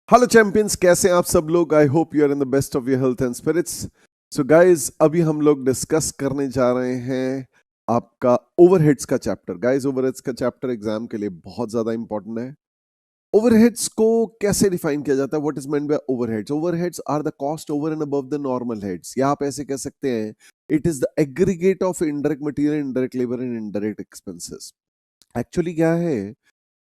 Hello champions, कैसे हैं आप सब लोग। I hope you are in the best of your health and spirits. So guys, अभी हम लोग डिस्कस करने जा रहे हैं आपका ओवरहेड्स का चैप्टर। गाइस, ओवरहेड्स का चैप्टर एग्जाम के लिए बहुत ज्यादा इंपॉर्टेंट है। ओवरहेड्स को कैसे डिफाइन किया जाता है? What is meant by overheads? Overheads are the cost over and above the normal heads, या आप ऐसे कह सकते हैं it is the aggregate of indirect material, indirect labour and indirect expenses. Actually क्या है,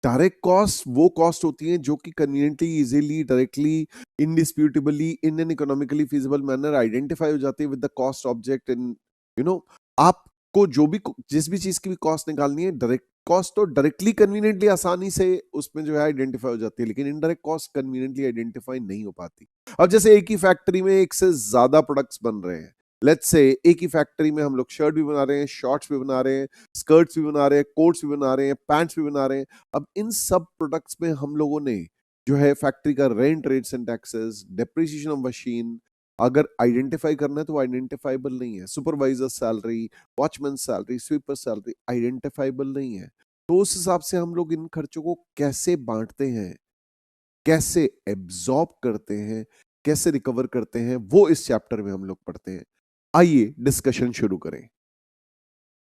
डायरेक्ट कॉस्ट वो कॉस्ट होती है जो कि conveniently, easily, directly, indisputably, in an economically feasible manner identify हो जाती है with the cost object in you know आपको जो भी जिस भी चीज की भी कॉस्ट निकालनी है, डायरेक्ट कॉस्ट तो डायरेक्टली कन्वीनियंटली आसानी से उसमें जो है आइडेंटिफाई हो जाती है, लेकिन इनडायरेक्ट कॉस्ट कन्वीनियंटली आइडेंटिफाई नहीं हो पाती। अब जैसे एक ही फैक्ट्री में एक से ज्यादा प्रोडक्ट्स बन रहे हैं, लेट्स से एक ही फैक्ट्री में हम लोग शर्ट भी बना रहे हैं, शॉर्ट्स भी बना रहे हैं, स्कर्ट्स भी बना रहे हैं, कोट्स भी बना रहे हैं, पैंट्स भी बना रहे हैं। अब इन सब प्रोडक्ट्स में हम लोगों ने जो है फैक्ट्री का rent, rates and taxes, depreciation of machine अगर आइडेंटिफाई करना है तो आइडेंटिफाइबल नहीं है। Supervisor salary, watchman salary, sweeper salary identifiable नहीं है। तो उस हिसाब से हम लोग इन खर्चों को कैसे बांटते हैं, कैसे एब्जॉर्ब करते हैं, कैसे रिकवर करते हैं, वो इस चैप्टर में हम लोग पढ़ते हैं। आइए डिस्कशन शुरू करें।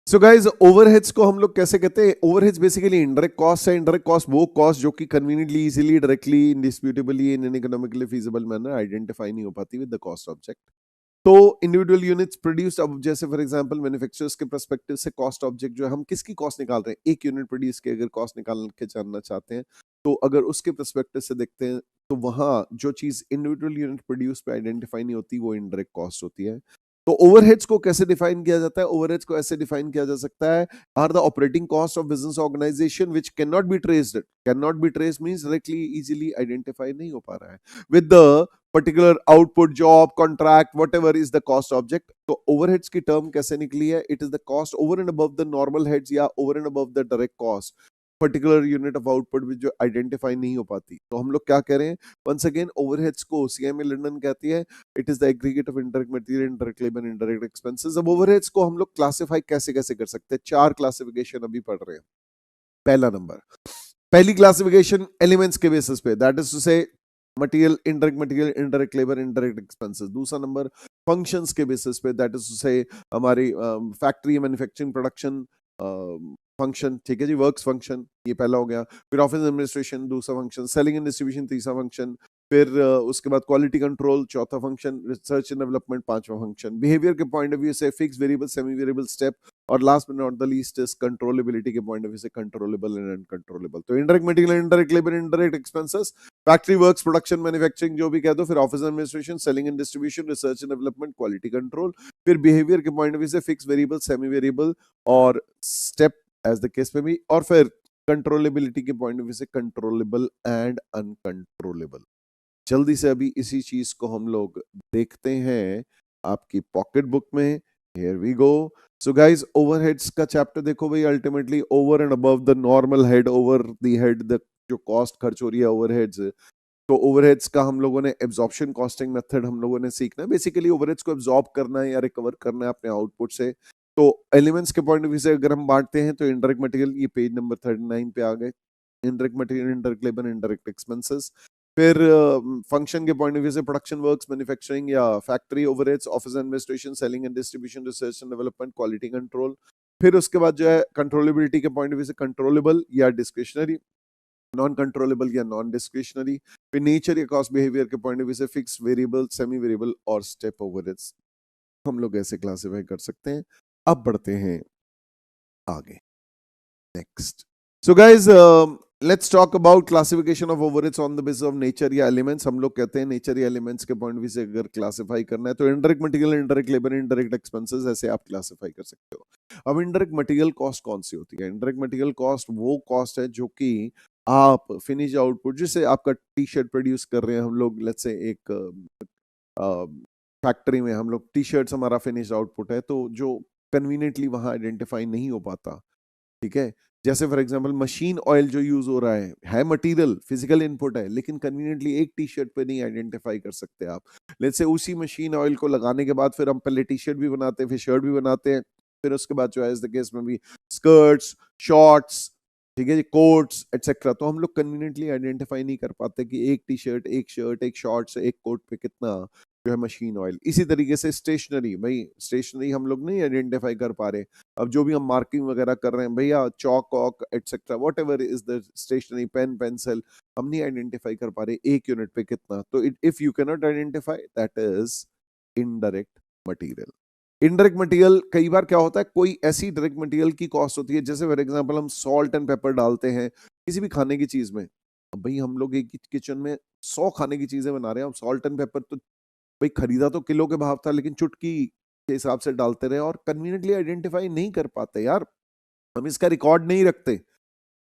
सो गाइज, ओवरहेड्स को हम लोग कैसे कहते हैं? ओवरहेड्स बेसिकली इनडायरेक्ट कॉस्ट है। इनडायरेक्ट कॉस्ट वो कॉस्ट जो कि conveniently, easily, directly, indisputably, in an economically feasible manner identify नहीं हो पाती विद द कॉस्ट ऑब्जेक्ट। तो इंडिविजुअल यूनिट्स प्रोड्यूस, अब जैसे फॉर एग्जांपल मैन्युफैक्चरर्स के पर्सपेक्टिव से कॉस्ट ऑब्जेक्ट जो है, हम किसकी कॉस्ट निकाल रहे हैं? एक यूनिट प्रोड्यूस की अगर कॉस्ट निकाल के जानना चाहते हैं, तो अगर उसके पर्सपेक्टिव से देखते हैं, तो वहां जो चीज इंडिविजुअल यूनिट प्रोड्यूस पे आइडेंटिफाई नहीं होती, वो इनडायरेक्ट कॉस्ट होती है। तो ओवरहेड्स को कैसे डिफाइन किया जाता है? ओवरहेड्स को ऐसे डिफाइन किया जा सकता है, are the operating cost of business organization which can not be traced. Can not be traced means directly easily identify नहीं हो पा रहा है with the particular output, job, contract, whatever is the cost object. तो overheads की term कैसे निकली है? It is the cost over and above the normal heads या over and above the direct cost, particular unit of output जो identify नहीं हो पाती। तो हम लोग क्या कह रहे हैं? वंस अगेन, ओवरहेड्स को सीएमए लंदन कहती है it is the aggregate of indirect material, indirect labour, indirect expenses. अब ओवरहेड्स को हम लोग क्लासिफाई कैसे कैसे कर सकते हैं? चार क्लासिफिकेशन अभी पढ़ रहे हैं। पहला नंबर, पहली क्लासिफिकेशन एलिमेंट्स के बेसिस पे, दैट इज टू से material, indirect labour, indirect expenses. दूसरा नंबर, फंक्शंस के बेसिस पे, दैट इज टू से हमारी फैक्ट्री, मैन्युफैक्चरिंग, प्रोडक्शन फंक्शन, ठीक है जी, वर्क्स फंक्शन, ये पहला हो गया। फिर ऑफिस एडमिनिस्ट्रेशन दूसरा फंक्शन, सेलिंग एंड डिस्ट्रीब्यूशन तीसरा फंक्शन, फिर उसके बाद क्वालिटी कंट्रोल चौथा फंक्शन, रिसर्च एंड डेवलपमेंट पांचवा फंक्शन, बिहेवियर के पॉइंट ऑफ व्यू से fix, variable, semi variable, step, और last but not the least is controllability के पॉइंट ऑफ व्यू से कंट्रोलेबल एंड अनकंट्रोलेबल। तो indirect material, indirect labour, indirect expenses, factory works, production, manufacturing जो भी कह दो, फिर office administration, selling and distribution, research and development, quality control, फिर behaviour के पॉइंट ऑफ व्यू से फिक्स, वेरिएबल, सेमी वेरिएबल और स्टेप एज द केस में भी, और फिर कंट्रोलेबिलिटी के पॉइंट ऑफ व्यू से कंट्रोलेबल एंड अनकंट्रोलेबल। जल्दी से अभी इसी चीज को हम लोग देखते हैं आपकी पॉकेट बुक में। Here we go. So guys, overheads का चैप्टर देखो भाई, ultimately over and above the normal head, over the head the जो कॉस्ट खर्च हो रही है ओवरहेड्स। तो ओवरहेड्स का हम लोगों ने एब्जॉर्प्शन कॉस्टिंग मेथड हम लोगों ने सीखना है। बेसिकली ओवरहेड्स को एब्जॉर्ब करना है या रिकवर करना है अपने आउटपुट से। तो एलिमेंट्स के पॉइंट ऑफ व्यू से अगर हम बांटते हैं, तो इंडायरेक्ट मटेरियल, ये पेज नंबर 39 पे आ गए, indirect material, indirect labour, indirect expenses. फिर फंक्शन के पॉइंट ऑफ व्यू से प्रोडक्शन वर्क्स, मैन्युफैक्चरिंग या factory overheads, office administration, selling and distribution, research and development, quality control. फिर उसके बाद जो है कंट्रोलेबिलिटी के पॉइंट ऑफ व्यू से कंट्रोलेबल या डिस्क्रिशनरी, नॉन कंट्रोलेबल या नॉन डिस्क्रिशनरी। फिर नेचर या कॉस्ट बिहेवियर के पॉइंट ऑफ व्यू से फिक्स, वेरिएबल, सेमी वेरिएबल और स्टेप ओवरहेड्स हम लोग ऐसे क्लासिफाई कर सकते हैं। अब बढ़ते हैं आगे, next. So guys, let's talk about classification of overheads on the basis of nature या एलिमेंट्स। हम लोग कहते हैं नेचर या एलिमेंट्स के पॉइंट ऑफ व्यू से अगर क्लासिफाई करना है, तो indirect material, indirect labour, indirect expenses, ऐसे आप क्लासिफाई कर सकते हो। अब इंडायरेक्ट मटेरियल कॉस्ट कौन सी होती है? इंडायरेक्ट मटेरियल कॉस्ट वो कॉस्ट है जो कि आप फिनिश आउटपुट, जैसे आपका टी शर्ट प्रोड्यूस कर रहे हैं हम लोग, लेट्स से एक फैक्ट्री में हम लोग, टी शर्ट्स हमारा फिनिश आउटपुट है, तो जो कन्वीनियंटली वहां आइडेंटिफाई नहीं हो पाता, ठीक है। जैसे फॉर एग्जांपल मशीन ऑयल जो यूज हो रहा है मटेरियल, फिजिकल इनपुट है, लेकिन कन्वीनियंटली एक टी शर्ट पे नहीं आइडेंटिफाई कर सकते आप। लेट्स से उसी मशीन ऑयल को लगाने के बाद फिर हम पहले टी शर्ट भी बनाते हैं, फिर शर्ट भी बनाते हैं, फिर उसके बाद जो है इस केस में भी स्कर्ट्स, शॉर्ट्स, ठीक है जी, कोट्स एटसेट्रा, तो हम लोग कन्वीनियंटली आइडेंटिफाई नहीं कर पाते कि एक टी शर्ट, एक शर्ट, एक शॉर्ट्स, एक कोट पे कितना जो है मशीन ऑयल। इसी तरीके से स्टेशनरी, भाई स्टेशनरी हम लोग नहीं आइडेंटिफाई कर पा रहे। अब जो भी हम मार्किंग वगैरह कर रहे हैं भैया, chalk walk etcetera, whatever is the stationery, pen pencil, हम नहीं आइडेंटिफाई कर पा रहे एक यूनिट पे कितना। तो if you can not identify, that is indirect material. Indirect material कई बार क्या होता है, कोई ऐसी डायरेक्ट मटेरियल की कॉस्ट होती है, जैसे फॉर एग्जांपल हम सॉल्ट एंड पेपर डालते हैं किसी भी खाने की चीज में। अब भाई हम लोग एक किचन में 100 खाने की चीजें बना रहे हैं, हम सॉल्ट एंड पेपर तो भाई खरीदा तो किलो के भाव था, लेकिन चुटकी के हिसाब से डालते रहे और कन्वीनियंटली आइडेंटिफाई नहीं कर पाते यार, हम इसका रिकॉर्ड नहीं रखते।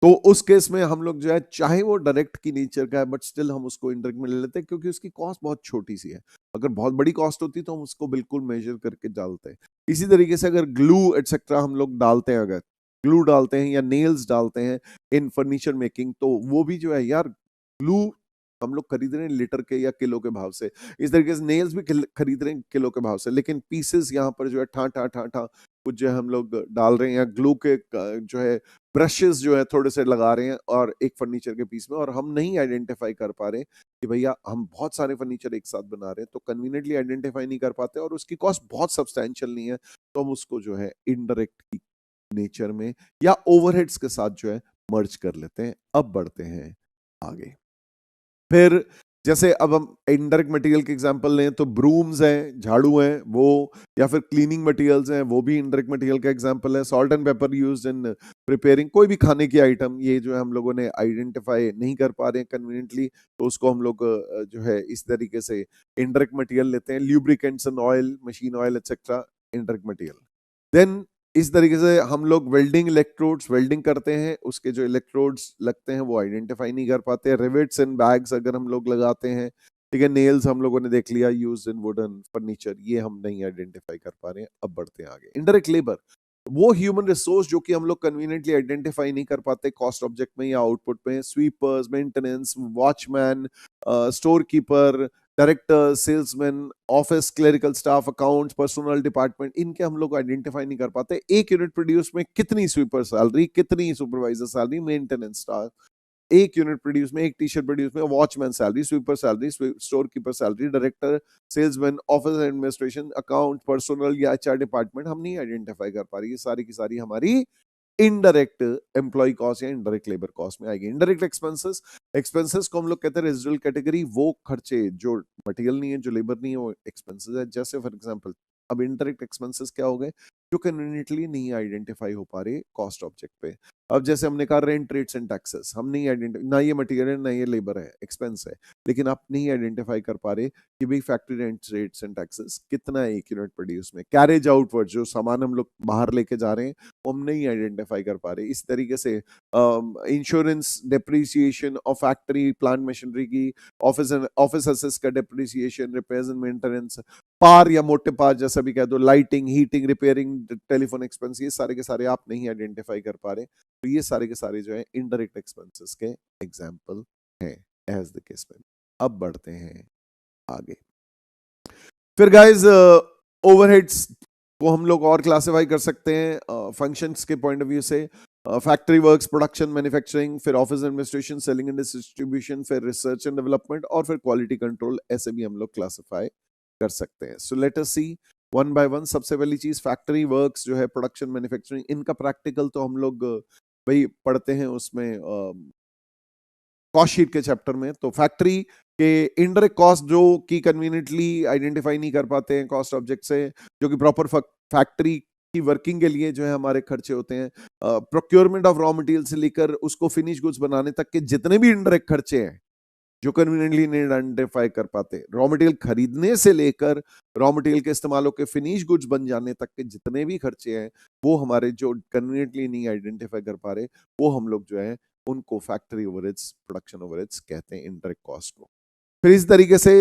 तो उस केस में हम लोग जो है, चाहे वो डायरेक्ट की नेचर का है, बट स्टिल हम उसको इनडायरेक्ट में ले लेते हैं, क्योंकि उसकी कॉस्ट बहुत छोटी सी है। अगर बहुत बड़ी कॉस्ट होती तो हम उसको बिल्कुल मेजर करके डालते हैं। इसी तरीके से अगर ग्लू एटसेट्रा हम लोग डालते हैं, अगर ग्लू डालते हैं या नेल्स डालते हैं इन फर्नीचर मेकिंग, तो वो भी जो है यार, ग्लू हम लोग खरीद रहे हैं लीटर के या किलो के भाव से, इस तरीके से नेल्स भी खरीद रहे हैं किलो के भाव से, लेकिन पीसेस यहाँ पर जो है ठा ठा ठा ठा कुछ जो है हम लोग डाल रहे हैं, या ग्लू के जो है ब्रशेस जो है थोड़े से लगा रहे हैं और एक फर्नीचर के पीस में, और हम नहीं आइडेंटिफाई कर पा रहे कि भैया हम बहुत सारे फर्नीचर एक साथ बना रहे हैं, तो कन्वीनियंटली आइडेंटिफाई नहीं कर पाते और उसकी कॉस्ट बहुत सब्सटैंशियल नहीं है, तो हम उसको जो है इनडायरेक्ट नेचर में या ओवरहेड्स के साथ जो है मर्ज कर लेते हैं। अब बढ़ते हैं आगे। फिर जैसे अब हम इनडायरेक्ट मटेरियल के एग्जांपल लें तो ब्रूम्स हैं, झाड़ू हैं वो, या फिर क्लीनिंग मटेरियल्स हैं, वो भी इनडायरेक्ट मटेरियल का एग्जांपल है। Salt and paper used in preparing, कोई भी खाने की आइटम, ये जो है हम लोगों ने आइडेंटिफाई नहीं कर पा रहे हैं कन्वीनियंटली, तो उसको हम लोग जो है इस तरीके से इनडायरेक्ट मटेरियल लेते हैं। Lubricants and oil, machine oil etcetera, indirect material. Then इस तरीके से हम लोग वेल्डिंग इलेक्ट्रोड्स, वेल्डिंग करते हैं, उसके जो इलेक्ट्रोड्स लगते हैं वो आइडेंटिफाई नहीं कर पाते। रिवेट्स एंड बैग्स अगर हम लोग लगाते हैं, ठीक है, नेल्स हम लोगों ने देख लिया, यूज इन वुडन फर्नीचर, ये हम नहीं आइडेंटिफाई कर पा रहे हैं। अब बढ़ते हैं आगे। इनडायरेक्ट लेबर, वो ह्यूमन रिसोर्स जो कि हम लोग कन्वीनियंटली आइडेंटिफाई नहीं कर पाते कॉस्ट ऑब्जेक्ट में या आउटपुट में। Sweepers, maintenance, watchman, store keeper, director, salesman, office clerical staff, accounts, personal department, इनके हम लोग आइडेंटिफाई नहीं कर पाते। एक यूनिट प्रोड्यूस में कितनी स्वीपर सैलरी, कितनी सुपरवाइजर सैलरी, मेंटेनेंस स्टाफ, एक यूनिट प्रोड्यूस में, एक टी शर्ट प्रोड्यूस में, watchman salary, sweeper salary, store keeper salary, director, salesman, office administration, account, personal या एचआर डिपार्टमेंट, हम नहीं आइडेंटिफाई कर पा रही। ये सारी की सारी हमारी इनडायरेक्ट एम्प्लॉय कॉस्ट या इनडायरेक्ट लेबर कॉस्ट में आएगी। इनडायरेक्ट एक्सपेंसेस, एक्सपेंसेस को हम लोग कहते हैं रेजिडुअल कैटेगरी, वो खर्चे जो मटेरियल नहीं है, जो लेबर नहीं है, वो एक्सपेंसेस है। जैसे फॉर एग्जांपल अब इनडायरेक्ट एक्सपेंसेस क्या हो गए, जो कन्वीनियंटली नहीं आइडेंटिफाई हो पा रहे कॉस्ट ऑब्जेक्ट पे। अब जैसे हमने कहा रेंट, रेट्स एंड टैक्सेस, हम नहीं आइडेंटिफाई, ना ये मटेरियल है ना ये लेबर है, एक्सपेंस है, लेकिन आप नहीं आइडेंटिफाई कर पा रहे कि भाई factory rent, rates and taxes कितना है एक यूनिट प्रोड्यूस में। कैरेज आउटवर्ड, जो सामान हम लोग बाहर लेके जा रहे हैं, वो हम नहीं आइडेंटिफाई कर पा रहे। इस तरीके से insurance, depreciation of factory plant machinery की, ऑफिस असेस का डेप्रिसिएशन, रिपेयर्स एंड मेंटेनेंस, पार या मोटे पार जैसा भी कह दो, lighting, heating, repairing, telephone expense, ये सारे के सारे आप नहीं आइडेंटिफाई कर पा रहे, तो ये सारे के सारे जो है इनडायरेक्ट एक्सपेंसेस के एग्जांपल हैं एज द केस में। अब बढ़ते हैं आगे। फिर गाइस ओवरहेड्स को हम लोग और क्लासिफाई कर सकते हैं फंक्शंस के पॉइंट ऑफ व्यू से। फैक्ट्री वर्क्स, प्रोडक्शन, मैन्युफैक्चरिंग, फिर office administration, selling and distribution, फिर रिसर्च एंड डेवलपमेंट, और फिर क्वालिटी कंट्रोल, ऐसे भी हम लोग क्लासिफाई कर सकते हैं। So let us see one by one. सबसे पहली चीज फैक्ट्री वर्क्स जो है, प्रोडक्शन, मैन्युफैक्चरिंग, इनका प्रैक्टिकल तो हम लोग भाई पढ़ते हैं उसमें कॉस्ट शीट के चैप्टर में। तो फैक्ट्री के इनडायरेक्ट कॉस्ट जो कि कन्वीनियंटली आइडेंटिफाई नहीं कर पाते हैं कॉस्ट ऑब्जेक्ट से, जो कि प्रॉपर फैक्ट्री की वर्किंग के लिए जो है हमारे खर्चे होते हैं, प्रोक्योरमेंट ऑफ रॉ मटेरियल से लेकर उसको फिनिश गुड्स बनाने तक के जितने भी इनडायरेक्ट खर्चे हैं जो कन्वीनियंटली नहीं आइडेंटिफाई कर पाते, रॉ मटेरियल खरीदने से लेकर रॉ मटेरियल के इस्तेमाल के फिनिश गुड्स बन जाने तक के जितने भी खर्चे हैं, वो हमारे जो कन्वीनियंटली नहीं आइडेंटिफाई कर पा रहे, वो हम लोग जो है उनको फैक्ट्री ओवरहेड्स, प्रोडक्शन ओवरहेड्स कहते हैं, इनडायरेक्ट कॉस्ट को। फिर इस तरीके से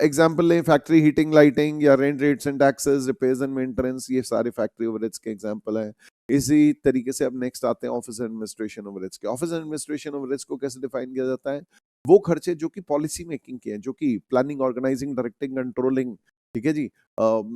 एग्जांपल लें, फैक्ट्री हीटिंग, लाइटिंग, या rent, rates and taxes, repairs and maintenance, ये सारे फैक्ट्री ओवरहेड्स के एग्जांपल हैं। इसी तरीके से अब नेक्स्ट आते हैं ऑफिस एडमिनिस्ट्रेशन ओवरहेड्स के। ऑफिस एडमिनिस्ट्रेशन ओवरहेड्स को कैसे डिफाइन किया जाता है? वो खर्चे जो कि पॉलिसी मेकिंग के हैं, जो कि प्लानिंग, ऑर्गेनाइजिंग, डायरेक्टिंग, कंट्रोलिंग ठीक है जी,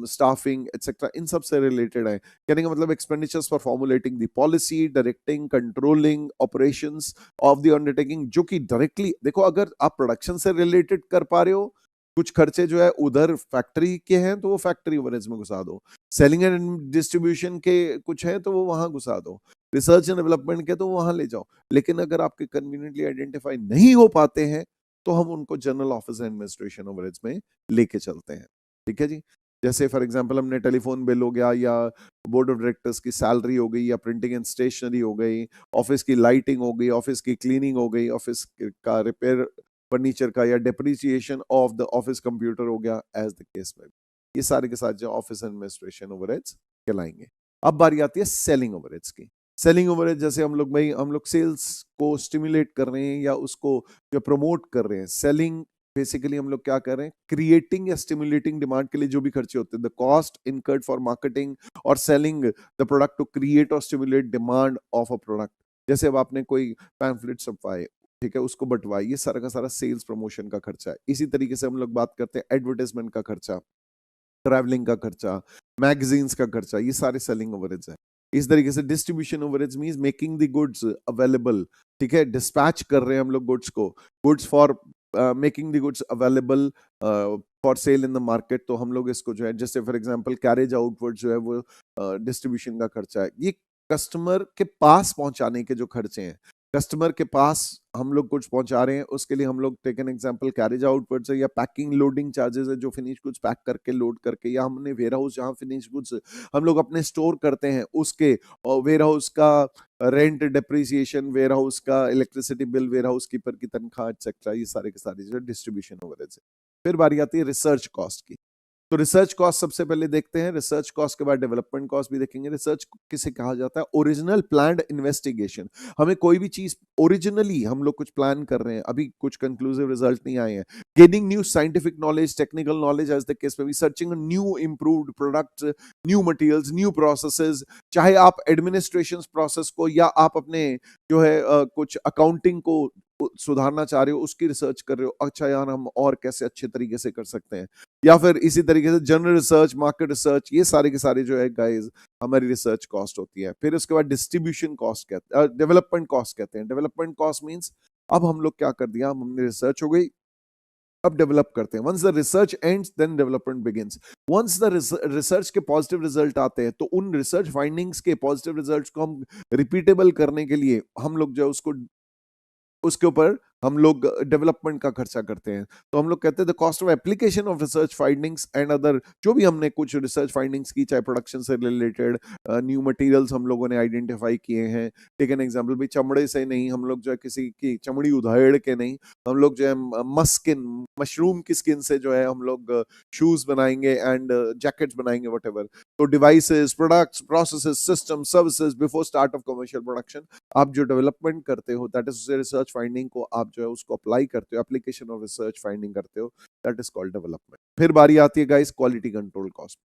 स्टाफिंग एक्सेट्रा, इन सब से रिलेटेड है। कहने का मतलब expenditures for formulating the policy, directing, controlling operations of the undertaking, जो कि डायरेक्टली देखो, अगर आप प्रोडक्शन से रिलेटेड कर पा रहे हो, कुछ खर्चे जो है उधर फैक्ट्री के हैं तो वो फैक्ट्री ओवरहेड्स में घुसा दो, सेलिंग एंड डिस्ट्रीब्यूशन के कुछ है तो वो वहां घुसा दो, रिसर्च एंड डेवलपमेंट के तो वहां ले जाओ। लेकिन अगर आपके कन्वीनियंटली आइडेंटिफाई नहीं हो पाते हैं तो हम उनको जनरल ऑफिस एडमिनिस्ट्रेशन ओवरहेड्स में लेके चलते हैं। ठीक है जी, जैसे फॉर एग्जांपल हमने टेलीफोन बिल हो गया, या बोर्ड ऑफ डायरेक्टर्स की सैलरी हो गई, या प्रिंटिंग एंड स्टेशनरी हो गई, ऑफिस की लाइटिंग हो गई, ऑफिस की क्लीनिंग हो गई, ऑफिस का रिपेयर फर्नीचर का, या depreciation of the office computer हो गया, एज द केस में। ये सारे के साथ जो ऑफिस एडमिनिस्ट्रेशन ओवरहेड्स कहलाएंगे। अब बारी आती है सेलिंग ओवरहेड्स की। सेलिंग ओवरहेड जैसे हम लोग सेल्स को स्टिमुलेट कर रहे हैं या उसको जो प्रमोट कर रहे हैं, सेलिंग बेसिकली हम लोग क्या कर रहे हैं, क्रिएटिंग या स्टिमुलेटिंग डिमांड के लिए जो भी खर्चे होते हैं, the cost incurred for marketing और selling the product to create और stimulate demand of a product. जैसे अब आपने कोई पैम्फलेट छपवाए, ठीक है, उसको बंटवाए, ये सारा का सारा सेल्स प्रमोशन का खर्चा है। इसी तरीके से हम लोग बात करते हैं एडवर्टाइजमेंट का खर्चा, ट्रैवलिंग का खर्चा, मैगजीन्स का खर्चा, ये सारे सेलिंग ओवरहेड्स है। इस तरीके से distribution overheads means making the goods available, ठीक है, डिस्पैच कर रहे हैं हम लोग गुड्स को, goods for making the goods available for sale in the market, तो हम लोग इसको जो है, जैसे फॉर एग्जांपल कैरेज आउटवर्ड जो है वो डिस्ट्रीब्यूशन का खर्चा है। ये कस्टमर के पास पहुंचाने के जो खर्चे हैं, कस्टमर के पास हम लोग कुछ पहुंचा रहे हैं, उसके लिए हम लोग take an example carriage outward से, या पैकिंग लोडिंग चार्जेस है, जो फिनिश गुड्स पैक करके लोड करके, या हमने वेयर हाउस जहां फिनिश गुड्स हम लोग अपने स्टोर करते हैं उसके, और वेयर हाउस का रेंट, डेप्रिसिएशन, वेयर हाउस का electricity bill, warehouse keeper की तनख्वाह एक्सेट्रा, ये सारे के सारे जो डिस्ट्रीब्यूशन ओवरहेड्स है। फिर बारी आती है रिसर्च कॉस्ट की। तो रिसर्च कॉस्ट सबसे पहले देखते हैं, रिसर्च कॉस्ट के बाद डेवलपमेंट कॉस्ट भी देखेंगे। रिसर्च किसे कहा जाता है, ओरिजिनल प्लान्ड इन्वेस्टिगेशन। हमें कोई भी चीज ओरिजिनली हम लोग कुछ प्लान कर रहे हैं, अभी कुछ कंक्लूसिव रिजल्ट नहीं आए हैं, gaining new scientific knowledge, technical knowledge, as the case में भी searching new improved products, new materials, new processes, चाहे आप एडमिनिस्ट्रेशन प्रोसेस को या आप अपने जो है कुछ अकाउंटिंग को सुधारना चाह रहे हो, उसकी रिसर्च कर रहे हो, अच्छा यार हम और कैसे अच्छे तरीके से कर सकते हैं, या फिर इसी तरीके से जनरल रिसर्च, मार्केट रिसर्च, ये सारे के सारे जो है गाइस हमारी रिसर्च कॉस्ट होती है। फिर उसके बाद डिस्ट्रीब्यूशन कॉस्ट कहते हैं, डेवलपमेंट कॉस्ट कहते हैं। डेवलपमेंट कॉस्ट मींस अब हम लोग क्या कर दिया, हमने रिसर्च हो गई, अब डेवलप करते हैं। Once the research ends then development begins. Once the research के पॉजिटिव रिजल्ट आते हैं तो उन रिसर्च फाइंडिंग्स के पॉजिटिव रिजल्ट्स को हम रिपीटेबल करने के लिए हम लोग जो उसको उसके ऊपर हम लोग डेवलपमेंट का खर्चा करते हैं। तो हम लोग कहते हैं the cost of application of research findings and other, जो भी हमने कुछ रिसर्च फाइंडिंग्स की, चाहे प्रोडक्शन से रिलेटेड न्यू मटेरियल्स हम लोगों ने आइडेंटिफाई किए हैं। टेक एन एग्जांपल, भाई चमड़े से नहीं, हम लोग जो है किसी की चमड़ी उधेड़ के नहीं, हम लोग जो है मस्किन, मशरूम की स्किन से जो है हम लोग शूज बनाएंगे एंड जैकेट्स बनाएंगे, वट। तो devices, products, processes, system, services before start of commercial production, आप जो डेवलपमेंट करते हो, दैट इज रिसर्च फाइंडिंग को आप जो है उसको अप्लाई करते हो, एप्लीकेशन ऑफ रिसर्च फाइंडिंग करते हो, दैट इज कॉल्ड डेवलपमेंट। फिर बारी आती है guys quality control cost.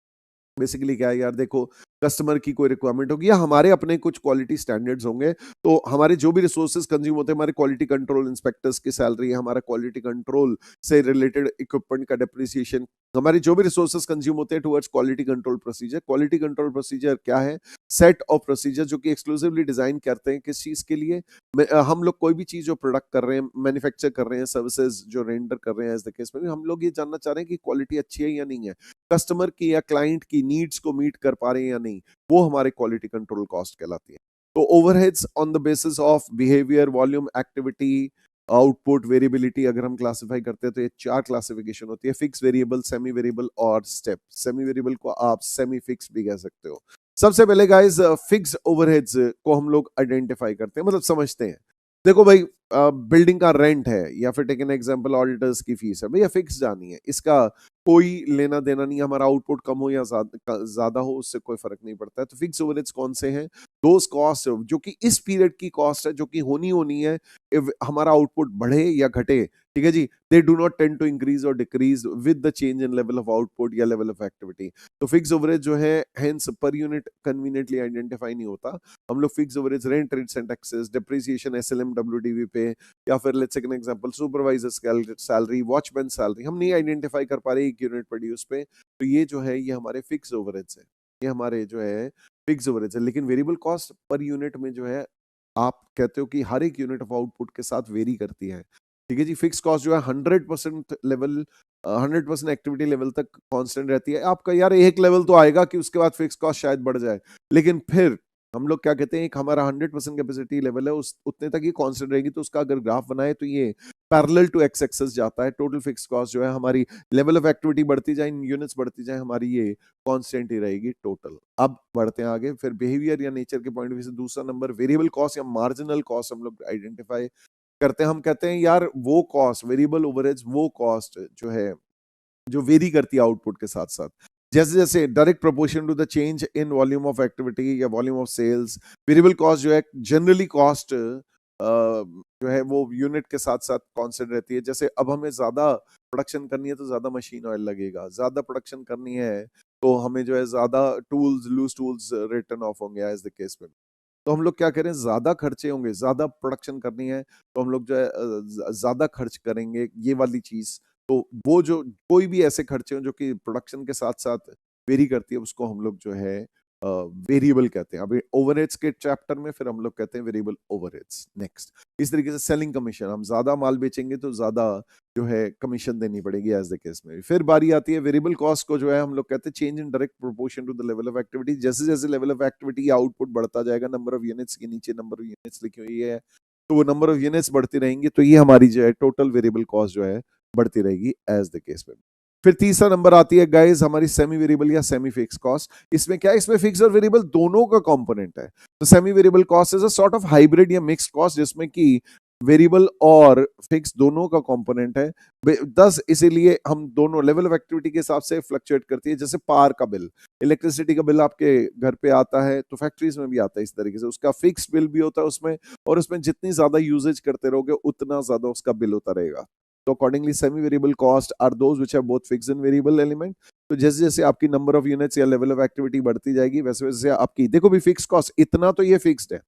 Basically क्या है यार, देखो कस्टमर की कोई रिक्वायरमेंट होगी या हमारे अपने कुछ क्वालिटी स्टैंडर्ड्स होंगे, तो हमारे जो भी रिसोर्सेज कंज्यूम होते हैं, हमारे क्वालिटी कंट्रोल इंस्पेक्टर्स की सैलरी, हमारा क्वालिटी कंट्रोल से रिलेटेड इक्विपमेंट का डेप्रिसिएशन, हमारे जो भी रिसोर्सेज कंज्यूम होते हैं towards quality control procedure. Quality control procedure क्या है, सेट ऑफ प्रोसीजर जो कि एक्सक्लूसिवली डिजाइन करते हैं किस चीज के लिए, हम लोग कोई भी चीज जो प्रोडक्ट कर रहे हैं, मैन्युफैक्चर कर रहे हैं, सर्विसेज जो रेंडर कर रहे हैं, एज द केस में भी हम लोग ये जानना चाह रहे हैं कि क्वालिटी अच्छी है या नहीं है, कस्टमर की या क्लाइंट की नीड्स को मीट कर पा रहे हैं या नहीं, वो हमारे क्वालिटी कंट्रोल कॉस्ट कहलाती है। तो overheads on the basis of behaviour, volume, activity, output, variability, अगर हम क्लासिफाई करते हैं तो ये 4 क्लासिफिकेशन होती है, फिक्स, वेरिएबल, सेमी वेरिएबल और स्टेप। सेमी वेरिएबल को आप सेमी फिक्स भी कह सकते हो। सबसे पहले गाइस फिक्स ओवरहेड्स को हम लोग आइडेंटिफाई करते हैं, मतलब समझते हैं। देखो भाई, बिल्डिंग का रेंट है, या फिर टेक एन एग्जांपल ऑडिटर्स की फीस है, भैया फिक्स जानी है, इसका कोई लेना देना नहीं, हमारा आउटपुट कम हो या ज्यादा हो उससे कोई फर्क नहीं पड़ता है। तो फिक्स ओवरहेड्स कौन से हैं, दोस कॉस्ट जो कि इस पीरियड की कॉस्ट है, जो कि होनी होनी है, if हमारा आउटपुट बढ़े या घटे, ठीक है जी, they do not tend to increase और decrease with the change in level of output या लेवल ऑफ एक्टिविटी। तो फिक्स ओवरेज जो है hence per unit conveniently identify नहीं होता। हम लोग fix overheads, rent, rents and taxes, depreciation, SLM, WDV पे, पे, या फिर let's take an example supervisor salary, watchman salary, हम नहीं आइडेंटिफाई कर पा रहे एक यूनिट प्रोड्यूस पे, तो ये जो है ये हमारे फिक्स ओवरहेड्स है, ये हमारे जो है फिक्स ओवरहेड्स है। लेकिन वेरिएबल कॉस्ट पर यूनिट में जो है आप कहते हो कि हर एक यूनिट ऑफ आउटपुट के साथ वेरी करती है, ठीक है जी। फिक्स कॉस्ट जो है 100% लेवल, 100% एक्टिविटी लेवल तक कांस्टेंट रहती है। आपका यार एक लेवल तो आएगा कि उसके बाद फिक्स कॉस्ट शायद बढ़ जाए, लेकिन फिर हम लोग क्या कहते हैं, एक हमारा 100% कैपेसिटी लेवल है, उस उतने तक ये कांस्टेंट रहेगी। तो उसका अगर ग्राफ बनाए तो ये पैरेलल टू एक्स एक्सेस जाता है। टोटल फिक्स कॉस्ट जो है हमारी लेवल ऑफ एक्टिविटी बढ़ती जाए, यूनिट्स बढ़ती जाए, हमारी ये कांस्टेंट ही रहेगी टोटल। अब बढ़ते हैं आगे, फिर बिहेवियर या नेचर के पॉइंट ऑफ व्यू से दूसरा नंबर वेरिएबल कॉस्ट या मार्जिनल कॉस्ट हम लोग आइडेंटिफाई करते हैं। हम कहते हैं यार वो कॉस्ट, वेरिएबल ओवरहेड्स, वो कॉस्ट जो है जो वेरी करती है आउटपुट के साथ साथ, जैसे जैसे direct proportion to the change in volume of activity या volume of sales. Variable cost जो है जनरली कॉस्ट जो है वो यूनिट के साथ साथ कांस्टेंट रहती है। जैसे अब हमें ज्यादा प्रोडक्शन करनी है तो ज्यादा मशीन ऑयल लगेगा, ज्यादा प्रोडक्शन करनी है तो हमें जो है ज्यादा tools, loose tools return of होंगे एज द केस में। तो हम लोग क्या करें, ज्यादा खर्चे होंगे, ज्यादा प्रोडक्शन करनी है तो हम लोग जो है ज्यादा खर्च करेंगे ये वाली चीज। तो वो जो कोई भी ऐसे खर्चे हो जो कि प्रोडक्शन के साथ साथ वेरी करती है, उसको हम लोग जो है वेरिएबल कहते हैं। अभी ओवरहेड्स के चैप्टर में फिर हम लोग कहते हैं वेरिएबल ओवरहेड्स। नेक्स्ट, इस तरीके से सेलिंग कमीशन, हम ज्यादा माल बेचेंगे तो ज्यादा जो है कमीशन देनी पड़ेगी एज द केस में। फिर बारी आती है वेरिएबल कॉस्ट को, जो है हम लोग कहते हैं change in direct proportion to the level of activity. जैसे जैसे लेवल ऑफ एक्टिविटी आउटपुट बढ़ता जाएगा, नंबर ऑफ यूनिट्स के नीचे नंबर ऑफ यूनिट्स लिखी हुई है, तो वो नंबर ऑफ यूनिट्स बढ़ती रहेंगी, तो ये हमारी जो है टोटल वेरिएबल कॉस्ट जो है बढ़ती रहेगी एज द केस में। फिर तीसरा नंबर आती है गाइस हमारी सेमी वेरिएबल या सेमी फिक्स कॉस्ट। इसमें क्या है, इसमें फिक्स और वेरिएबल दोनों का कंपोनेंट है। तो semi variable cost is a sort of hybrid या मिक्स्ड कॉस्ट, जिसमें कि वेरिएबल और फिक्स दोनों का कंपोनेंट है। दस इसीलिए हम दोनों लेवल ऑफ एक्टिविटी के हिसाब से फ्लक्चुएट करती है। जैसे पावर का बिल, इलेक्ट्रिसिटी का बिल आपके घर पे आता है तो फैक्ट्रीज में भी आता है इस तरीके से, उसका फिक्स बिल भी होता है उसमें, और उसमें जितनी ज्यादा यूजेज करते रहोगे उतना ज्यादा उसका बिल होता रहेगा। तो accordingly semi variable cost are those which have both fixed and variable element. तो जैसे जैसे आपकी नंबर ऑफ यूनिट्स या लेवल ऑफ एक्टिविटी बढ़ती जाएगी, वैसे वैसे आपकी, देखो भी फिक्स कॉस्ट इतना तो ये फिक्स्ड है,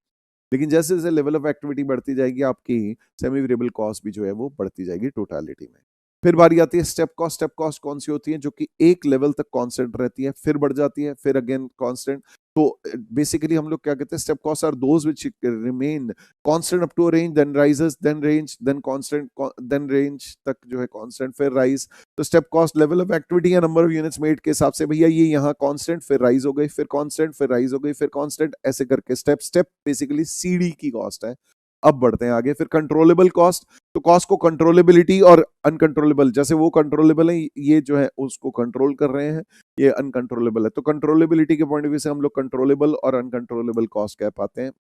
लेकिन जैसे जैसे लेवल ऑफ एक्टिविटी बढ़ती जाएगी आपकी सेमी वेरिएबल कॉस्ट भी जो है वो बढ़ती जाएगी टोटलिटी में। फिर बारी आती है स्टेप कॉस्ट। स्टेप कॉस्ट कौन सी होती है, जो कि एक लेवल तक कांस्टेंट रहती है, फिर बढ़ जाती है, फिर अगेन कांस्टेंट। तो बेसिकली हम लोग क्या कहते हैं, step cost are those which remain constant up to a range, then rises, then range, then constant, then range तक जो है कांस्टेंट, फिर राइज। तो step cost level of activity या नंबर ऑफ यूनिट्स मेड के हिसाब से, भैया ये यहाँ कांस्टेंट, फिर राइज हो गई, फिर कांस्टेंट, फिर राइज हो गई, फिर कांस्टेंट, ऐसे करके स्टेप स्टेप बेसिकली सीढ़ी की कॉस्ट है। अब बढ़ते हैं आगे, फिर कंट्रोलेबल कॉस्ट। तो कॉस्ट को कंट्रोलेबिलिटी और अनकंट्रोलेबल, जैसे वो कंट्रोलेबल है, ये जो है उसको कंट्रोल कर रहे हैं, ये अनकंट्रोलेबल है। तो कंट्रोलेबिलिटी के पॉइंट ऑफ व्यू से हम लोग कंट्रोलेबल और अनकंट्रोलेबल कॉस्ट कह पाते हैं।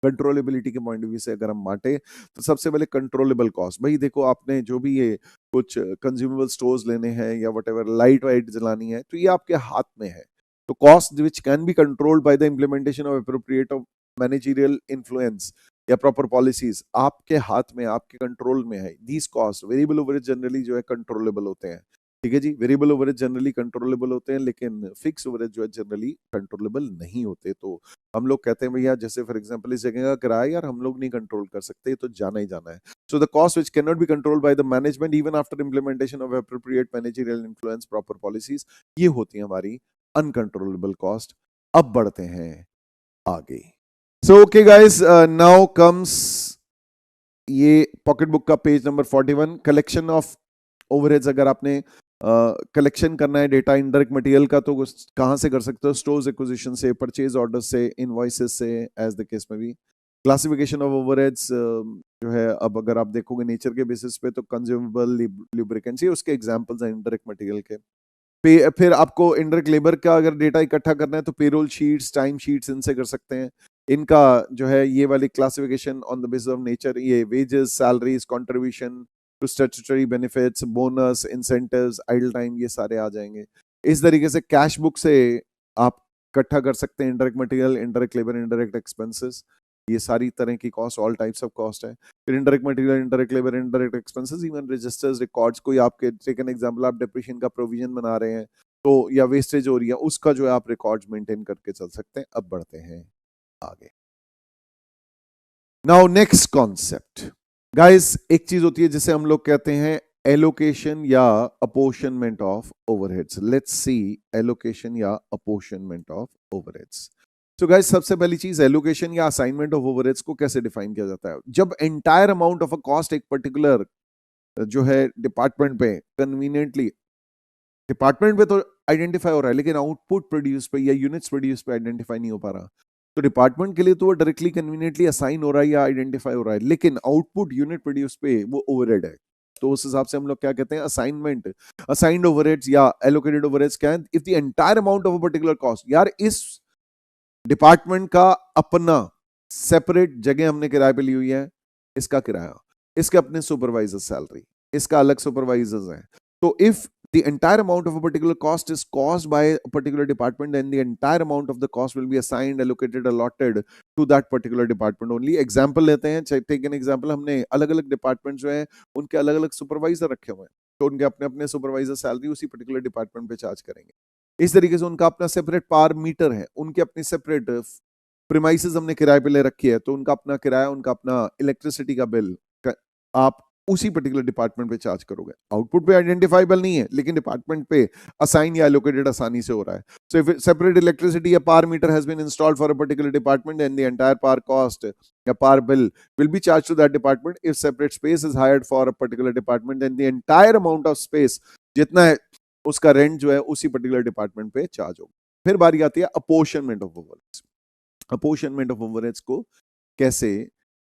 कंट्रोलेबिलिटी के पॉइंट ऑफ व्यू से अगर हम बांटे तो सबसे पहले कंट्रोलेबल कॉस्ट, भाई देखो आपने जो भी ये कुछ कंज्यूमेबल स्टोर्स लेने हैं या व्हाटएवर, लाइट वाइट जलानी है, तो ये आपके हाथ में है। तो cost which can be controlled by the implementation of appropriate of managerial influence या प्रॉपर पॉलिसीज, आपके हाथ में, आपके कंट्रोल में है। These cost, variable overhead generally जो है कंट्रोलेबल होते हैं, ठीक है जी। वेरिएबल ओवरहेड जनरली कंट्रोलेबल होते हैं, लेकिन फिक्स ओवरहेड जो है जनरली कंट्रोलेबल नहीं होते। तो हम लोग कहते हैं भैया, जैसे फॉर एग्जांपल इस जगह का किराया यार हम लोग नहीं कंट्रोल कर सकते, तो जाना ही जाना है। So the cost which can not be controlled by the management even after implementation of appropriate managerial influence, proper policies, ये होती है हमारी अनकंट्रोलेबल कॉस्ट। अब बढ़ते हैं आगे। So okay guys, now comes ये पॉकेट बुक का page number 41, collection of overheads. अगर आपने कलेक्शन करना है डेटा इनडायरेक्ट मटेरियल का, तो कहां से कर सकते हो, स्टोर्स एक्विजिशन से, परचेज ऑर्डर से, इनवॉइसेस से, एज द केस में भी। क्लासिफिकेशन ऑफ ओवरहेड्स जो है, अब अगर आप देखोगे नेचर के बेसिस पे, तो कंज्यूमेबल, लुब्रिकेंट्स, ये उसके एग्जांपल्स हैं इनडायरेक्ट मटेरियल के। फिर आपको इनडायरेक्ट लेबर का अगर डेटा इकट्ठा करना है तो पेरोल शीट्स, टाइम शीट्स, इनसे कर सकते हैं। इनका जो है ये वाली classification on the basis of nature, ये wages, salaries, contribution to statutory benefits, bonus, incentives, idle time, ये सारे आ जाएंगे। इस तरीके से कैश बुक से आप इकट्ठा कर सकते हैं indirect material, indirect labour, indirect expenses, ये सारी तरह की cost, all types of cost है। फिर indirect material, indirect labour, indirect expenses, even registers, records, कोई आपके टेक एन एग्जांपल, आप डेप्रिसिएशन का प्रोविजन बना रहे हैं तो, या वेस्टेज हो रही है, उसका जो है आप रिकॉर्ड्स मेंटेन करके चल सकते हैं। अब बढ़ते हैं आगे। नाउ नेक्स्ट कॉन्सेप्ट, गाइस एक चीज होती है जिसे हम लोग कहते हैं एलोकेशन या apportionment of overheads. Let's see allocation या अपोर्शनमेंट ऑफ ओवरहेड्स। तो गाइस सबसे पहली चीज एलोकेशन या असाइनमेंट ऑफ ओवरहेड्स को कैसे डिफाइन किया जाता है? जब entire amount of a cost एक पर्टिकुलर जो है डिपार्टमेंट पे कन्वीनियंटली, डिपार्टमेंट पे तो आइडेंटिफाई हो रहा है लेकिन आउटपुट प्रोड्यूस पे या यूनिट्स प्रोड्यूस पे आइडेंटिफाई नहीं हो पा रहा, तो डिपार्टमेंट के लिए तो वो डायरेक्टली कन्वीनियंटली असाइन हो रहा है या आइडेंटिफाई हो रहा है, लेकिन आउटपुट यूनिट प्रोड्यूस पे वो ओवरहेड है। तो उस हिसाब से हम लोग क्या कहते हैं? असाइनमेंट, असाइन्ड ओवरहेड्स या एलोकेटेड ओवरहेड्स क्या है? If the entire amount of a particular cost, यार इस डिपार्टमेंट का अपना सेपरेट जगह हमने किराए पे ली हुई है, इसका किराया, इसके अपने सुपरवाइजर सैलरी, इसका अलग सुपरवाइजर्स है। तो if the entire amount of a particular cost is caused by a particular department, then the entire amount of the cost will be assigned, allocated, allotted to that particular department only. Example लेते हैं, take an example, हमने अलग अलग department जो है उनके अलग अलग सुपरवाइजर रखे हुए हैं, तो उनके अपने अपने सुपरवाइजर सैलरी उसी पर्टिकुलर डिपार्टमेंट पे चार्ज करेंगे। इस तरीके से उनका अपना सेपरेट पावर मीटर है, उनके अपनी सेपरेट प्रीमाइसेस हमने किराए पे ले रखी है, तो उनका अपना किराया, उनका अपना इलेक्ट्रिसिटी का बिल आप उसी पर्टिकुलर डिपार्टमेंट पे चार्ज करोगे। आउटपुट पे आइडेंटिफाइबल नहीं है लेकिन डिपार्टमेंट पे असाइन या एलोकेटेड आसानी से हो रहा है। सो इफ सेपरेट इलेक्ट्रिसिटी या power meter has been installed for a particular department and the entire power cost या power bill will be charge to that department. If separate space is hired for a particular department and the entire amount of space जितना है उसका rent जो है उसी particular department पे charge होगा। फिर बारी आती है apportionment of overheads. Apportionment of overheads को कैसे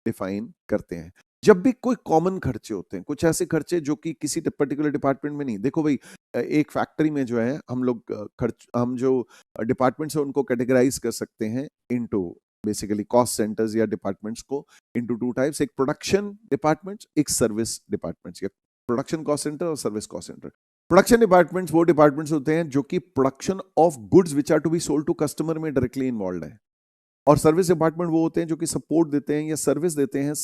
डिफाइन करते हैं? जब भी कोई कॉमन खर्चे होते हैं, कुछ ऐसे खर्चे जो कि किसी पर्टिकुलर डिपार्टमेंट में नहीं, देखो भाई एक फैक्ट्री में जो है हम लोग खर्च, हम जो डिपार्टमेंट्स है उनको कैटेगराइज कर सकते हैं इनटू बेसिकली कॉस्ट सेंटर्स या डिपार्टमेंट्स को इनटू टू टाइप्स, एक प्रोडक्शन डिपार्टमेंट्स, एक सर्विस डिपार्टमेंट्स। या प्रोडक्शन कॉस्ट सेंटर और service cost centre. Production departments वो डिपार्टमेंट्स होते हैं जो कि production of goods which are to be sold to customer में डायरेक्टली इन्वॉल्व है, और सर्विस डिपार्टमेंट वो होते हैं जो कि सपोर्ट देते हैं या सर्विस देते हैं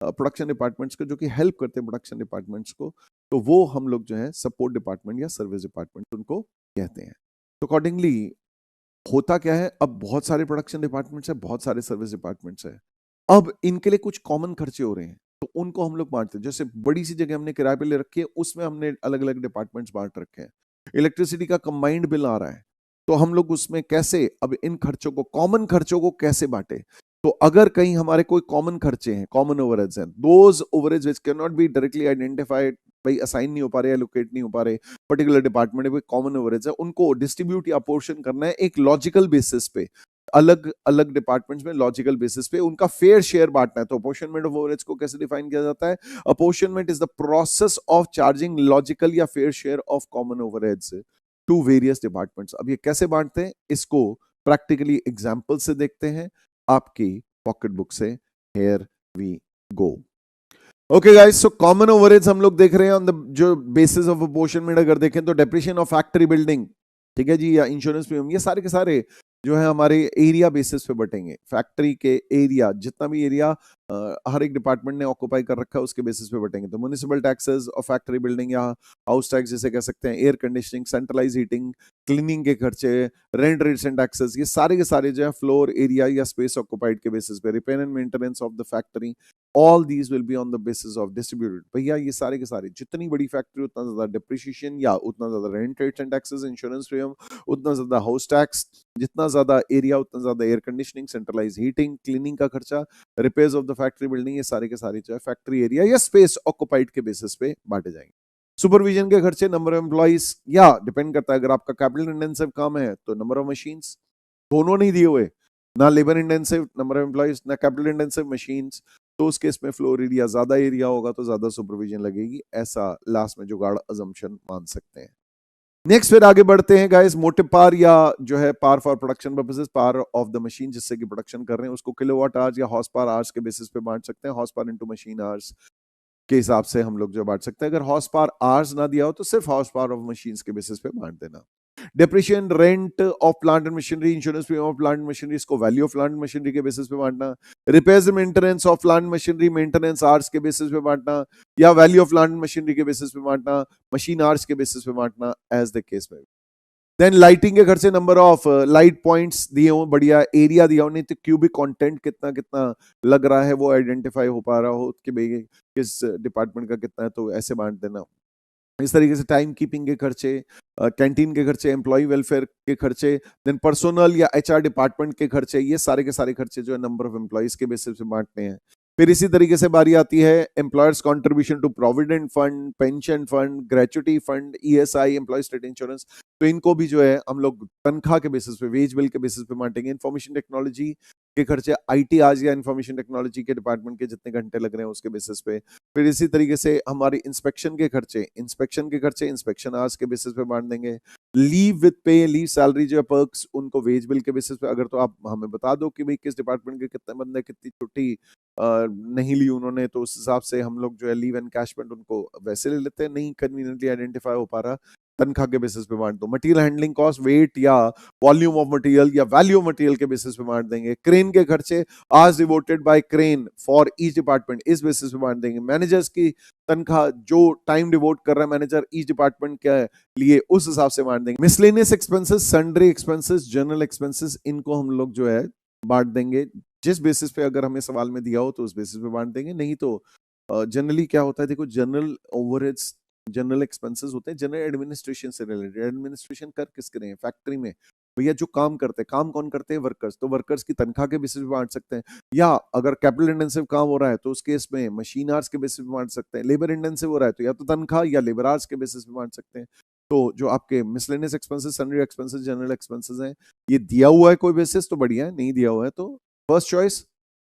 प्रोडक्शन डिपार्टमेंट्स को, जो कि हेल्प करते हैं प्रोडक्शन डिपार्टमेंट्स को, तो वो हम लोग जो है सपोर्ट डिपार्टमेंट या सर्विस डिपार्टमेंट उनको कहते हैं। तो अकॉर्डिंगली होता क्या है, अब बहुत सारे प्रोडक्शन डिपार्टमेंट्स है, बहुत सारे सर्विस डिपार्टमेंट्स है, अब इनके लिए कुछ कॉमन खर्चे हो रहे हैं तो उनको हम लोग बांटते हैं। जैसे बड़ी सी जगह हमने किराए पे ले रखी है, उसमें हमने अलग अलग डिपार्टमेंट्स बांट रखे हैं। इलेक्ट्रिसिटी का कंबाइंड बिल आ रहा है, तो हम लोग उसमें कैसे अब इन खर्चों को, कॉमन खर्चों को कैसे बांटे? तो अगर कहीं हमारे कोई कॉमन खर्चे हैं, कॉमन ओवरहेड्स हैं, those overheads which can not be directly identified, भाई असाइन नहीं हो पा रहे, एलोकेट नहीं हो पा रहे पर्टिकुलर डिपार्टमेंट में, कॉमन ओवरहेड्स है, उनको डिस्ट्रीब्यूट या अपोर्शन करना है एक लॉजिकल बेसिस पे, अलग अलग डिपार्टमेंट्स में लॉजिकल बेसिस पे उनका फेयर शेयर बांटना है। तो अपोर्शनमेंट ऑफ ओवरहेड्स को कैसे डिफाइन किया जाता है? Apportionment is the process of charging logical या fair share of common overheads to various departments. अब ये कैसे बांटते हैं, इसको प्रैक्टिकली एग्जांपल से देखते हैं आपकी पॉकेट बुक से। Here we go. Okay guys, so common overheads हम लोग देख रहे हैं ऑन द जो बेसिस ऑफ अपोर्शनमेंट। अगर देखें तो डेप्रिसिएशन ऑफ फैक्ट्री बिल्डिंग, ठीक है जी, या इंश्योरेंस प्रीमियम, ये सारे के सारे जो है हमारे एरिया बेसिस पे बटेंगे। फैक्ट्री के एरिया, जितना भी एरिया हर एक डिपार्टमेंट ने ऑक्यूपाई कर रखा है उसके बेसिस पे बटेंगे। तो म्युनिसिपल टैक्सेस और फैक्ट्री बिल्डिंग या हाउस टैक्स जिसे कह सकते हैं, air conditioning, centralise heating, cleaning के खर्चे, रेंट रेट्स एंड टैक्सेस, ये सारे के सारे जो है फ्लोर एरिया या स्पेस ऑक्यूपाइड के बेसिस पे। Repair and maintenance of the factory, all these will be on the basis of distributed. भैया ये सारे के सारे, जितनी बड़ी फैक्ट्री उतना ज्यादा डिप्रिसिएशन या उतना ज्यादा rent rates and taxes, insurance premium उतना ज्यादा, हाउस टैक्स, जितना ज्यादा एरिया उतना ज्यादा air conditioning, centralise heating, cleaning का खर्चा, repairs of the factory building, ये सारे के सारे जो है फैक्ट्री एरिया या स्पेस ऑक्यूपाइड के बेसिस पे बांटे जाएंगे। सुपरविजन के खर्चे, नंबर ऑफ एम्प्लॉइज, या डिपेंड करता है, अगर आपका कैपिटल इंटेंसिव काम है तो नंबर ऑफ मशीन्स, दोनों नहीं दिए हुए, ना labour intensive number of employees ना कैपिटल इंटेंसिव मशीन्स, तो उस केस में फ्लोर एरिया ज्यादा एरिया होगा तो ज्यादा सुपरविजन लगेगी, ऐसा लास्ट में जुगाड़ अजम्पशन मान सकते हैं। नेक्स्ट फिर आगे बढ़ते हैं गाइस, मोटिव पावर या जो है power for production purposes, power of the machine जिससे कि प्रोडक्शन कर रहे हैं उसको किलोवाट आवर्स या हॉर्स पावर आवर्स के बेसिस पे बांट सकते हैं। Horse power into machine hours के हिसाब से हम लोग जो बांट सकते हैं। अगर हॉर्स पावर आवर्स ना दिया हो तो सिर्फ हॉर्स पावर ऑफ मशीन्स के बेसिस पे बांट देना। Depreciation, rent of plant and machinery, insurance premium of plant and machinery, इसको value of plant and machinery के बेसिस पे बांटना। Repairs and maintenance of plant machinery, maintenance hours के basis पे बांटना, या value of plant and machinery के basis पे बांटना, मशीन आवर्स के बेसिस पे बांटना, एज द केस में। देन लाइटिंग के खर्चे, नंबर ऑफ लाइट पॉइंट्स दिए हो, बढ़िया एरिया दिया हो, नहीं तो क्यूबिक कंटेंट कितना कितना लग रहा है वो आइडेंटिफाई हो पा रहा हो कि भाई किस डिपार्टमेंट का कितना है, तो ऐसे बांट देना। इस तरीके से टाइम कीपिंग के खर्चे, कैंटीन के खर्चे, एम्प्लॉय वेलफेयर के खर्चे, देन पर्सनल या एचआर डिपार्टमेंट के खर्चे, ये सारे के सारे खर्चे जो है नंबर ऑफ एम्प्लॉयज के बेसिस पे बांटने हैं। फिर इसी तरीके से बारी आती है employers contribution to provident fund, pension fund, gratuity fund, ESI, employ state insurance, तो इनको भी जो है हम लोग तनख्वाह के बेसिस पे, वेज बिल के बेसिस पे बांटेंगे। इंफॉर्मेशन टेक्नोलॉजी के खर्चे, आईटी आज या इंफॉर्मेशन टेक्नोलॉजी के डिपार्टमेंट के जितने घंटे लग रहे हैं उसके बेसिस पे। फिर इसी तरीके से हमारी इंस्पेक्शन के खर्चे, इंस्पेक्शन आवर्स के बेसिस पे बांट देंगे। लीव विद पे, लीव सैलरी जो है पर्क्स, उनको वेज बिल के बेसिस पे, अगर तो आप हमें बता दो कि भाई किस डिपार्टमेंट के कितने बंदे कितनी छुट्टी नहीं ली उन्होंने, तो उस हिसाब से हम लोग जो है लीव एनकैशमेंट उनको वैसे ले लेते हैं। नहीं कन्वीनियंटली आइडेंटिफाई हो पा रहा, तनख्वाह के बेसिस पे बांट दो। Material handling cost, weight or volume of material or value of material के बेसिस पे बांट देंगे। क्रेन के खर्चे, hours devoted by crane for each department, इस बेसिस पे बांट देंगे। मैनेजर्स की तनख्वाह, जो टाइम डिवोट कर रहा है मैनेजर ईच डिपार्टमेंट के लिए, उस हिसाब से बांट देंगे। Miscellaneous expenses, sundry expenses, general expenses, इनको हम लोग जो है बांट देंगे। जिस बेसिस पे अगर हमें सवाल में दिया हो तो उस बेसिस पे बांट देंगे, नहीं तो जनरली क्या होता है, देखो जनरल ओवरहेड्स, जनरल एक्सपेंसेस होते हैं जनरल एडमिनिस्ट्रेशन से रिलेटेड। एडमिनिस्ट्रेशन कर किसके रहे हैं, फैक्ट्री में भैया जो काम करते हैं, काम कौन करते हैं, वर्कर्स, तो वर्कर्स की तनख्वाह के बेसिस पे बांट सकते हैं। या अगर कैपिटल इंटेंसिव काम हो रहा है तो उस केस में मशीन आवर्स के बेसिस पे बांट सकते हैं। लेबर इंटेंसिव हो रहा है तो या तो तनख्वाह या लेबर आवर्स के बेसिस पे बांट सकते हैं। तो जो आपके miscellaneous expenses, sundry expenses, general expenses हैं, ये दिया हुआ है कोई बेसिस तो बढ़िया है, नहीं दिया हुआ है तो फर्स्ट चॉइस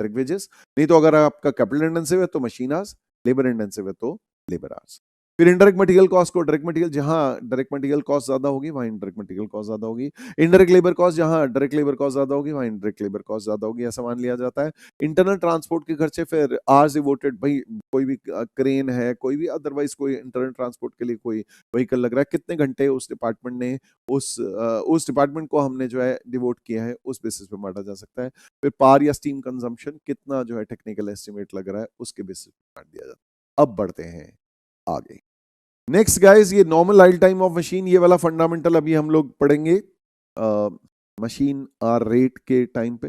डायरेक्ट वेजेस। नहीं तो अगर आपका कैपिटल इंटेंसिव है तो मशीन आवर्स, लेबर इंटेंसिव है तो लेबर आवर्स। फिर इनडायरेक्ट मटेरियल कॉस्ट को, डायरेक्ट मटेरियल, जहां डायरेक्ट मटेरियल कॉस्ट ज्यादा होगी वहां इनडायरेक्ट मटेरियल कॉस्ट ज्यादा होगी। इनडायरेक्ट लेबर कॉस्ट, जहां डायरेक्ट लेबर कॉस्ट ज्यादा होगी वहां इनडायरेक्ट लेबर कॉस्ट ज्यादा होगी, ऐसा मान लिया जाता है। इंटरनल ट्रांसपोर्ट के खर्चे, फिर आवर्स डिवोटेड, भाई कोई भी क्रेन है, कोई भी अदरवाइज कोई इंटरनल ट्रांसपोर्ट के लिए कोई व्हीकल लग रहा है, कितने घंटे उस डिपार्टमेंट ने उस डिपार्टमेंट को हमने जो है डिवोट किया है, उस बेसिस पे बांटा जा सकता है। फिर पावर या स्टीम कंजम्पशन कितना जो है टेक्निकल एस्टिमेट लग रहा है, उसके बेसिस पे बांट दिया जाता है। अब बढ़ते हैं आगे। नेक्स्ट गाइस, ये normal idle time of machine, ये वाला फंडामेंटल अभी हम लोग पढ़ेंगे मशीन आर रेट के टाइम पे।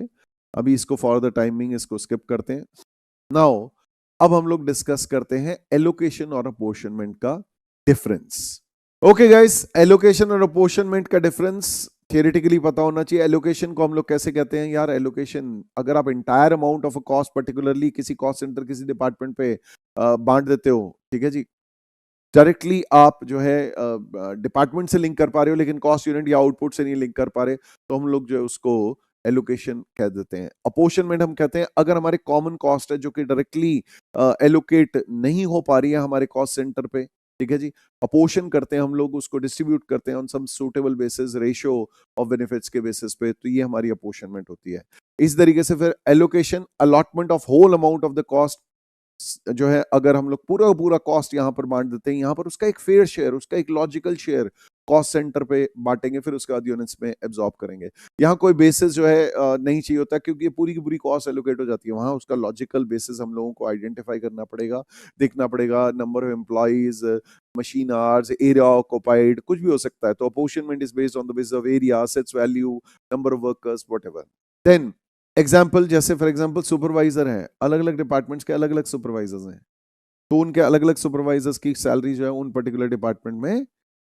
अभी इसको फॉर द टाइमिंग इसको स्किप करते हैं। नाउ अब हम लोग डिस्कस करते हैं एलोकेशन और अपोर्शनमेंट का डिफरेंस। ओके गाइस, एलोकेशन और अपोर्शनमेंट का डिफरेंस थियोरेटिकली पता होना चाहिए। एलोकेशन को हम लोग कैसे कहते हैं यार, एलोकेशन अगर आप entire amount of a cost particularly किसी कॉस्ट सेंटर किसी डिपार्टमेंट पे बांट देते हो, ठीक है जी, डायरेक्टली आप जो है डिपार्टमेंट से लिंक कर पा रहे हो लेकिन कॉस्ट यूनिट या आउटपुट से नहीं लिंक कर पा रहे, तो हम लोग जो है उसको एलोकेशन कह देते हैं। अपोर्शनमेंट हम कहते हैं अगर हमारे कॉमन कॉस्ट है जो कि डायरेक्टली एलोकेट नहीं हो पा रही है हमारे कॉस्ट सेंटर पे, ठीक है जी, अपोर्शन करते हैं हम लोग, उसको डिस्ट्रीब्यूट करते हैं on some suitable basis, ratio of benefits के बेसिस पे, तो ये हमारी अपोर्शनमेंट होती है। इस तरीके से फिर allocation, allotment of whole amount of the cost, जो है अगर हम लोग पूरा पूरा कॉस्ट यहाँ पर बांट देते हैं, यहाँ पर उसका एक फेयर शेयर, उसका एक लॉजिकल शेयर कॉस्ट सेंटर पे बांटेंगे, फिर उसके बाद यूनिट्स में एब्जॉर्ब करेंगे। यहाँ कोई बेसिस जो है नहीं चाहिए होता, क्योंकि ये पूरी की पूरी कॉस्ट एलोकेट हो जाती है। वहां उसका लॉजिकल बेसिस हम लोगों को आइडेंटिफाई करना पड़ेगा, देखना पड़ेगा, number of employees, machine hours, area occupied, कुछ भी हो सकता है। तो apportionment is based on the basis of area, assets value, number of workers, whatever. Then example, जैसे फॉर एग्जाम्पल सुपरवाइजर है, अलग अलग डिपार्टमेंट्स के अलग अलग सुपरवाइजर्स हैं, तो उनके अलग अलग सुपरवाइजर्स की सैलरी जो है उन पर्टिकुलर डिपार्टमेंट में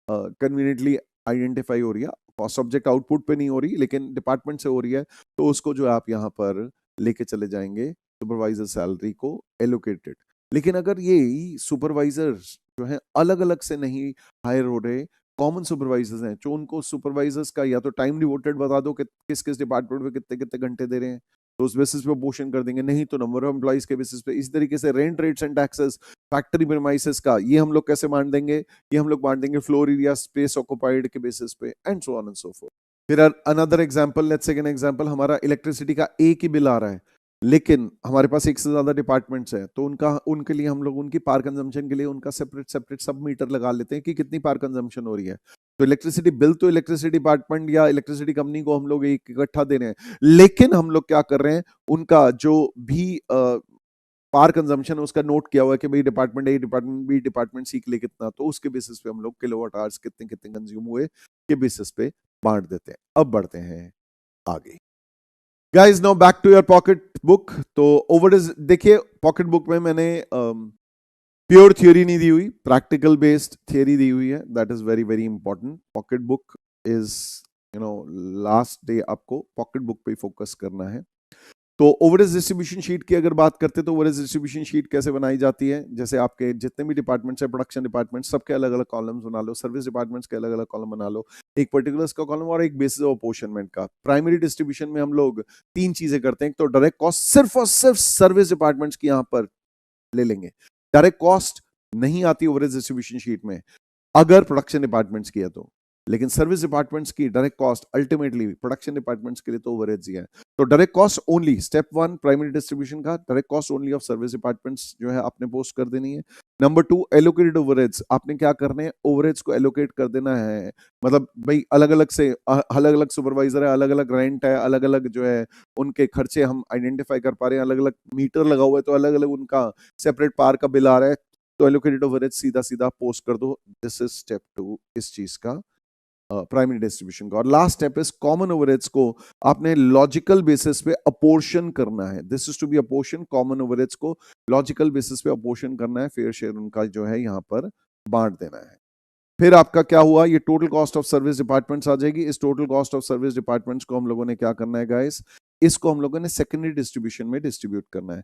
कन्वीनियंटली आइडेंटिफाई हो रही है, कॉस्ट ऑब्जेक्ट आउटपुट पे नहीं हो रही लेकिन डिपार्टमेंट से हो रही है, तो उसको जो है आप यहाँ पर लेके चले जाएंगे सुपरवाइजर सैलरी को एलोकेटेड। लेकिन अगर ये सुपरवाइजर जो है अलग अलग से नहीं हायर हो रहे, कॉमन सुपरवाइजर्स हैं, जो उनको सुपरवाइजर्स का या तो टाइम डिवोटेड बता दो कि किस किस डिपार्टमेंट में कितने कितने घंटे दे रहे हैं, तो उस बेसिस पे पोर्शन कर देंगे, नहीं तो नंबर ऑफ एम्प्लॉइज के बेसिस पे। इस तरीके से rent, rates and taxes, factory premises का ये हम लोग कैसे बांट देंगे, ये हम लोग बांट देंगे फ्लोर एरिया, स्पेस ऑक्युपाइड के बेसिस पे, and so on and so forth. फिर another example, let's take an example, हमारा इलेक्ट्रिसिटी का एक ही बिल आ रहा है लेकिन हमारे पास एक से ज्यादा डिपार्टमेंट्स हैं, तो उनके लिए हम लोग उनकी पावर कंजम्पशन के लिए उनका सेपरेट सेपरेट सब मीटर लगा लेते हैं कि कितनी पावर कंजम्पशन हो रही है। तो इलेक्ट्रिसिटी बिल तो इलेक्ट्रिसिटी डिपार्टमेंट या इलेक्ट्रिसिटी कंपनी को हम लोग एक इकट्ठा दे रहे हैं, लेकिन हम लोग क्या कर रहे हैं, उनका जो भी पावर कंजम्पशन उसका नोट किया हुआ है कि भाई department A, department B, department सी के लिए कितना, तो उसके बेसिस पे हम लोग किलोवाट आवर्स कितने कितने कंज्यूम हुए के बेसिस पे बांट देते हैं। अब बढ़ते हैं आगे। Guys now back to your pocket book. तो ओवर इज देखिए, पॉकेट बुक में मैंने प्योर थ्योरी नहीं दी हुई, प्रैक्टिकल बेस्ड थ्योरी दी हुई है। That is very very important. Pocket book is last day आपको पॉकेट बुक पे फोकस करना है। तो ओवरेज डिस्ट्रीब्यूशन शीट की अगर बात करते हैं तो ओवरेज डिस्ट्रीब्यूशन शीट कैसे बनाई जाती है, जैसे आपके जितने भी डिपार्टमेंट्स है, प्रोडक्शन डिपार्टमेंट, सबके अलग अलग कॉलम्स बना लो, सर्विस डिपार्टमेंट्स के अलग अलग कॉलम बना लो, एक पर्टिकुलर्स का कॉलम और एक बेसिस ऑफ अपोर्शनमेंट का। प्राइमरी डिस्ट्रीब्यूशन में हम लोग तीन चीजें करते हैं। तो डायरेक्ट कॉस्ट सिर्फ और सिर्फ सर्विस डिपार्टमेंट्स की यहां पर ले लेंगे, डायरेक्ट कॉस्ट नहीं आती ओवरेज डिस्ट्रीब्यूशन शीट में अगर प्रोडक्शन डिपार्टमेंट्स की है तो, लेकिन सर्विस डिपार्टमेंट्स की direct cost ultimately production departments के लिए तो ओवरहेड्स ही है। तो direct cost only, step one primary distribution का, direct cost only of service departments जो है आपने पोस्ट कर देनी है। नंबर टू, एलोकेटेड ओवरहेड्स, आपने क्या करने हैं, ओवरहेड्स को एलोकेट कर देना है। मतलब भाई अलग अलग से अलग अलग सुपरवाइजर है, अलग अलग रेंट है, अलग अलग जो है उनके खर्चे हम आइडेंटिफाई कर पा रहे हैं, अलग अलग मीटर लगा हुआ है तो अलग अलग उनका सेपरेट पावर का बिल आ रहा है, तो एलोकेटेड ओवरहेड सीधा सीधा पोस्ट कर दो। दिस इज स्टेप टू इस चीज का, प्राइमरी डिस्ट्रीब्यूशन का। और last step is common overheads को आपने लॉजिकल बेसिस पे अपोर्शन करना है। This is to be apportion, common overheads को लॉजिकल बेसिस पे अपोर्शन करना है, फेयर शेयर उनका जो है यहाँ पर बांट देना है। फिर आपका क्या हुआ, ये total cost of service departments आ जाएगी। इस total cost of service departments को हम लोगों ने क्या करना है गाइस, इसको हम लोगों ने सेकेंडरी डिस्ट्रीब्यूशन में डिस्ट्रीब्यूट करना है।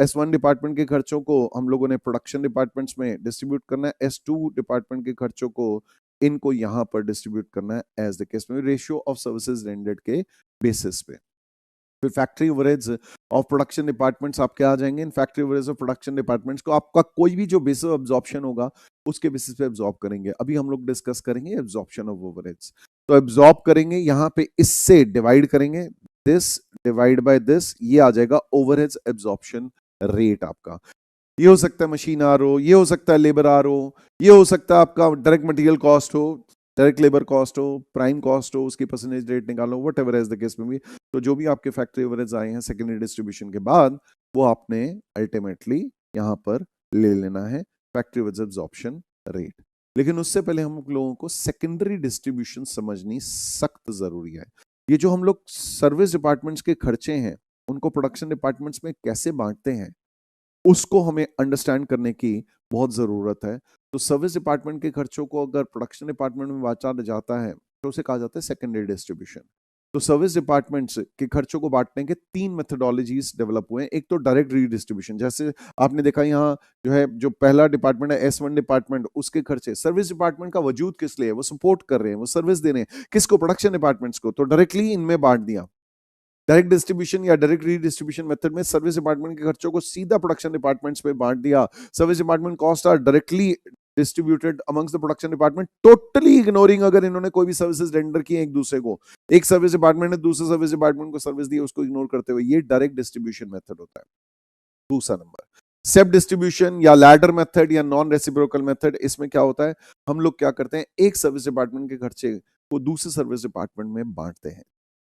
S1 डिपार्टमेंट के खर्चों को हम लोगों ने प्रोडक्शन डिपार्टमेंट्स में डिस्ट्रीब्यूट करना है, S2 डिपार्टमेंट के खर्चों को इनको यहां पर डिस्ट्रीब्यूट करना है एज द केस में, रेशियो ऑफ सर्विसेज रेंडर्ड के बेसिस पे। फिर factory overheads of production departments आपके आ जाएंगे। इन factory overheads of production departments को आपका कोई भी जो बेसिस ऑफ एब्जॉर्प्शन होगा उसके बेसिस पे एब्जॉर्ब करेंगे। अभी हम लोग डिस्कस करेंगे एब्जॉर्प्शन ऑफ ओवरहेड्स। तो एब्जॉर्ब करेंगे यहाँ पे, इससे डिवाइड करेंगे, दिस डिवाइड बाय दिस, ये आ जाएगा ओवरहेड्स एब्जॉर्प्शन रेट आपका। ये हो सकता है मशीन आर हो, ये हो सकता है लेबर आर हो, ये हो सकता है आपका डायरेक्ट मटेरियल कॉस्ट हो, डायरेक्ट लेबर कॉस्ट हो, प्राइम कॉस्ट हो, उसकी परसेंटेज रेट निकालो, whatever as the case में भी। तो जो भी आपके फैक्ट्री ओवरहेड्स आए हैं सेकेंडरी डिस्ट्रीब्यूशन के बाद, वो आपने अल्टीमेटली यहाँ पर ले लेना है फैक्ट्री ओवरहेड्स एब्जॉर्प्शन रेट। लेकिन उससे पहले हम लोगों को सेकेंडरी डिस्ट्रीब्यूशन समझनी सख्त जरूरी है। ये जो हम लोग सर्विस डिपार्टमेंट्स के खर्चे हैं उनको प्रोडक्शन डिपार्टमेंट्स में कैसे बांटते हैं, उसको हमें अंडरस्टैंड करने की बहुत जरूरत है। तो सर्विस डिपार्टमेंट के खर्चों को अगर प्रोडक्शन डिपार्टमेंट में बांटा जाता है तो उसे कहा जाता है सेकेंडरी डिस्ट्रीब्यूशन। तो सर्विस डिपार्टमेंट्स के खर्चों को बांटने के तीन मेथडोलॉजीज डेवलप हुए हैं। एक तो डायरेक्ट रीडिस्ट्रीब्यूशन, जैसे आपने देखा यहाँ जो है, जो पहला डिपार्टमेंट है S1 डिपार्टमेंट, उसके खर्चे सर्विस डिपार्टमेंट का वजूद किस लिए है, वो सपोर्ट कर रहे हैं, वो सर्विस दे रहे हैं किसको, प्रोडक्शन डिपार्टमेंट्स को, तो डायरेक्टली इनमें बांट दिया। डायरेक्ट डिस्ट्रीब्यूशन या डायरेक्ट रीडिस्ट्रीब्यूशन मेथड में सर्विस डिपार्टमेंट के खर्चों को सीधा प्रोडक्शन डिपार्टमेंट्स में बांट दिया। Service department cost are directly distributed amongst the production department, totally ignoring अगर इन्होंने कोई भी सर्विसेज रेंडर की एक दूसरे को, एक सर्विस डिपार्टमेंट ने दूसरे सर्विस डिपार्टमेंट को सर्विस दी, उसको इग्नोर करते हुए, ये डायरेक्ट डिस्ट्रीब्यूशन मेथड होता है। दूसरा नंबर स्टेप डिस्ट्रीब्यूशन या लैडर मेथड या नॉन रेसिप्रोकल मेथड। इसमें क्या होता है, हम लोग क्या करते हैं, एक सर्विस डिपार्टमेंट के खर्चे को दूसरे सर्विस डिपार्टमेंट में बांटते हैं।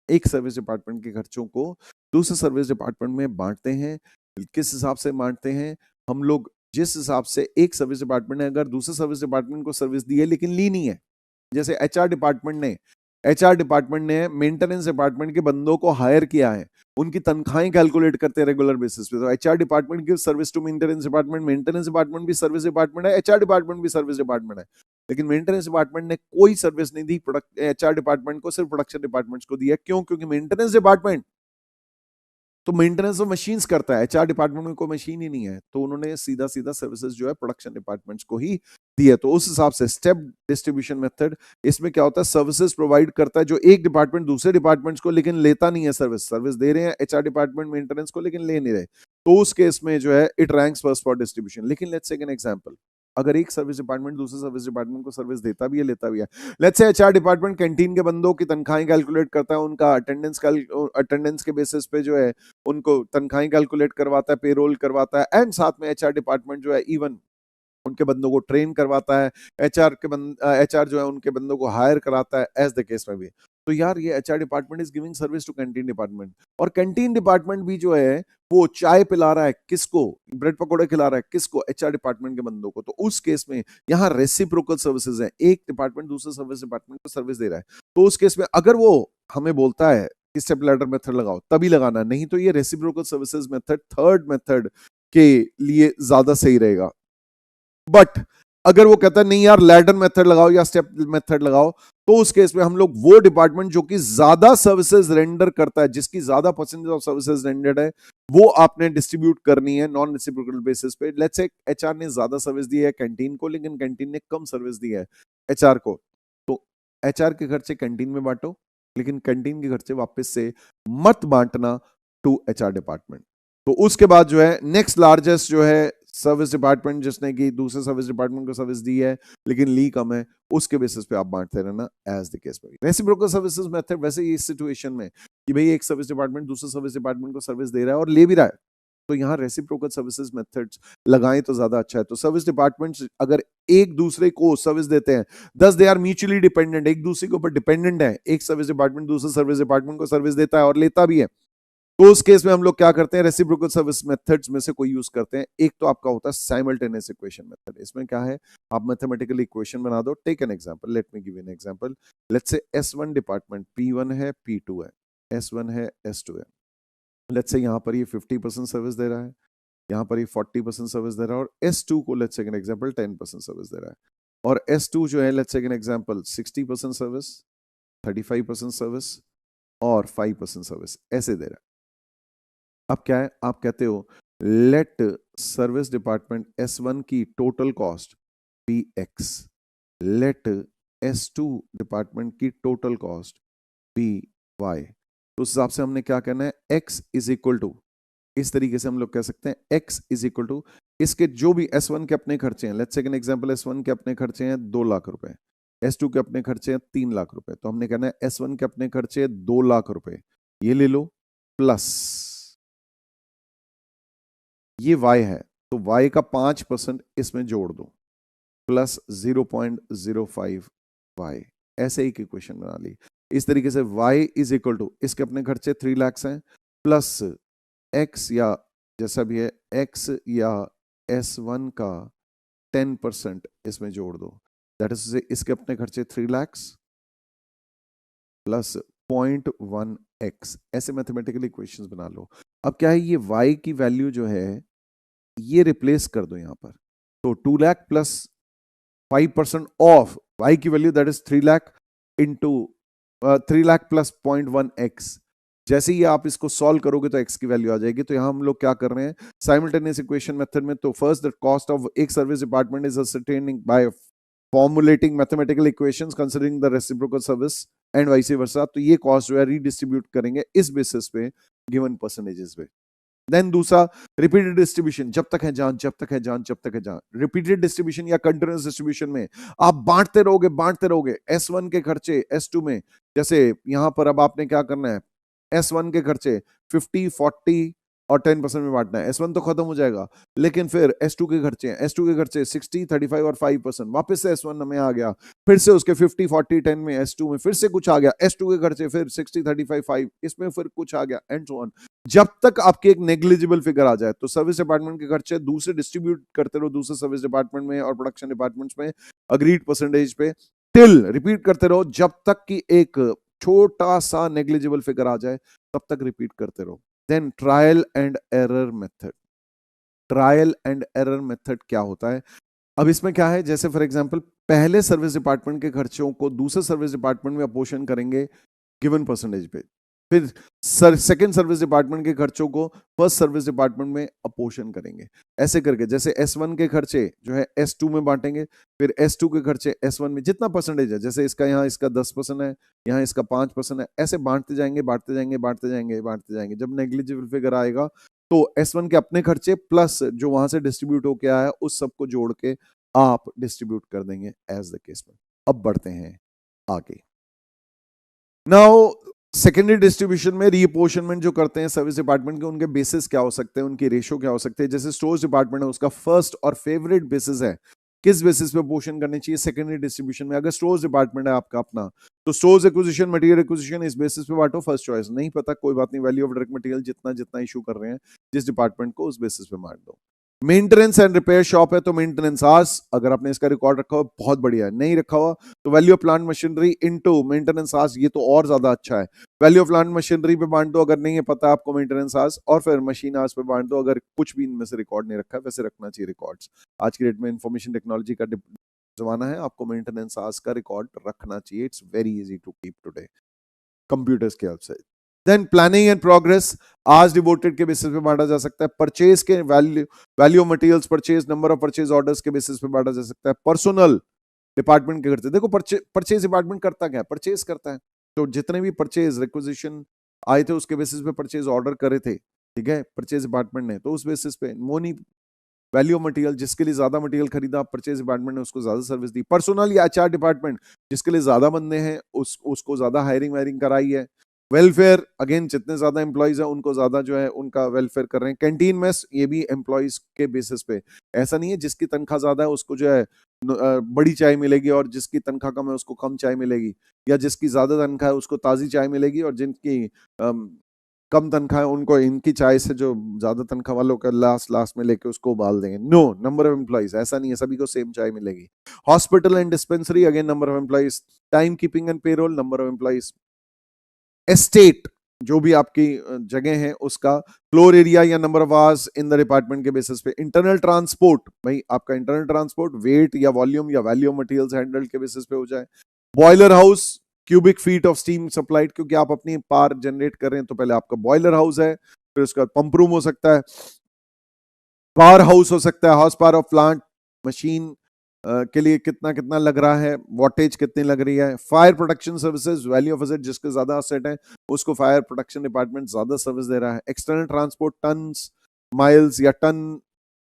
एक सर्विस डिपार्टमेंट के खर्चों को दूसरे सर्विस डिपार्टमेंट में बांटते हैं। किस हिसाब से बांटते हैं, हम लोग जिस हिसाब से एक सर्विस डिपार्टमेंट ने अगर दूसरे सर्विस डिपार्टमेंट को सर्विस दी है लेकिन ली नहीं है, जैसे एचआर डिपार्टमेंट ने मेंटेनेंस डिपार्टमेंट के बंदों को हायर किया है, उनकी तनख्वाहें कैलकुलेट करते हैं रेगुलर बेसिस पे, तो HR department give service to maintenance department भी सर्विस डिपार्टमेंट है, एचआर डिपार्टमेंट भी सर्विस डिपार्टमेंट है। लेकिन मेंटेनेंस डिपार्टमेंट ने कोई सर्विस नहीं दी एचआर डिपार्टमेंट को, सिर्फ प्रोडक्शन डिपार्टमेंट्स को दिया। क्यों? क्योंकि मेंटेनेंस डिपार्टमेंट तो मेंटेनेंस ऑफ मशीन्स करता है, एचआर डिपार्टमेंट में कोई मशीन ही नहीं है, तो उन्होंने सीधा सीधा सर्विसेज जो है प्रोडक्शन डिपार्टमेंट्स को ही दी है। तो उस हिसाब से स्टेप डिस्ट्रीब्यूशन मेथड, इसमें क्या होता है, सर्विसेज प्रोवाइड करता है जो एक डिपार्टमेंट दूसरे डिपार्टमेंट्स को, लेकिन लेता नहीं है सर्विस दे रहे हैं एचआर डिपार्टमेंट मेंटेनेंस को लेकिन ले नहीं रहे, तो उस केस में जो है it ranks first for distribution. लेकिन लेट्स टेक एन एग्जांपल, अगर एक सर्विस डिपार्टमेंट दूसरे सर्विस डिपार्टमेंट को सर्विस देता भी है लेता भी है, let's say HR department canteen के बंदों की तनख्वाहें कैलकुलेट करता है, उनका अटेंडेंस के बेसिस पे जो है उनको तनख्वाहें कैलकुलेट करवाता है, पेरोल करवाता है, एंड साथ में एचआर डिपार्टमेंट जो है इवन उनके बंदों को ट्रेन करवाता है, एचआर जो है उनके बंदों को हायर कराता है, एज द केस में भी। तो यार ये HR department is giving service to canteen department, और कैंटीन डिपार्टमेंट भी जो है वो चाय पिला रहा है किसको, ब्रेड पकौड़े खिला रहा है किसको, एचआर डिपार्टमेंट के बंदों को। तो उस केस में यहाँ रेसिप्रोकल सर्विसेज है, एक डिपार्टमेंट दूसरे सर्विस डिपार्टमेंट को सर्विस दे रहा है। तो उस केस में अगर वो हमें बोलता है कि स्टेप लैडर मेथड लगाओ तभी लगाना, नहीं तो ये reciprocal services method third method के लिए ज्यादा सही रहेगा। बट अगर वो कहता है नहीं यार लैडर मेथड लगाओ या स्टेप मेथड लगाओ, तो उस केस में हम लोग वो डिपार्टमेंट जो कि ज्यादा सर्विसेज रेंडर करता है, जिसकी ज्यादा परसेंटेज ऑफ सर्विसेज रेंडर्ड है, वो आपने डिस्ट्रीब्यूट करनी है नॉन रेसिप्रोकल बेसिस पे। लेट्स से एचआर ने ज्यादा सर्विस दी है कैंटीन को, लेकिन कैंटीन ने कम सर्विस दी है एचआर को, तो एचआर के खर्चे कैंटीन में बांटो, लेकिन कैंटीन के खर्चे वापस से मत बांटना टू एचआर डिपार्टमेंट। तो उसके बाद जो है नेक्स्ट लार्जेस्ट जो है सर्विस डिपार्टमेंट, जिसने कि दूसरे सर्विस डिपार्टमेंट को सर्विस दी है लेकिन ली कम है, उसके बेसिस पे आप बांटते रहना एज द केस में। रेसिप्रोकल सर्विसेज मेथड वैसे ही इस सिचुएशन में कि भाई एक सर्विस डिपार्टमेंट दूसरे सर्विस डिपार्टमेंट को सर्विस दे रहा है और ले भी रहा है, तो यहाँ रेसिप्रोकल सर्विसेज मेथड्स लगाएं तो ज्यादा अच्छा है। तो सर्विस डिपार्टमेंट्स अगर एक दूसरे को सर्विस देते हैं, दस दे आर म्यूचुअली डिपेंडेंट, एक दूसरे के ऊपर डिपेंडेंट है, एक सर्विस डिपार्टमेंट दूसरे सर्विस डिपार्टमेंट को सर्विस देता है और लेता भी है, तो उस केस में हम लोग क्या करते हैं, रेसिप्रोकल सर्विस मेथड्स में से कोई यूज करते हैं। एक तो आपका होता है साइमल्टेनियस इक्वेशन मेथड। इसमें क्या है, आप मैथमेटिकल इक्वेशन बना दो। Take an example, let me give an example. Let's say S1 department P1 है P2 है, S1 है S2 है। लेट्स से यहाँ पर ये 50% सर्विस दे रहा है, यहाँ पर ये 40% सर्विस दे रहा है, और S2 को let's say an example 10% service दे रहा है, और S2 जो है let's say an example 60% service, 35% service और 5% सर्विस ऐसे दे रहा है। अब क्या है, आप कहते हो लेट सर्विस डिपार्टमेंट S1 की total cost be X, let S2 department की टोटल कॉस्ट बी Y। तो उस हिसाब से हमने क्या कहना है, X इज इक्वल टू, इस तरीके से हम लोग कह सकते हैं X इज इक्वल टू इसके जो भी S1 के अपने खर्चे हैं, let's say an example S1 के अपने खर्चे हैं 2 लाख रुपए, S2 के अपने खर्चे हैं 3 लाख रुपए, तो हमने कहना है S1 के अपने खर्चे 2 लाख रुपए, ये ले लो, प्लस ये Y है, तो Y का 5% इसमें जोड़ दो, प्लस 0.05 Y, ऐसे ही इक्वेशन बना ली। इस तरीके से Y इज इक्वल टू इसके अपने खर्चे 3 लाख हैं, प्लस X या जैसा भी है X या S1 का 10% इसमें जोड़ दो, दैट इज इसके अपने खर्चे 3 लाख प्लस 0.1x, ऐसे मैथमेटिकल इक्वेशंस बना लो। अब क्या है, ये Y की वैल्यू जो है ये रिप्लेस कर दो यहां पर, तो 2 लाख प्लस 5% ऑफ Y की value that is 3 lakh into 3 lakh plus 0.1x। जैसे ही आप इसको सॉल्व करोगे तो x की वैल्यू आ जाएगी। तो यहां हम लोग क्या कर रहे हैं, साइमल्टेनियस इक्वेशन मेथड में, तो फर्स्ट द कॉस्ट ऑफ एक service department is ascertained by formulating mathematical equations considering the reciprocal service and vice versa. तो ये कॉस्ट जो है रीडिस्ट्रीब्यूट करेंगे इस बेसिस पे गिवन परसेंटेजेस पे। देन दूसरा रिपीटेड डिस्ट्रीब्यूशन, जब तक है जान, जब तक है जान, जब तक है जान। रिपीटेड डिस्ट्रीब्यूशन या कंटिन्यूअस डिस्ट्रीब्यूशन में आप बांटते रहोगे S1 के खर्चे S2 में। जैसे यहां पर अब आपने क्या करना है, S1 के खर्चे 50, 40 और 10% में बांटना है। S1 तो खत्म हो जाएगा, लेकिन फिर S2 के खर्चे हैं, S2 के खर्चे 60, 35 और 5%, वापस से S1 में आ गया, फिर से उसके 50, 40, 10 में S2 में फिर से कुछ आ गया, S2 के खर्चे फिर 60, 35, 5 इसमें फिर कुछ आ गया, एंड सो ऑन, जब तक आपकी एक नेग्लिजिबल फिगर आ जाए। तो सर्विस डिपार्टमेंट के खर्चे दूसरे डिस्ट्रीब्यूट करते रहो दूसरे सर्विस डिपार्टमेंट में और प्रोडक्शन डिपार्टमेंट्स में अग्रीड परसेंटेज पे, टिल रिपीट करते रहो जब तक कि एक छोटा सा नेग्लिजिबल फिगर आ जाए, तब तक रिपीट करते रहो। Then trial and error method. Trial and error method क्या होता है, अब इसमें क्या है, जैसे फॉर एग्जांपल पहले सर्विस डिपार्टमेंट के खर्चों को दूसरे सर्विस डिपार्टमेंट में अपोर्शन करेंगे गिवन परसेंटेज पे, फिर सेकंड सर्विस डिपार्टमेंट के खर्चों को फर्स्ट सर्विस डिपार्टमेंट में अपोर्शन करेंगे, ऐसे करके। जैसे S1 के खर्चे जो है S2 में बांटेंगे, फिर S2 के खर्चे S1 में, जितना परसेंटेज है, जैसे इसका यहाँ इसका 10% है, यहाँ इसका 5% है, ऐसे बांटते जाएंगे बांटते जाएंगे बांटते जाएंगे बांटते जाएंगे। जब नेग्लिजिबल फिगर आएगा तो S1 के अपने खर्चे प्लस जो वहां से डिस्ट्रीब्यूट होके आया है उस सबको जोड़ के आप डिस्ट्रीब्यूट कर देंगे एज द केस में। अब बढ़ते हैं आगे। नाउ सेकेंडरी डिस्ट्रीब्यूशन में रीअपोर्शनमेंट जो करते हैं सर्विस डिपार्टमेंट के, उनके बेसिस क्या हो सकते हैं, उनकी रेशो क्या हो सकते हैं। जैसे स्टोर्स डिपार्टमेंट है, उसका फर्स्ट और फेवरेट बेसिस है किस बेसिस पे अपोर्शन करनी चाहिए सेकेंडरी डिस्ट्रीब्यूशन में। अगर स्टोर्स डिपार्टमेंट है आपका अपना, तो स्टोर्स एक्विजिशन, मटेरियल एक्विजिशन इस बेसिस पे बांटो, फर्स्ट चॉइस। नहीं पता कोई बात नहीं, वैल्यू ऑफ डायरेक्ट मटेरियल जितना जितना इशू कर रहे हैं जिस डिपार्टमेंट को, उस बेसिस पे बांट दो। मेंटेनेंस एंड रिपेयर शॉप है तो मेंटेनेंस आवर्स, अगर आपने इसका रिकॉर्ड रखा हुआ बहुत बढ़िया है, नहीं रखा हुआ तो value of plant machinery into maintenance hours, ये तो और ज्यादा अच्छा है। वैल्यू ऑफ प्लांट मशीनरी पे बांट दो अगर नहीं है पता आपको मेंटेनेंस आवर्स, और फिर मशीन आवर्स पे बांट दो अगर कुछ भी इनमें से रिकॉर्ड नहीं रखा है। वैसे रखना चाहिए रिकॉर्ड्स, आज की डेट में इंफॉर्मेशन टेक्नोलॉजी का जमाना है, आपको मेंटेनेंस आवर्स का रिकॉर्ड रखना चाहिए। It's very easy to keep today computers के हेल्प से। Then planning and progress, hours devoted के बेसिस पे बांटा जा सकता है। परचेज के value of materials purchase, number of purchase orders के बेसिस पे बांटा जा सकता है। पर्सनल डिपार्टमेंट के करते, देखो परचेज डिपार्टमेंट करता क्या है, परचेज करता है। तो जितने भी परचेज रिक्विजिशन आए थे उसके बेसिस पे परचेज ऑर्डर करे थे, ठीक है, परचेज डिपार्टमेंट ने, तो उस बेसिस पे मोनी वैल्यू ऑफ मटेरियल, जिसके लिए ज्यादा मटेरियल खरीदा परचेज डिपार्टमेंट ने उसको ज्यादा सर्विस दी। पर्सनल या एचआर डिपार्टमेंट, जिसके लिए ज्यादा बंदे हैं उसको ज्यादा हायरिंग वायरिंग कराई है। वेलफेयर, अगेन जितने ज्यादा एम्प्लॉइज हैं उनको ज्यादा जो है उनका वेलफेयर कर रहे हैं। कैंटीन मेस, ये भी एम्प्लॉइज के बेसिस पे, ऐसा नहीं है जिसकी तनख्वाह ज्यादा है उसको जो है बड़ी चाय मिलेगी और जिसकी तनख्वाह कम है उसको कम चाय मिलेगी, या जिसकी ज्यादा तनख्वाह है उसको ताजी चाय मिलेगी और जिनकी कम तनख्वाह है उनको इनकी चाय से जो ज्यादा तनख्वाह वालों का लास्ट में लेके उसको उबाल देंगे। नो, नंबर ऑफ एम्प्लॉइज, ऐसा नहीं है, सभी को सेम चाय मिलेगी। Hospital and dispensary, again number of employees. Time keeping and payroll, number of employees. Estate, जो भी आपकी जगह है उसका फ्लोर एरिया या number of hours in the department के बेसिस पे। इंटरनल ट्रांसपोर्ट, भाई आपका internal transport wait or volume या वैल्यू ऑफ मटेरियल्स हैंडल्ड के बेसिस पे हो जाए। Boiler house, cubic feet of steam supplied, क्योंकि आप अपनी पावर जनरेट कर रहे हैं तो पहले आपका बॉयलर हाउस है, फिर उसका पंप रूम हो सकता है, पावर हाउस हो सकता है, house power of plant, machine के लिए कितना कितना लग रहा है, वॉटेज कितनी लग रही है। Fire protection services, value of asset, जिसके ज्यादा एसेट है उसको फायर प्रोटेक्शन डिपार्टमेंट ज्यादा सर्विस दे रहा है। एक्सटर्नल ट्रांसपोर्ट, टन्स माइल्स या टन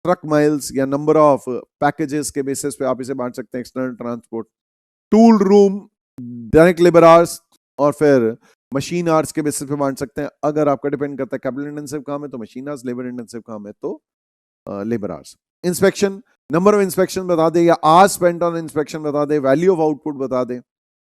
ट्रक माइल्स या नंबर ऑफ पैकेजेस के बेसिस पे आप इसे बांट सकते हैं external transport. Tool room, direct labour hours और फिर मशीन आवर्स के बेसिस पे बांट सकते हैं। अगर आपका डिपेंड करता है कैपिटल इंटेंसिव काम है तो मशीन आवर्स, लेबर इंटेंसिव काम है तो labour hours. Inspection, number of inspection बता दे या आवर्स स्पेंट ऑन इंस्पेक्शन बता दे, वैल्यू ऑफ आउटपुट बता दे।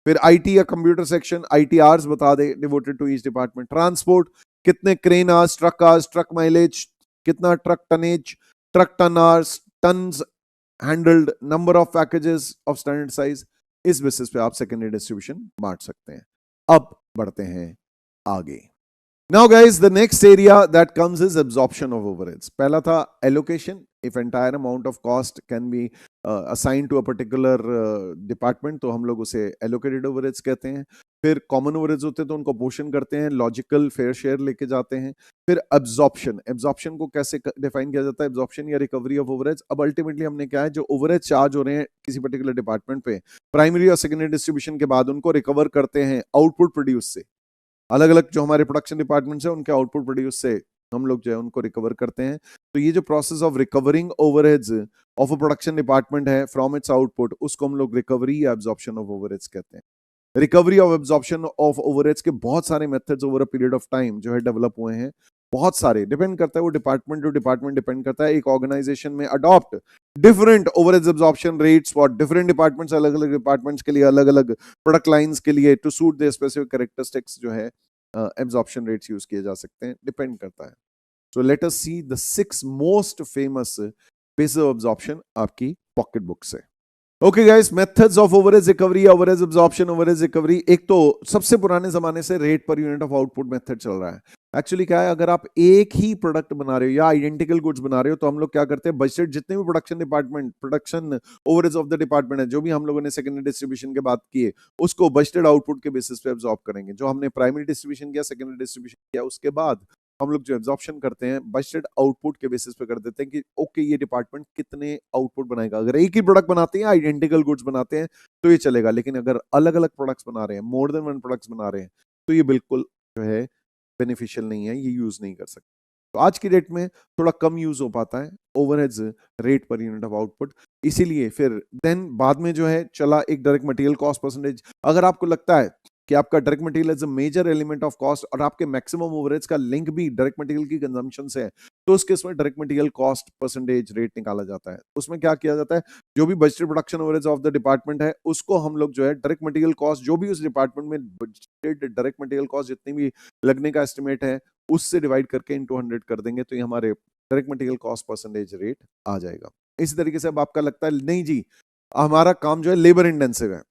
फिर आईटी या कंप्यूटर सेक्शन, आईटी आवर्स बता दे devoted to each department. Transport, कितने क्रेन आवर्स, ट्रक माइलेज, कितना truck tonnage, truck ton hours, tons handled, number of packages of standard size. इस basis पे आप सेकेंडरी डिस्ट्रीब्यूशन बांट सकते हैं। अब बढ़ते हैं आगे। Now guys, the next area that comes is absorption of overheads. पहला था allocation, if entire amount of cost can be assigned to a particular department तो हम लोग उसे allocated overheads कहते हैं। फिर common overheads होते हैं तो उनको पोर्शन करते हैं, logical fair share लेके जाते हैं। फिर absorption को कैसे डिफाइन किया जाता है, absorption या recovery of overheads। अब अल्टीमेटली हमने क्या है, जो overheads चार्ज हो रहे हैं किसी पर्टिकुलर डिपार्टमेंट पे प्राइमरी और सेकेंडरी डिस्ट्रीब्यूशन के बाद उनको रिकवर करते हैं आउटपुट प्रोड्यूस से। अलग अलग जो हमारे प्रोडक्शन डिपार्टमेंट्स है उनके आउटपुट प्रोड्यूस से हम लोग जो है उनको रिकवर करते हैं। तो ये जो process of recovering overheads of a production department है फ्रॉम इट्स आउटपुट, उसको हम लोग रिकवरी या एब्जॉर्प्शन ऑफ ओवरहेड्स कहते हैं। Recovery of absorption of overheads के बहुत सारे methods over a period of time जो है डेवलप हुए हैं, बहुत सारे, डिपेंड करता है वो डिपार्टमेंट टू डिपार्टमेंट डिपेंड करता है। एक ऑर्गेनाइजेशन में adopt different overheads absorption rates for different departments, अलग अलग डिपार्टमेंट्स के लिए अलग अलग प्रोडक्ट लाइंस के लिए to suit the specific characteristics जो है एब्जॉर्प्शन रेट्स यूज किए जा सकते हैं, डिपेंड करता है। सो let us see the 6 most famous basis of absorption आपकी पॉकेट बुक से। Okay guys, methods of overhead recovery, overhead absorption, overhead recovery. एक तो सबसे पुराने जमाने से rate per unit of output method चल रहा है। एक्चुअली क्या है, अगर आप एक ही प्रोडक्ट बना रहे हो या आइडेंटिकल गुड्स बना रहे हो तो हम लोग क्या करते हैं, बजट जितने भी production overheads of the department है, जो भी हम लोगों ने सेकेंडरी डिस्ट्रीब्यूशन के बाद किए, उसको बजटेड आउटपुट के बेसिस पे एब्जॉर्ब करेंगे। जो हमने प्राइमरी डिस्ट्रीब्यूशन किया, सेकेंडरी डिस्ट्रीब्यूशन किया, उसके बाद हम लोग जो एब्जॉर्प्शन करते हैं बजटेड आउटपुट के बेसिस पे कर देते हैं कि ओके ये डिपार्टमेंट कितने आउटपुट बनाएगा। अगर एक ही प्रोडक्ट बनाते हैं, आइडेंटिकल गुड्स बनाते हैं तो ये चलेगा, लेकिन अगर अलग अलग प्रोडक्ट्स बना रहे हैं, मोर देन वन प्रोडक्ट्स बना रहे हैं, तो ये बिल्कुल जो है बेनिफिशियल नहीं है, ये यूज नहीं कर सकते। तो आज की डेट में थोड़ा कम यूज हो पाता है overheads rate per unit of output, इसीलिए फिर देन बाद में जो है चला एक डायरेक्ट मटेरियल कॉस्ट परसेंटेज। अगर आपको लगता है कि आपका direct material is a major element of cost और आपके मैक्सिमम ओवरहेड्स का लिंक भी डायरेक्ट मटेरियल की कंजम्पशन से है, तो उस केस में direct material cost percentage rate निकाला जाता है। उसमें क्या किया जाता है, जो भी budgeted production overheads of the department है उसको हम लोग जो है डायरेक्ट मटेरियल कॉस्ट, जो भी उस डिपार्टमेंट में बजटेड डायरेक्ट मटेरियल कॉस्ट जितनी भी लगने का एस्टिमेट है उससे डिवाइड करके इनटू 100 कर देंगे, तो ये हमारे direct material cost percentage rate आ जाएगा। इसी तरीके से अब आपका लगता है नहीं जी हमारा काम जो है लेबर इंटेंसिव है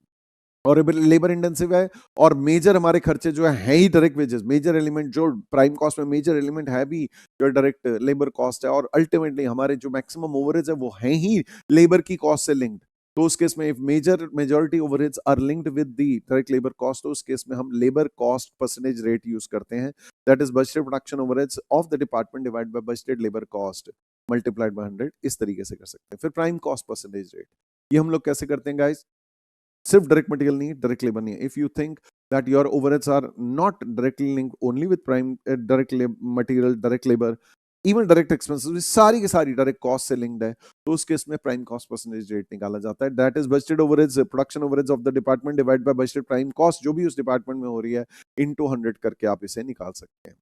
और लेबर इंटेंसिव है और मेजर हमारे खर्चे जो है ही डायरेक्ट वेजेस, मेजर एलिमेंट जो प्राइम कॉस्ट में मेजर एलिमेंट है भी जो डायरेक्ट लेबर कॉस्ट है और अल्टीमेटली हमारे जो मैक्सिमम ओवरहेड्स है वो है ही लेबर की कॉस्ट से लिंक्ड, तो उस केस में if majority overheads are linked with the direct labour cost, तो उस केस में हम labour cost percentage rate use करते हैं, that is budgeted production overheads of the department divide by budgeted labour cost multiplied by 100, इस तरीके से कर सकते हैं। फिर प्राइम कॉस्ट परसेंटेज रेट ये हम लोग कैसे करते हैं गाइस, सिर्फ डायरेक्ट मटेरियल नहीं, डायरेक्ट लेबर नहीं है। If you think that your overheads are not directly linked only with prime direct material, direct labour, even direct expenses सारी की सारी डायरेक्ट कॉस्ट से लिंक्ड है, तो उस केस में प्राइम कॉस्ट परसेंटेज रेट निकाला जाता है, that is budgeted overheads production overheads of the department divide by budgeted prime cost जो भी उस डिपार्टमेंट में हो रही है इनटू 100 करके आप इसे निकाल सकते हैं।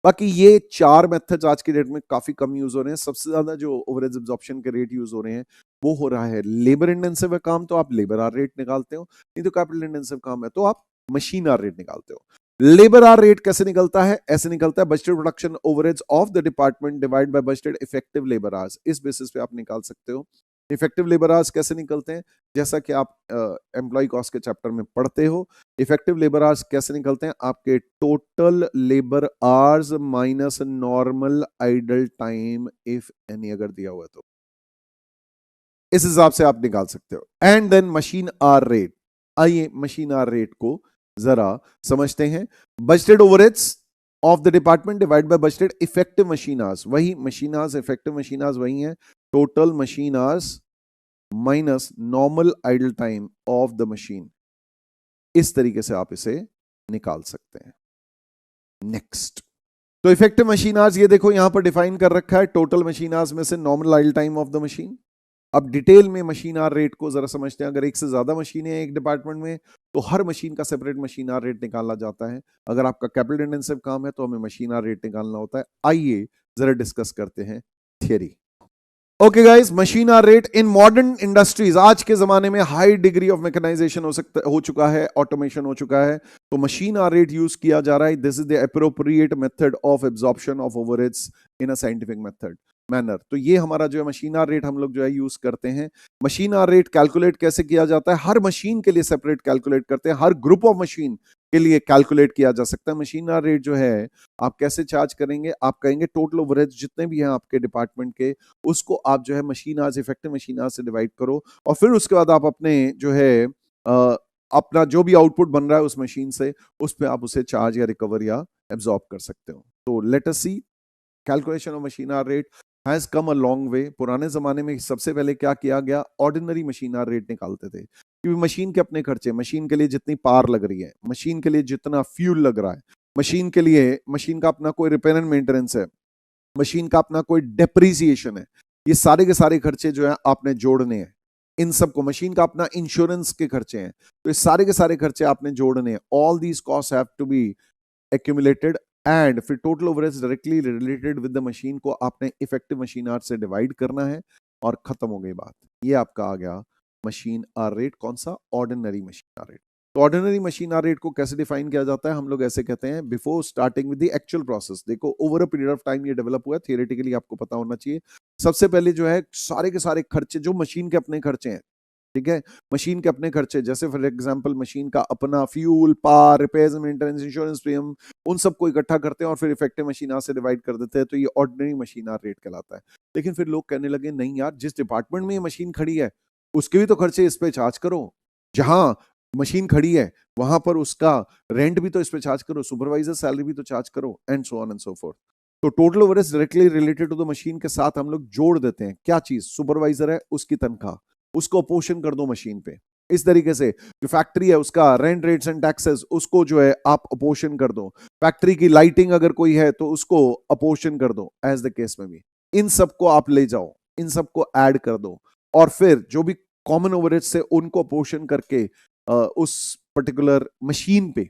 बाकी ये चार मेथड्स आज की डेट में काफी कम यूज हो रहे हैं। सबसे ज्यादा जो ओवरहेड एब्जॉर्प्शन के रेट यूज हो रहे हैं वो हो रहा है लेबर इंटेंसिव है काम, तो आप लेबर आर रेट निकालते हो, नहीं तो कैपिटल इंटेंसिव काम है तो आप मशीन आर रेट निकालते हो। लेबर आर रेट कैसे निकलता है, ऐसे निकलता है budgeted production overheads of the department divide by budgeted effective labour hours, इस बेसिस पे आप निकाल सकते हो। इफेक्टिव लेबर आवर्स कैसे निकलते हैं, जैसा कि आप एम्प्लॉय कॉस्ट के चैप्टर में पढ़ते हो, इफेक्टिव लेबर आवर्स कैसे निकलते हैं, आपके total labour hours minus normal idle time if any अगर दिया हुआ है तो इस हिसाब से आप निकाल सकते हो। And then machine hour rate, आइए मशीन आर रेट को जरा समझते हैं। Budgeted overheads of the department divide by budgeted effective machine hours, वही machine hours effective machine hours वही है, total machine hours minus normal idle time of the machine, इस तरीके से आप इसे निकाल सकते हैं। नेक्स्ट, तो इफेक्टिव मशीन आवर्स ये देखो यहां पर डिफाइन कर रखा है, टोटल मशीन आवर्स में से normal idle time of the machine. अब डिटेल में मशीन आर रेट को जरा समझते हैं। अगर एक से ज्यादा मशीनें हैं एक डिपार्टमेंट में तो हर मशीन का सेपरेट मशीन आर रेट निकाला जाता है। अगर आपका कैपिटल इंटेंसिव काम है तो हमें मशीन आर रेट निकालना होता है। आइए जरा डिस्कस करते हैं theory. Okay guys, machine hour rate in modern industries, आज के जमाने में हाई डिग्री ऑफ मैकेनाइजेशन हो चुका है, ऑटोमेशन हो चुका है, तो मशीन आर रेट यूज किया जा रहा है। This is the appropriate method of absorption of overheads in a scientific method manner. तो ये हमारा जो है मशीन आर रेट हम लोग जो है यूज करते हैं। मशीन आर रेट कैलकुलेट कैसे किया जाता है, हर मशीन के लिए सेपरेट कैलकुलेट करते हैं, हर ग्रुप ऑफ मशीन के लिए कैलकुलेट किया जा सकता है। मशीन आर रेट जो है आप कैसे चार्ज करेंगे, आप कहेंगे टोटल ओवरहेड्स जितने भी हैं आपके डिपार्टमेंट के, उसको आप जो है machine hours effective machine hours से डिवाइड करो और फिर उसके बाद आप अपने जो है अपना जो भी आउटपुट बन रहा है उस मशीन से, उस पर आप उसे चार्ज या रिकवर या एब्जॉर्ब कर सकते हो। तो let us see calculation of machine hour rate has come a long way. पुराने जमाने में सबसे पहले क्या किया गया, ऑर्डिनरी मशीन आर रेट निकालते थे, क्योंकि मशीन के अपने खर्चे, मशीन के लिए जितनी पावर लग रही है, मशीन के लिए जितना फ्यूल लग रहा है, मशीन के लिए मशीन का अपना कोई रिपेयर एंड मेंटेनेंस है, मशीन का अपना कोई डेप्रीसिएशन है, ये सारे के सारे खर्चे जो है आपने जोड़ने हैं। इन सबको, मशीन का अपना इंश्योरेंस के खर्चे हैं, तो ये सारे के सारे खर्चे आपने जोड़ने हैं। All these cost have to be accumulated and फिर total overheads directly related with the machine को आपने इफेक्टिव मशीन आवर से डिवाइड करना है और खत्म हो गई बात। ये आपका आ गया मशीन आर रेट। कौन सा, ऑर्डिनरी मशीन आर रेट। तो ऑर्डिनरी मशीन आर रेट को कैसे डिफाइन किया जाता है, हम लोग ऐसे कहते हैं, before starting with the actual process. देखो over a period of time ये डेवलप हुआ है, थियोरेटिकली आपको पता होना चाहिए। सबसे पहले जो है सारे के सारे खर्चे जो मशीन के अपने खर्चे हैं, ठीक है, मशीन के अपने खर्चे, जैसे फॉर एग्जांपल मशीन का अपना fuel, power, repairs, maintenance, insurance premium, उन सबको इकट्ठा करते हैं और फिर इफेक्टिव मशीन आवर से डिवाइड कर देते हैं, तो ये ऑर्डिनरी मशीन आवर रेट कहलाता है। लेकिन फिर लोग कहने लगे नहीं यार, जिस डिपार्टमेंट में ये मशीन खड़ी है उसके भी तो खर्चे इस पे चार्ज करो, जहां मशीन खड़ी है वहां पर उसका रेंट भी तो इस पे चार्ज करो, सुपरवाइजर सैलरी भी तो चार्ज करो, and so on and so forth. तो total overheads directly related to the machine के साथ हम लोग जोड़ देते हैं। क्या चीज, सुपरवाइजर है उसकी तनख्वाह, उसको अपोर्शन कर दो मशीन पे। इस तरीके से जो फैक्ट्री है उसका रेंट, रेट्स एंड टैक्सेस, उसको जो है आप अपोर्शन कर दो। फैक्ट्री की लाइटिंग अगर कोई है तो उसको अपोर्शन कर दो, एज द केस में भी। इन सबको आप ले जाओ, इन सबको ऐड कर दो और फिर जो भी कॉमन ओवरहेड्स से उनको अपोर्शन करके उस पर्टिकुलर मशीन पे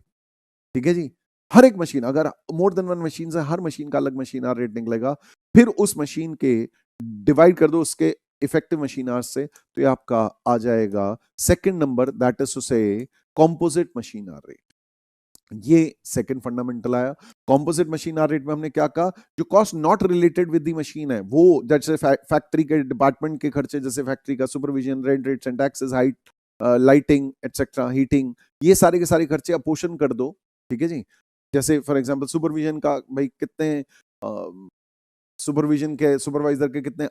ठीक है जी। हर एक मशीन, अगर मोर देन वन मशीन है, हर मशीन का अलग मशीन आवर रेट निकलेगा। फिर उस मशीन के डिवाइड कर दो उसके इफेक्टिव मशीन आवर्स से, तो ये आपका आ जाएगा second number, that is to say composite machine hour rate. ये सेकंड फंडामेंटल आया। कॉम्पोजिट मशीन आर रेट में हमने क्या कहा, जो cost not related with the machine है, वो जैसे फैक्ट्री के डिपार्टमेंट के खर्चे, जैसे फैक्ट्री का supervision, rent, rates and taxes, height, lighting etcetera, heating, ये सारे के सारे खर्चे अपोर्शन कर दो। ठीक है जी। जैसे फॉर एग्जांपल सुपरविजन का भाई कितने सुपरविजन के सुपरवाइजर के कितने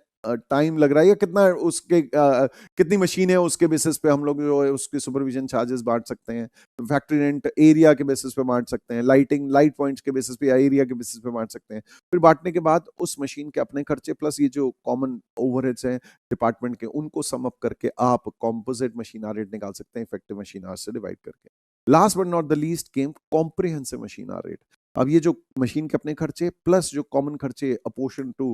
टाइम लग रहा है, या कितना उसके कितनी मशीन है, उसके बेसिस पे हम लोग जो है उसके सुपरविजन चार्जेस बांट सकते हैं। फैक्ट्री रेंट एरिया के बेसिस पे बांट सकते हैं, लाइटिंग लाइट पॉइंट्स के बेसिस पे या एरिया के बेसिस पे बांट सकते हैं। फिर बांटने के बाद उस मशीन के अपने खर्चे प्लस ये जो कॉमन ओवरहेड्स हैं डिपार्टमेंट के, उनको सम अप करके आप कॉम्पोजिट मशीन आर रेट निकाल सकते हैं इफेक्टिव मशीन आर से डिवाइड करके। Last but not the least came comprehensive machine hour rate. अब ये जो मशीन के अपने खर्चे प्लस जो कॉमन खर्चे apportion two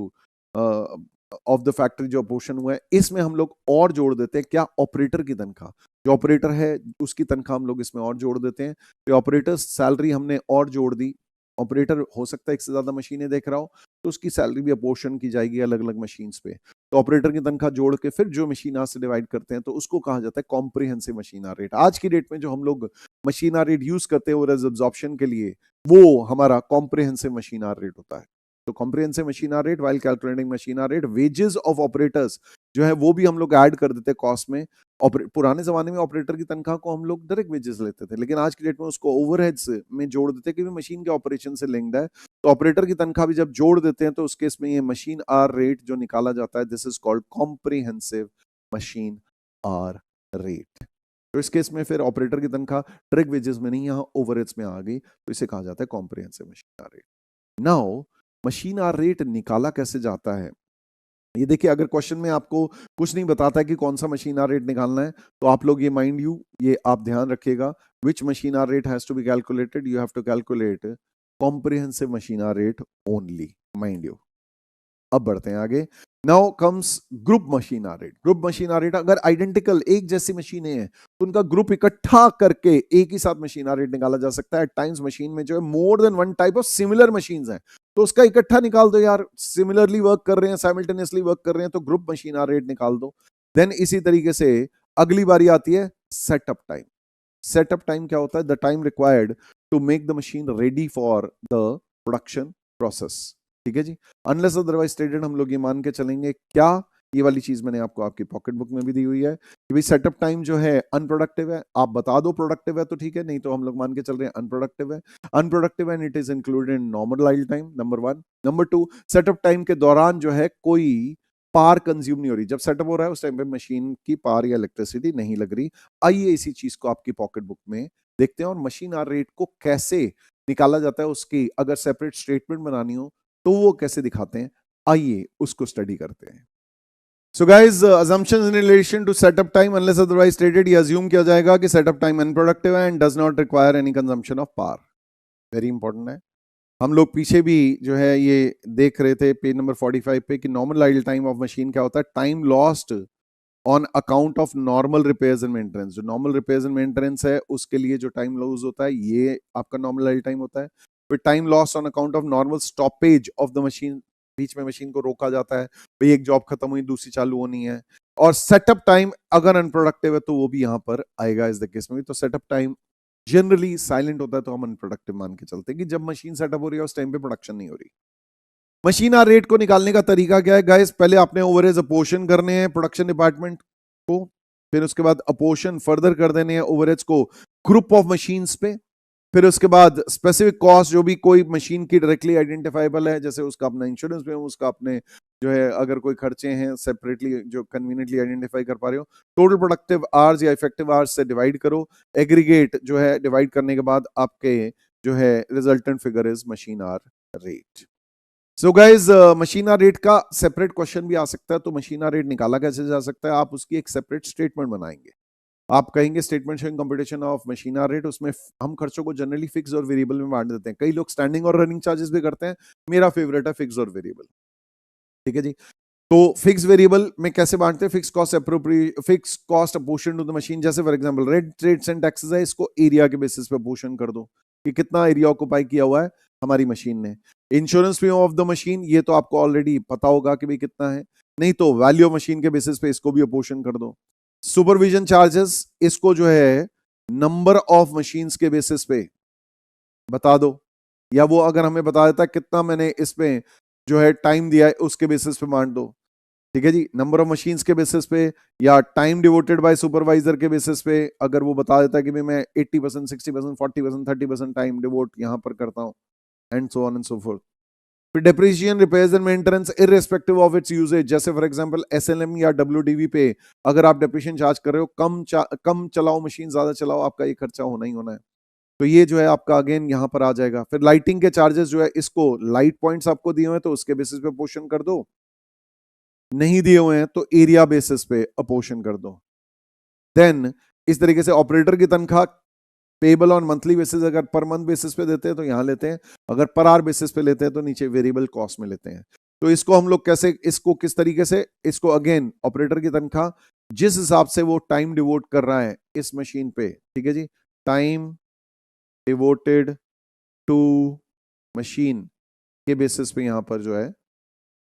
of the factory जो अपोर्शन हुआ है, इसमें हम लोग और जोड़ देते हैं क्या, ऑपरेटर की तनख्वाह। जो ऑपरेटर है उसकी तनख्वाह हम लोग इसमें और जोड़ देते हैं। तो ऑपरेटर सैलरी हमने और जोड़ दी। ऑपरेटर हो सकता है एक से ज्यादा मशीनें देख रहा हो, तो उसकी सैलरी भी अपोर्शन की जाएगी अलग अलग मशीन्स पे। तो ऑपरेटर की तनख्वाह जोड़ के फिर जो मशीन आर से डिवाइड करते हैं, तो उसको कहा जाता है कॉम्प्रिहेंसिव मशीन आर रेट। आज की डेट में जो हम लोग मशीन आर रेट यूज करते हैं वो एब्जॉर्प्शन के लिए, वो हमारा कॉम्प्रिहेंसिव मशीन आर रेट होता है। तो comprehensive machine hour rate while calculating machine hour rate, wages of operators जो है वो भी हम लोग ऐड कर देते हैं कॉस्ट में। पुराने जमाने में ऑपरेटर की तनख्वाह को हम लोग डायरेक्ट वेजेस लेते थे, लेकिन आज की डेट में उसको ओवरहेड्स में जोड़ देते हैं कि मशीन के ऑपरेशन से लिंक्ड है। तो ऑपरेटर की तनख्वाह भी जब जोड़ देते हैं, तो उस केस में ये मशीन आर रेट जो निकाला जाता है, this is called comprehensive machine hour rate. तो इस केस में फिर ऑपरेटर की तनख्वाह डायरेक्ट वेजेस में नहीं, यहाँ ओवरहेड्स में आ गई, तो इसे कहा जाता है comprehensive machine hour rate. Now machine hour rate निकाला कैसे जाता है, ये देखिए। अगर क्वेश्चन में आपको कुछ नहीं बताता है कि कौन सा मशीन आर रेट निकालना है, तो आप लोग ये आप ध्यान रखिएगा, which machine hour rate has to be calculated, you have to calculate comprehensive machine hour rate only, mind you. अब बढ़ते हैं आगे। Now comes group machine hour rate. Group machine hour rate, अगर आइडेंटिकल एक जैसी मशीनें हैं तो उनका ग्रुप इकट्ठा करके एक ही साथ मशीन आर रेट निकाला जा सकता है। एट टाइम्स मशीन में जो है मोर than one type of similar machines हैं, तो उसका इकट्ठा निकाल दो यार, सिमिलरली वर्क कर रहे हैं, साइमल्टेनियसली वर्क कर रहे हैं, तो ग्रुप मशीन आर रेट निकाल दो। देन इसी तरीके से अगली बारी आती है सेटअप टाइम। सेटअप टाइम क्या होता है, the time required to make the machine ready for the production process. ठीक है जी। अनलेस अदरवाइज स्टेटेड, हम लोग ये मान के चलेंगे क्या, ये वाली चीज मैंने आपको आपकी पॉकेट बुक में भी दी हुई है कि भाई सेटअप टाइम जो है अनप्रोडक्टिव है। आप बता दो प्रोडक्टिव है तो ठीक है, नहीं तो हम लोग मान के चल रहे हैं अनप्रोडक्टिव है। Unproductive and it is included in normal idle time, number one. Number two, setup time के दौरान जो है कोई पावर कंज्यूम नहीं हो रही। जब सेटअप हो रहा है उस टाइम पे मशीन की पावर या इलेक्ट्रिसिटी नहीं लग रही। आइए इसी चीज को आपकी पॉकेट बुक में देखते हैं, और मशीन आर रेट को कैसे निकाला जाता है, उसकी अगर सेपरेट स्टेटमेंट बनानी हो तो वो कैसे दिखाते हैं, आइए उसको स्टडी करते हैं। So guys, assumptions in relation to setup time unless otherwise stated, ये assume किया जाएगा कि setup time unproductive है and does not require any consumption of power. Very important है। हम लोग पीछे भी जो है ये देख रहे थे पेज नंबर 45 पे कि normal idle time of machine क्या होता है, time lost on account of normal repairs and maintenance. जो नॉर्मल रिपेयर्स एंड मेंटेनेंस है उसके लिए जो टाइम लॉस होता है, ये आपका नॉर्मल आइडल टाइम होता है। फिर time loss on account of normal stoppage of the machine, बीच में मशीन को रोका जाता है, भाई एक जॉब खत्म हुई दूसरी चालू होनी है। और सेटअप टाइम अगर अनप्रोडक्टिव है तो वो भी यहां पर आएगा इस केस में भी। तो सेटअप टाइम जनरली साइलेंट होता है, तो हम अनप्रोडक्टिव मान के चलते हैं कि जब मशीन सेटअप हो रही है उस टाइम पे प्रोडक्शन नहीं हो रही। मशीन आर रेट को निकालने का तरीका क्या है गाइस, पहले आपने ओवरहेड्स अपोर्शन करने हैं प्रोडक्शन डिपार्टमेंट को, फिर उसके बाद अपोर्शन फर्दर कर देने हैं ओवरहेड्स को ग्रुप ऑफ मशीन्स पे, फिर उसके बाद स्पेसिफिक कॉस्ट जो भी कोई मशीन की डायरेक्टली आइडेंटिफाइबल है, जैसे उसका अपना इंश्योरेंस पे, उसका अपने जो है अगर कोई खर्चे हैं सेपरेटली जो कन्वीनियंटली आइडेंटिफाई कर पा रहे हो, टोटल प्रोडक्टिव आवर्स या इफेक्टिव आवर्स से डिवाइड करो, एग्रीगेट जो है डिवाइड करने के बाद आपके जो है resultant figure is machine hour rate. So guys, machine hour rate का सेपरेट क्वेश्चन भी आ सकता है, तो मशीन आर रेट निकाला कैसे जा सकता है, आप उसकी एक सेपरेट स्टेटमेंट बनाएंगे। आप कहेंगे statement showing computation of machine hour rate, उसमें हम खर्चों को जनरली फिक्स और वेरिएबल में बांट देते हैं। कई लोग स्टैंडिंग और रनिंग चार्जेस भी करते हैं, मेरा फेवरेट है फिक्स और वेरिएबल। ठीक है जी। तो फिक्स वेरिएबल में कैसे बांटते हैं, fix cost apportion to the machine, जैसे for example rent, rates and taxes है, इसको एरिया के बेसिस पे अपोर्शन कर दो। कि कितना एरिया ऑक्युपाई किया हुआ है हमारी मशीन ने। Insurance premium of the machine, ये तो आपको ऑलरेडी पता होगा कि भाई कितना है, नहीं तो वैल्यू ऑफ मशीन के बेसिस पे इसको भी अपोर्शन कर दो। सुपरविजन चार्जेस, इसको जो है नंबर ऑफ मशीन्स के बेसिस पे बता दो, या वो अगर हमें बता देता है कितना मैंने इसमें जो है टाइम दिया है उसके बेसिस पे मान दो, ठीक है जी, नंबर ऑफ मशीन्स के बेसिस पे या टाइम डिवोटेड बाय सुपरवाइजर के बेसिस पे अगर वो बता देता है कि मैं 80%, 60%, 40%, 30% टाइम डिवोट यहां पर करता हूं, and so on and so forth. फिर depreciation, repairs and maintenance irrespective of its usage, जैसे फॉर एग्जांपल एसएलएम या डब्ल्यूडीवी पे अगर आप डेप्रिसिएशन चार्ज कर रहे हो, कम चलाओ मशीन, ज्यादा चलाओ, आपका ये खर्चा होना ही होना है, तो ये जो है आपका अगेन यहां पर आ जाएगा। फिर लाइटिंग के चार्जेस जो है, इसको लाइट पॉइंट्स आपको दिए हुए हैं तो उसके बेसिस पे पोर्शन कर दो, नहीं दिए हुए हैं तो एरिया बेसिस पे अपोर्शन कर दो। देन इस तरीके से ऑपरेटर की तनख्वाह पेबल ऑन मंथली बेसिस, अगर पर मंथ बेसिस पे देते हैं तो यहां लेते हैं, अगर पर आवर बेसिस पे लेते हैं तो नीचे वेरिएबल कॉस्ट में लेते हैं। तो इसको हम लोग कैसे, इसको किस तरीके से, इसको अगेन ऑपरेटर की तनख्वाह जिस हिसाब से वो टाइम डिवोट कर रहा है इस मशीन पे, ठीक है जी, टाइम डिवोटेड टू मशीन के बेसिस पे यहां पर जो है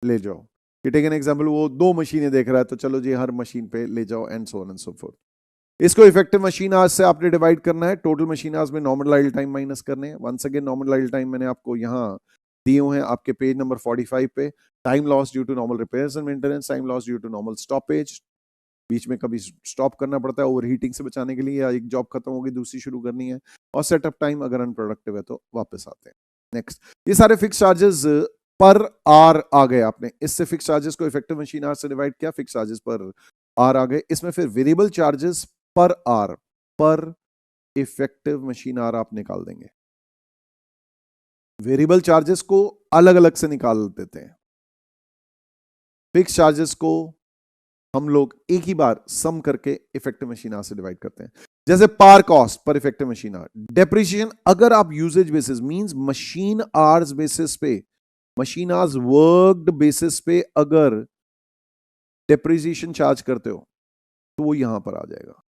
ले जाओ। ये टेक एन एग्जांपल, वो 2 मशीनें देख रहा है तो चलो जी हर मशीन पे ले जाओ, and so on and so forth. इसको इफेक्टिव मशीन आवर्स से आपने डिवाइड करना है, टोटल मशीन आवर्स में नॉर्मल आइडल टाइम माइनस करने हैं। Once again normal idle time मैंने आपको यहाँ दिए हुए हैं आपके पेज नंबर 45 पे। Time loss due to normal repairs and maintenance, time loss due to normal stoppage, बीच में कभी स्टॉप करना पड़ता है ओवरहीटिंग से बचाने के लिए, या एक जॉब खत्म होगी दूसरी शुरू करनी है, और सेटअप टाइम अगर अनप्रोडक्टिव है तो वापस आते हैं। नेक्स्ट, ये सारे फिक्स चार्जेस पर आर आ गए, आपने इससे फिक्स चार्जेस को इफेक्टिव मशीन आवर से डिवाइड किया, फिक्स चार्जेस पर आर आ गए। इसमें फिर वेरिएबल चार्जेस पर आर, पर इफेक्टिव मशीन आवर आप निकाल देंगे। वेरिएबल चार्जेस को अलग अलग से निकाल देते हैं, फिक्स चार्जेस को हम लोग एक ही बार सम करके इफेक्टिव मशीन आवर से डिवाइड करते हैं। जैसे power cost per effective machine hour, depreciation अगर आप usage basis means machine hours basis पे, मशीन आवर्स वर्कड बेसिस पे अगर डेप्रिसिएशन चार्ज करते हो तो वो यहां पर आ जाएगा।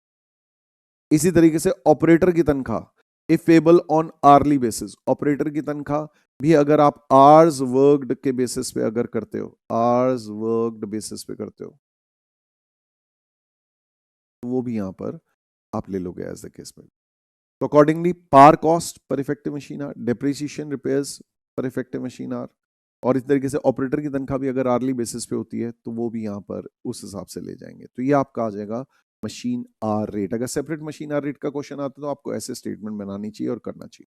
इसी तरीके से ऑपरेटर की तनख्वाह if payable on hourly basis, operator की तनख्वाह भी अगर आप आवर्स वर्कड के बेसिस पे अगर करते हो, आवर्स वर्कड बेसिस पे करते हो, तो वो भी यहां पर आप ले लोगे एज द केस में। तो accordingly power cost per effective machine hour, depreciation repairs per effective machine hour, और इस तरीके से ऑपरेटर की तनख्वाह भी अगर आर्ली बेसिस पे होती है तो वो भी यहां पर उस हिसाब से ले जाएंगे। तो ये आपका आ जाएगा मशीन आर रेट। अगर सेपरेट मशीन आर रेट का क्वेश्चन आता तो आपको ऐसे स्टेटमेंट बनानी चाहिए और करना चाहिए।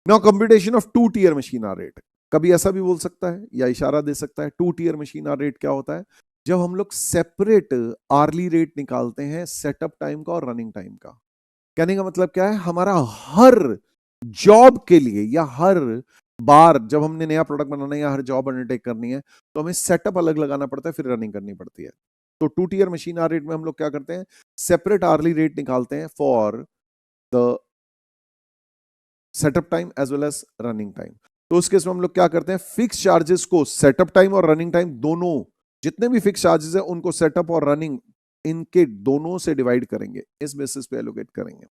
Now computation of 2 tier machine hour rate, कभी ऐसा भी बोल सकता है या इशारा दे सकता है, 2 टियर मशीन आर रेट क्या होता है, जब हम लोग सेपरेट आर्ली रेट निकालते हैं सेटअप टाइम का और रनिंग टाइम का। कहने का मतलब क्या है, हमारा हर जॉब के लिए या हर बार जब हमने नया प्रोडक्ट बनाना है या हर जॉब अंडरटेक करनी है तो हमें सेटअप अलग लगाना पड़ता है, फिर रनिंग करनी पड़ती है। तो 2 टियर मशीन आर रेट में हम लोग क्या करते हैं, सेपरेट आर्ली रेट निकालते हैं for the setup time as well as running time. तो उस केस में हम लोग क्या करते हैं, फिक्स चार्जेस को सेटअप टाइम और रनिंग टाइम दोनों, जितने भी फिक्स चार्जेस है उनको सेटअप और रनिंग इनके दोनों से डिवाइड करेंगे, इस बेसिस पे एलोकेट करेंगे।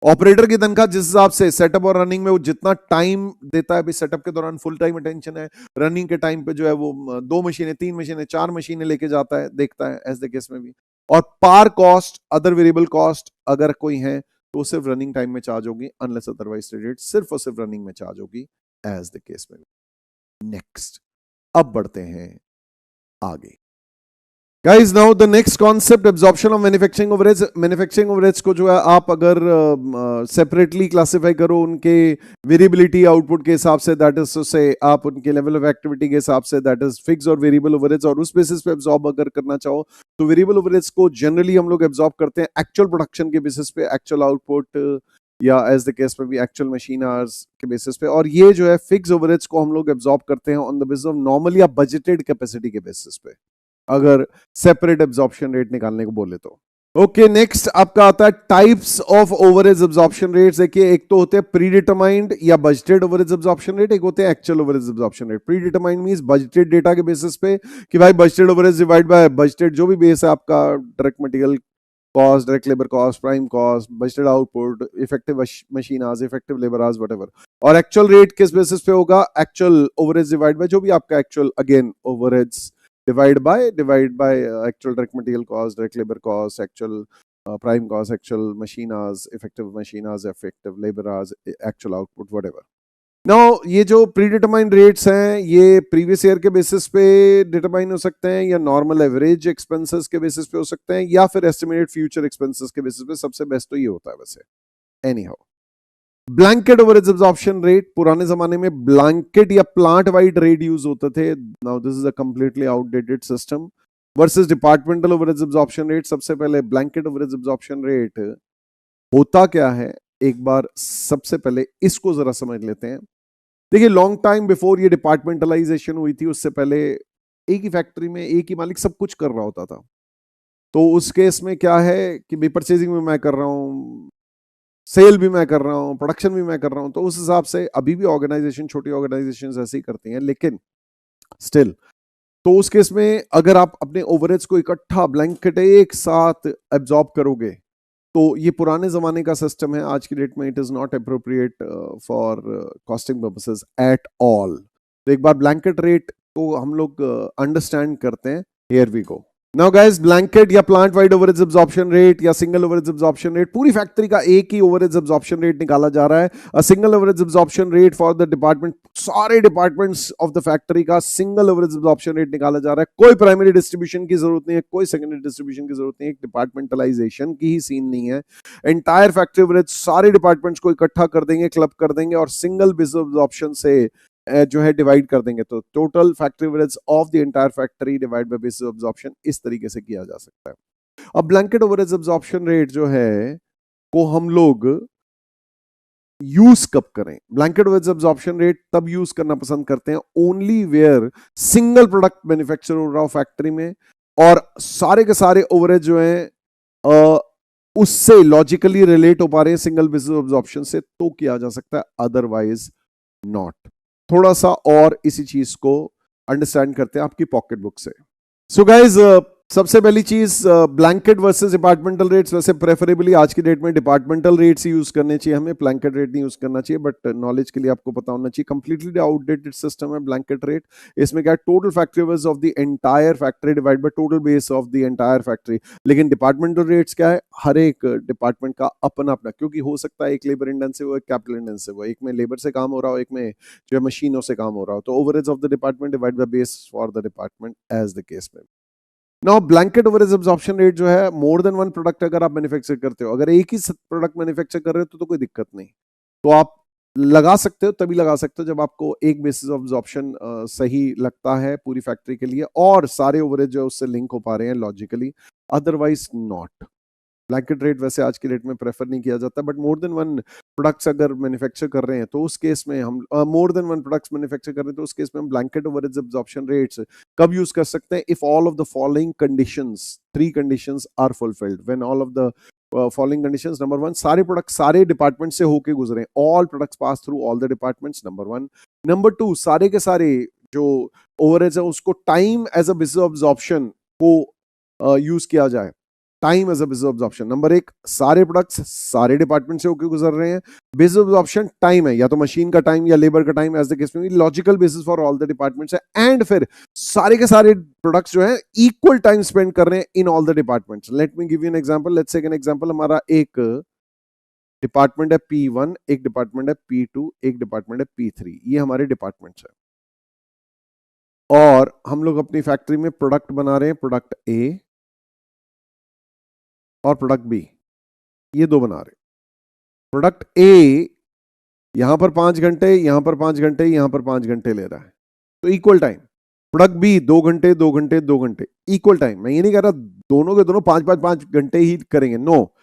ऑपरेटर की तनख्वाह जिस हिसाब से सेटअप और रनिंग में वो जितना टाइम देता है, सेटअप के दौरान फुल टाइम अटेंशन है, रनिंग के टाइम पे जो है वो 2 मशीनें 3 मशीनें 4 मशीनें लेके जाता है, देखता है एज द केस में भी। और पार कॉस्ट अदर वेरिएबल कॉस्ट अगर कोई है तो सिर्फ रनिंग टाइम में चार्ज होगी, अनलेस अदरवाइज स्टेटेड, सिर्फ और सिर्फ रनिंग में चार्ज होगी एज द केस में भी। नेक्स्ट, अब बढ़ते हैं आगे। Guys, now the next concept, absorption of manufacturing overheads. Manufacturing overheads को जो है आप अगर सेपरेटली क्लासिफाई करो उनके वेरिएबिलिटी आउटपुट के हिसाब से, दैट इज से आप उनके लेवल ऑफ एक्टिविटी के हिसाब से, दैट इज फिक्स और वेरिएबल ओवरहेड्स, और उस बेसिस पे एब्जॉर्ब अगर करना चाहो तो वेरिएबल ओवरहेड्स को जनरली हम लोग एब्जॉर्ब करते हैं एक्चुअल प्रोडक्शन के बेसिस पे, एक्चुअल आउटपुट या एज द केस में भी एक्चुअल मशीन आवर्स के बेसिस पे। और ये जो है फिक्स ओवरहेड्स को हम लोग एब्जॉर्ब करते हैं on the basis of normal या बजटेड कैपेसिटी के बेसिस पे, अगर सेपरेट एब्जॉर्प्शन रेट निकालने को बोले तो। ओके, नेक्स्ट आपका आता है types of overheads absorption rates. देखिए, एक तो होते हैं प्री डिटरमाइंड या बजटेड ओवरहेड्स एब्जॉर्प्शन रेट, एक होते हैं actual overheads absorption rate. Pre determined means budgeted data के बेसिस पे कि भाई budgeted overheads divide by budgeted जो भी बेस है आपका direct material cost, direct labor cost, prime cost, budgeted output, effective machine hours, effective labor hours, whatever. और actual rate किस बेसिस पे होगा? एक्चुअल ओवरहेड्स डिवाइड बाय जो भी आपका actual, again overheads divide by actual direct material cost, direct labour cost, actual prime cost, actual machine hours, effective labor hours, actual output, whatever. Now ये जो pre determined rates हैं ये previous year के basis पे determine हो सकते हैं, या नॉर्मल एवरेज एक्सपेंसेस के बेसिस पे हो सकते हैं, या फिर एस्टिमेटेड फ्यूचर एक्सपेंसेस के बेसिस पे। सबसे बेस्ट तो ये होता है वैसे। Any how, blanket overhead absorption rate, पुराने जमाने में ब्लैंकेट या प्लांट वाइड रेट यूज होते थे। Now this is a completely outdated system. Versus departmental overhead absorption rate. सबसे पहले ब्लैंकेट ओवरहेड एब्जॉर्प्शन रेट होता क्या है, एक बार सबसे पहले इसको जरा समझ लेते हैं। देखिए, लॉन्ग टाइम बिफोर ये डिपार्टमेंटलाइजेशन हुई थी, उससे पहले एक ही फैक्ट्री में एक ही मालिक सब कुछ कर रहा होता था। तो उस केस में क्या है कि भाई परचेजिंग भी मैं कर रहा हूँ, सेल भी मैं कर रहा हूँ, प्रोडक्शन भी मैं कर रहा हूँ। तो उस हिसाब से अभी भी ऑर्गेनाइजेशन, छोटी ऑर्गेनाइजेशन ऐसे ही करती हैं, लेकिन स्टिल तो उस केस में अगर आप अपने ओवरहेड्स को इकट्ठा ब्लैंकेट एक साथ एब्जॉर्ब करोगे, तो ये पुराने जमाने का सिस्टम है। आज की डेट में it is not appropriate for costing purposes at all. तो एक बार ब्लैंकेट रेट को हम लोग अंडरस्टैंड करते हैं। Here we go. Now guys, blanket या plant wide overhead absorption rate या सिंगल ओवरहेड एब्जॉर्प्शन रेट, पूरी फैक्ट्री का एक ही ओवरहेड एब्जॉर्प्शन रेट निकाला जा रहा है। A single overhead absorption rate for the department, सारे डिपार्टमेंट्स ऑफ द फैक्ट्री का सिंगल ओवरहेड एब्जॉर्प्शन रेट निकाला जा रहा है। कोई प्राइमरी डिस्ट्रीब्यूशन की जरूरत नहीं है, कोई सेकेंडरी डिस्ट्रीब्यूशन की जरूरत नहीं है, एक डिपार्टमेंटलाइजेशन की ही सीन नहीं है। एंटायर फैक्ट्री ओवरहेड सारे डिपार्टमेंट्स को इकट्ठा कर देंगे, क्लब कर देंगे, और सिंगल बिजनेस एब्जॉर्प्शन से जो है डिवाइड कर देंगे। तो total factory overheads of the entire factory divide by basis of absorption, इस तरीके से किया जा सकता है। अब ब्लैंकेट ओवरहेड्स एब्जॉर्प्शन रेट जो है को हम लोग यूज कब करें? ब्लैंकेट ओवरहेड्स एब्जॉर्प्शन रेट तब यूज करना पसंद करते हैं only where single product manufacture हो रहा हो फैक्ट्री में, और सारे के सारे ओवरहेड जो है उससे लॉजिकली रिलेट हो पा रहे हैं सिंगल बिजनेस एब्जॉर्प्शन से, तो किया जा सकता है, अदरवाइज नॉट। थोड़ा सा और इसी चीज को अंडरस्टैंड करते हैं आपकी पॉकेट बुक से। सो गाइज, सबसे पहली चीज, ब्लैंकेट वर्सेस डिपार्टमेंटल रेट्स। वैसे प्रेफरेबली आज की डेट में डिपार्टमेंटल रेट्स ही यूज करने चाहिए, हमें ब्लैंकेट रेट नहीं यूज करना चाहिए, बट नॉलेज के लिए आपको पता होना चाहिए। कंप्लीटली आउटडेटेड सिस्टम है ब्लैंकेट रेट। इसमें क्या है, total factory overs of the entire factory divide by total base of the entire factory. लेकिन डिपार्टमेंटल रेट्स क्या है, हर एक डिपार्टमेंट का अपना अपना, क्योंकि हो सकता है एक लेबर इंटेंसिव हो, एक कैपिटल इंटेंसिव हो, एक में लेबर से काम हो रहा हो, एक में जो है मशीनों से काम हो रहा हो। तो overheads of the department divide by base for the department as the case में। Now blanket overhead absorption rate जो है, मोर देन वन प्रोडक्ट अगर आप मैन्युफैक्चर करते हो, अगर एक ही प्रोडक्ट मैन्युफैक्चर कर रहे हो तो कोई दिक्कत नहीं, तो आप लगा सकते हो, तभी लगा सकते हो जब आपको एक बेसिस ऑफ एब्जॉर्प्शन सही लगता है पूरी फैक्ट्री के लिए, और सारे ओवरहेड जो है उससे लिंक हो पा रहे हैं logically, otherwise not. Blanket rate वैसे आज की डेट में प्रेफर नहीं किया जाता, but more than one products अगर मैन्युफैक्चर कर रहे हैं तो उस केस में हम more than one products manufacture कर रहे हैं तो उस केस में हम ब्लैंकेट ओवरहेड एब्जॉर्प्शन रेट्स कब यूज कर सकते हैं? If all of the following conditions, 3 conditions are fulfilled. When all of the following conditions, number 1, सारे प्रोडक्ट सारे डिपार्टमेंट से होके गुजरे, all products pass through all the departments, number 1। Number 2, सारे के सारे जो ओवरहेड्स है उसको time as a business absorption को यूज किया जाए, time as a business absorption. Number 1, सारे प्रोडक्ट्स सारे डिपार्टमेंट से होकर गुजर रहे हैं, बिजनेस एब्जॉर्प्शन टाइम है, या तो मशीन का टाइम या लेबर का टाइम, एज द केस में logical basis for all the departments है, एंड फिर सारे के सारे प्रोडक्ट्स जो है इक्वल टाइम स्पेंड कर रहे हैं in all the departments. Let me give you an example. Let's take an example. हमारा एक डिपार्टमेंट है P1, एक डिपार्टमेंट है P2, एक डिपार्टमेंट है P3, ये हमारे डिपार्टमेंट्स है, और हम लोग अपनी फैक्ट्री में प्रोडक्ट बना रहे हैं, प्रोडक्ट A और प्रोडक्ट B, ये 2 बना रहे। प्रोडक्ट A यहां पर 5 घंटे, यहां पर 5 घंटे, यहां पर 5 घंटे ले रहा है, तो इक्वल टाइम। प्रोडक्ट B 2 घंटे 2 घंटे 2 घंटे, इक्वल टाइम। मैं ये नहीं कह रहा दोनों के दोनों 5 घंटे ही करेंगे, no,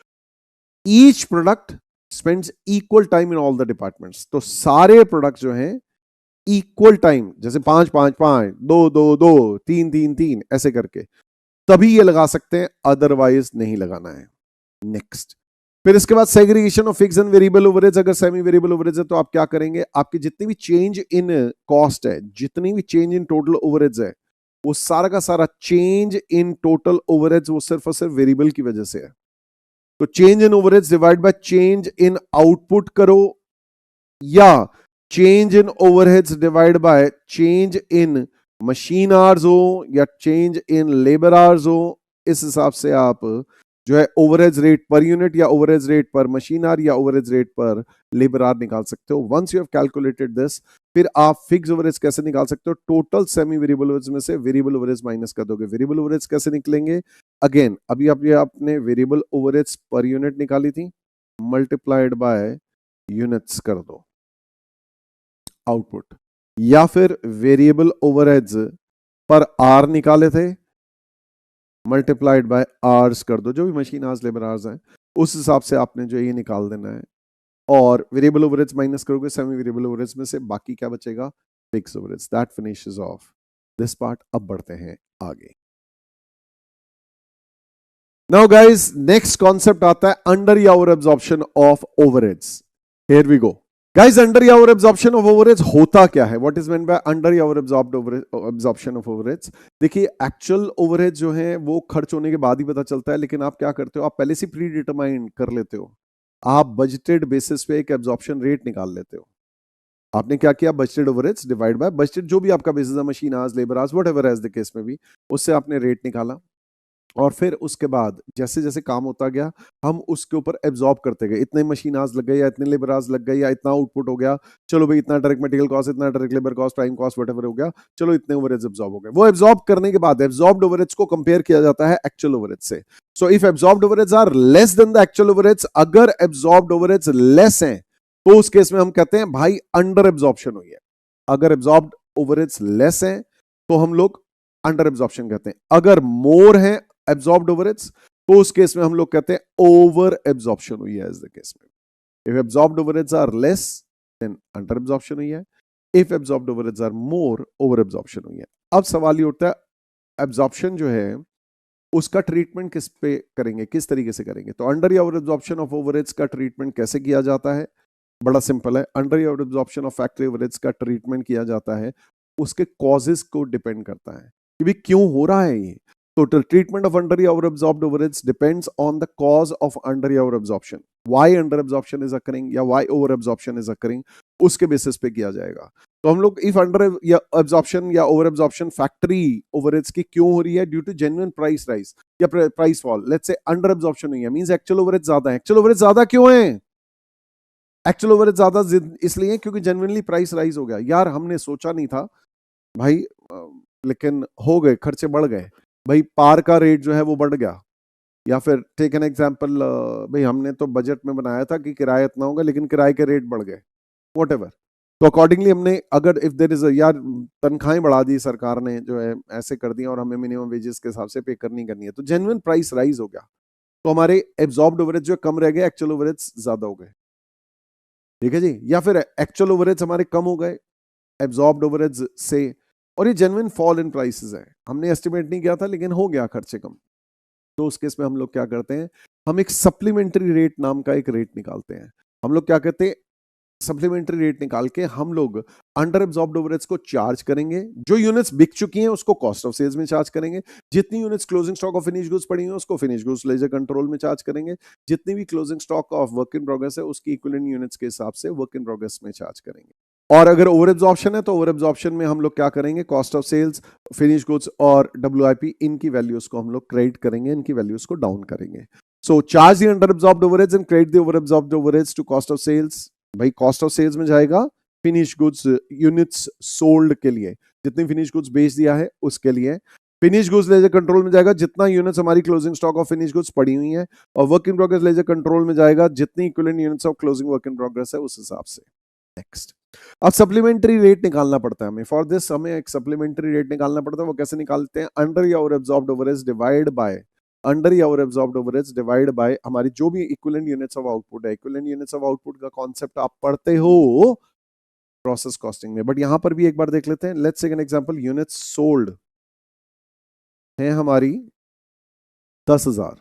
each product spends equal time in all the departments. तो सारे प्रोडक्ट जो हैं इक्वल टाइम, जैसे 5 5 5, 2 2 2, 3 3 3 ऐसे करके, तभी ये लगा सकते हैं, अदरवाइज नहीं लगाना है। नेक्स्ट, फिर इसके बाद segregation of fix and variable overheads. अगर सेमी वेरिएबल ओवरहेड्स है तो आप क्या करेंगे, आपकी जितनी भी चेंज इन कॉस्ट है, जितनी भी चेंज इन टोटल ओवरहेड्स है, वो सारा का सारा चेंज इन टोटल ओवरहेड्स वो सिर्फ और सिर्फ वेरिएबल की वजह से है। तो change in overheads divide by change in output करो, या change in overheads divide by change in machine hours हो या चेंज इन लेबर आवर्स हो। इस हिसाब से आप जो है ओवरहेड्स रेट पर यूनिट या overheads rate per machine hour या overheads rate per labour hour निकाल सकते हो। Once you have calculated this, फिर आप फिक्स ओवरहेड्स कैसे निकाल सकते हो? टोटल सेमी वेरिएबल ओवरहेड्स में से वेरिएबल ओवरहेड्स माइनस कर दोगे। वेरिएबल ओवरहेड्स कैसे निकलेंगे? अगेन अभी आपने वेरिएबल ओवरहेड्स पर यूनिट निकाली थी, मल्टीप्लाइड बाय यूनिट्स कर दो आउटपुट, या फिर वेरिएबल ओवरहेड्स पर आर निकाले थे, मल्टीप्लाइड बाय आवर्स कर दो, जो भी मशीन आवर्स लेबर आवर्स हैं उस हिसाब से आपने जो ये निकाल देना है। और वेरिएबल ओवरहेड्स माइनस करोगे सेमी वेरिएबल ओवरहेड्स में से, बाकी क्या बचेगा? Fix overheads. That finishes of this part. अब बढ़ते हैं आगे। नाउ गाइस, नेक्स्ट कॉन्सेप्ट आता है अंडर या over absorption of overheads. Here we go guys. Under या ओवर एब्जॉर्प्शन ऑफ ओवरहेड्स होता क्या है? What is meant by under या ओवर एब्जॉर्प्शन ऑफ ओवरहेड्स? देखिए, एक्चुअल ओवरहेड जो है वो खर्च होने के बाद ही पता चलता है, लेकिन आप क्या करते हो, आप पहले से प्री डिटरमाइन कर लेते हो। आप बजटेड बेसिस पे एक एब्जॉर्प्शन रेट निकाल लेते हो। आपने क्या किया? Budgeted overheads divide by budgeted, जो भी आपका बेसिस है, machine hours, labour hours, whatever as the case में भी, उससे आपने रेट निकाला। और फिर उसके बाद जैसे जैसे काम होता गया, हम उसके ऊपर एब्जॉर्ब करते गए। इतने मशीन आवर्स लग गए, या इतने लेबर आवर्स लग गए, या इतना आउटपुट हो गया, चलो भाई इतना डायरेक्ट मटेरियल कॉस्ट, इतना direct labour cost, time cost, whatever हो गया, चलो इतने ओवरहेड्स एब्जॉर्ब हो गए। वो एब्जॉर्ब करने के बाद एब्जॉर्ब्ड ओवरहेड्स को कंपेयर किया जाता है एक्चुअल ओवरहेड्स से। So if absorbed overheads are less than the actual overheads, अगर एब्जॉर्ब्ड ओवरहेड्स लेस हैं तो उस केस में हम कहते हैं भाई अंडर एब्जॉर्प्शन हुई है। अगर एब्जॉर्ब्ड ओवरहेड्स लेस हैं तो हम लोग अंडर एब्जॉर्प्शन कहते हैं। अगर मोर है एब्जॉर्ब्ड ओवरहेड्स तो उस केस में हम लोग कहते हैं ओवर एब्जॉर्प्शन हुई है। एज द केस में if absorbed overheads are less than under absorption हुई है, if absorbed overheads are more over absorption हुई है। अब सवाल ये उठता है एब्जॉर्प्शन जो है उसका ट्रीटमेंट किस पे करेंगे, किस तरीके से करेंगे? तो अंडर या ओवर एब्जॉर्प्शन ऑफ ओवरहेड्स का ट्रीटमेंट कैसे किया जाता है? बड़ा सिंपल है। अंडर या over absorption of factory overheads का ट्रीटमेंट किया जाता है, उसके कॉजेस को डिपेंड करता है कि भी क्यों हो रहा है ये। तो ट्रीटमेंट ऑफ अंडर या over absorbed overheads depends on the cause of under या over absorption. Why under absorption is occurring या why over absorption is occurring, उसके बेसिस पे किया जाएगा। तो हम लोग इफ अंडर या एब्जॉर्प्शन या ओवर एब्जॉर्प्शन फैक्ट्री ओवरहेड्स की क्यों हो रही है, due to genuine price rise या price fall. Let's say under absorption हुई है, मींस एक्चुअल ओवरहेड ज्यादा है। एक्चुअल ओवरहेड ज्यादा क्यों है? एक्चुअल ओवरहेड ज्यादा इसलिए क्योंकि जेन्युइनली प्राइस राइज हो गया। यार हमने सोचा नहीं था भाई, लेकिन हो गए, खर्चे बढ़ गए भाई, पार का रेट जो है वो बढ़ गया। या फिर टेक एन एग्जांपल, भाई हमने तो बजट में बनाया था कि किराया इतना होगा, लेकिन किराए के रेट बढ़ गए, व्हाटएवर। तो अकॉर्डिंगली हमने, अगर इफ देयर इज यार तनख्वाहें बढ़ा दी सरकार ने, जो है ऐसे कर दी, और हमें मिनिमम वेजेस के हिसाब से पे करनी है, तो जेन्युइन प्राइस राइज हो गया, तो हमारे एब्जॉर्ब्ड ओवरहेड जो कम रह गए, एक्चुअल ओवरहेड्स ज्यादा हो गए। ठीक है जी। या फिर एक्चुअल ओवरहेड्स हमारे कम हो गए एब्जॉर्ब्ड ओवरहेड्स से, और ये जेन्युइन फॉल इन प्राइसेस है, हमने एस्टिमेट नहीं किया था लेकिन हो गया खर्चे कम। तो उस केस में हम लोग क्या करते हैं, हम एक सप्लीमेंट्री रेट नाम का एक रेट निकालते हैं। हम लोग क्या कहते हैं, सप्लीमेंट्री रेट निकाल के हम लोग अंडर एब्जॉर्ब्ड ओवरहेड्स को चार्ज करेंगे। जो यूनिट्स बिक चुकी हैं उसको कॉस्ट ऑफ सेल्स में चार्ज करेंगे। जितनी units closing stock of finish goods पड़ी हैं उसको फिनिश गुड्स लेजर कंट्रोल में चार्ज करेंगे। जितनी भी closing stock of work in progress है उसकी इक्विवेलेंट यूनिट्स के हिसाब से वर्क इन प्रोग्रेस में चार्ज करेंगे। और अगर ओवर एब्जॉर्प्शन है तो ओवर एब्जॉर्प्शन में हम लोग क्या करेंगे, cost of sales, finish goods और WIP, इनकी वैल्यूज को हम लोग क्रेडिट करेंगे, इनकी वैल्यूज को डाउन करेंगे। So charge the under absorbed overheads and credit the over absorbed overheads to cost of sales. भाई कॉस्ट ऑफ सेल्स में जाएगा फिनिश गुड्स यूनिट्स सोल्ड के लिए, जितनी फिनिश गुड्स बेच दिया है उसके लिए। फिनिश गुड्स लेजर कंट्रोल में जाएगा जितना यूनिट्स हमारी closing stock of finish goods पड़ी हुई है, और work in progress ledger control में जाएगा जितनी equivalent units of closing work in progress है उस हिसाब से। नेक्स्ट, अब सप्लीमेंट्री रेट निकालना पड़ता है हमें। फॉर दिस हमें एक सप्लीमेंट्री रेट निकालना पड़ता है। वो कैसे निकालते हैं, अंडर या over absorbed overheads divide by under या over absorbed overheads divide by हमारी जो भी इक्विवेलेंट यूनिट्स ऑफ आउटपुट है। इक्विवेलेंट यूनिट्स ऑफ आउटपुट का कॉन्सेप्ट आप पढ़ते हो प्रोसेस कॉस्टिंग में, बट यहां पर भी एक बार देख लेते हैं। Let's take an example, units sold है हमारी 10,000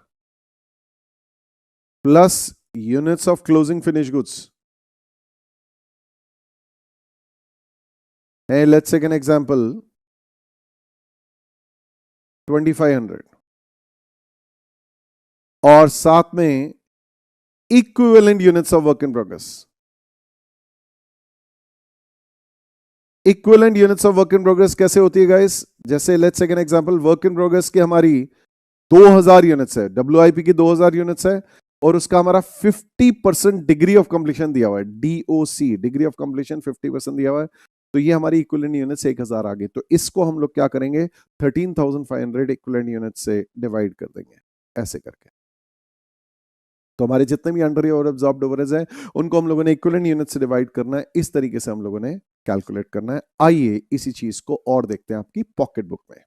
plus units of closing finish goods है, लेट्स टेक एन एग्जांपल 2500, और साथ में equivalent units of work in progress. Equivalent units of work in progress कैसे होती है गाइस? जैसे let's take an example, work in progress की हमारी 2000 यूनिट्स है, WIP की 2000 यूनिट्स है, और उसका हमारा 50% डिग्री ऑफ कंप्लीशन दिया हुआ है, DOC, डिग्री ऑफ कंप्लीशन 50% दिया हुआ है। तो ये हमारी इक्विवेलेंट यूनिट्स 1000 आ गई। तो इसको हम लोग क्या करेंगे, 13,500 इक्विवेलेंट यूनिट से डिवाइड कर देंगे, ऐसे करके। तो हमारे जितने भी अंडर और एब्जॉर्ब्ड ओवरहेड्स हैं उनको हम लोगों ने इक्विवेलेंट यूनिट से डिवाइड करना है। इस तरीके से हम लोगों ने कैलकुलेट करना है। आइए इसी चीज को और देखते हैं आपकी पॉकेट बुक में।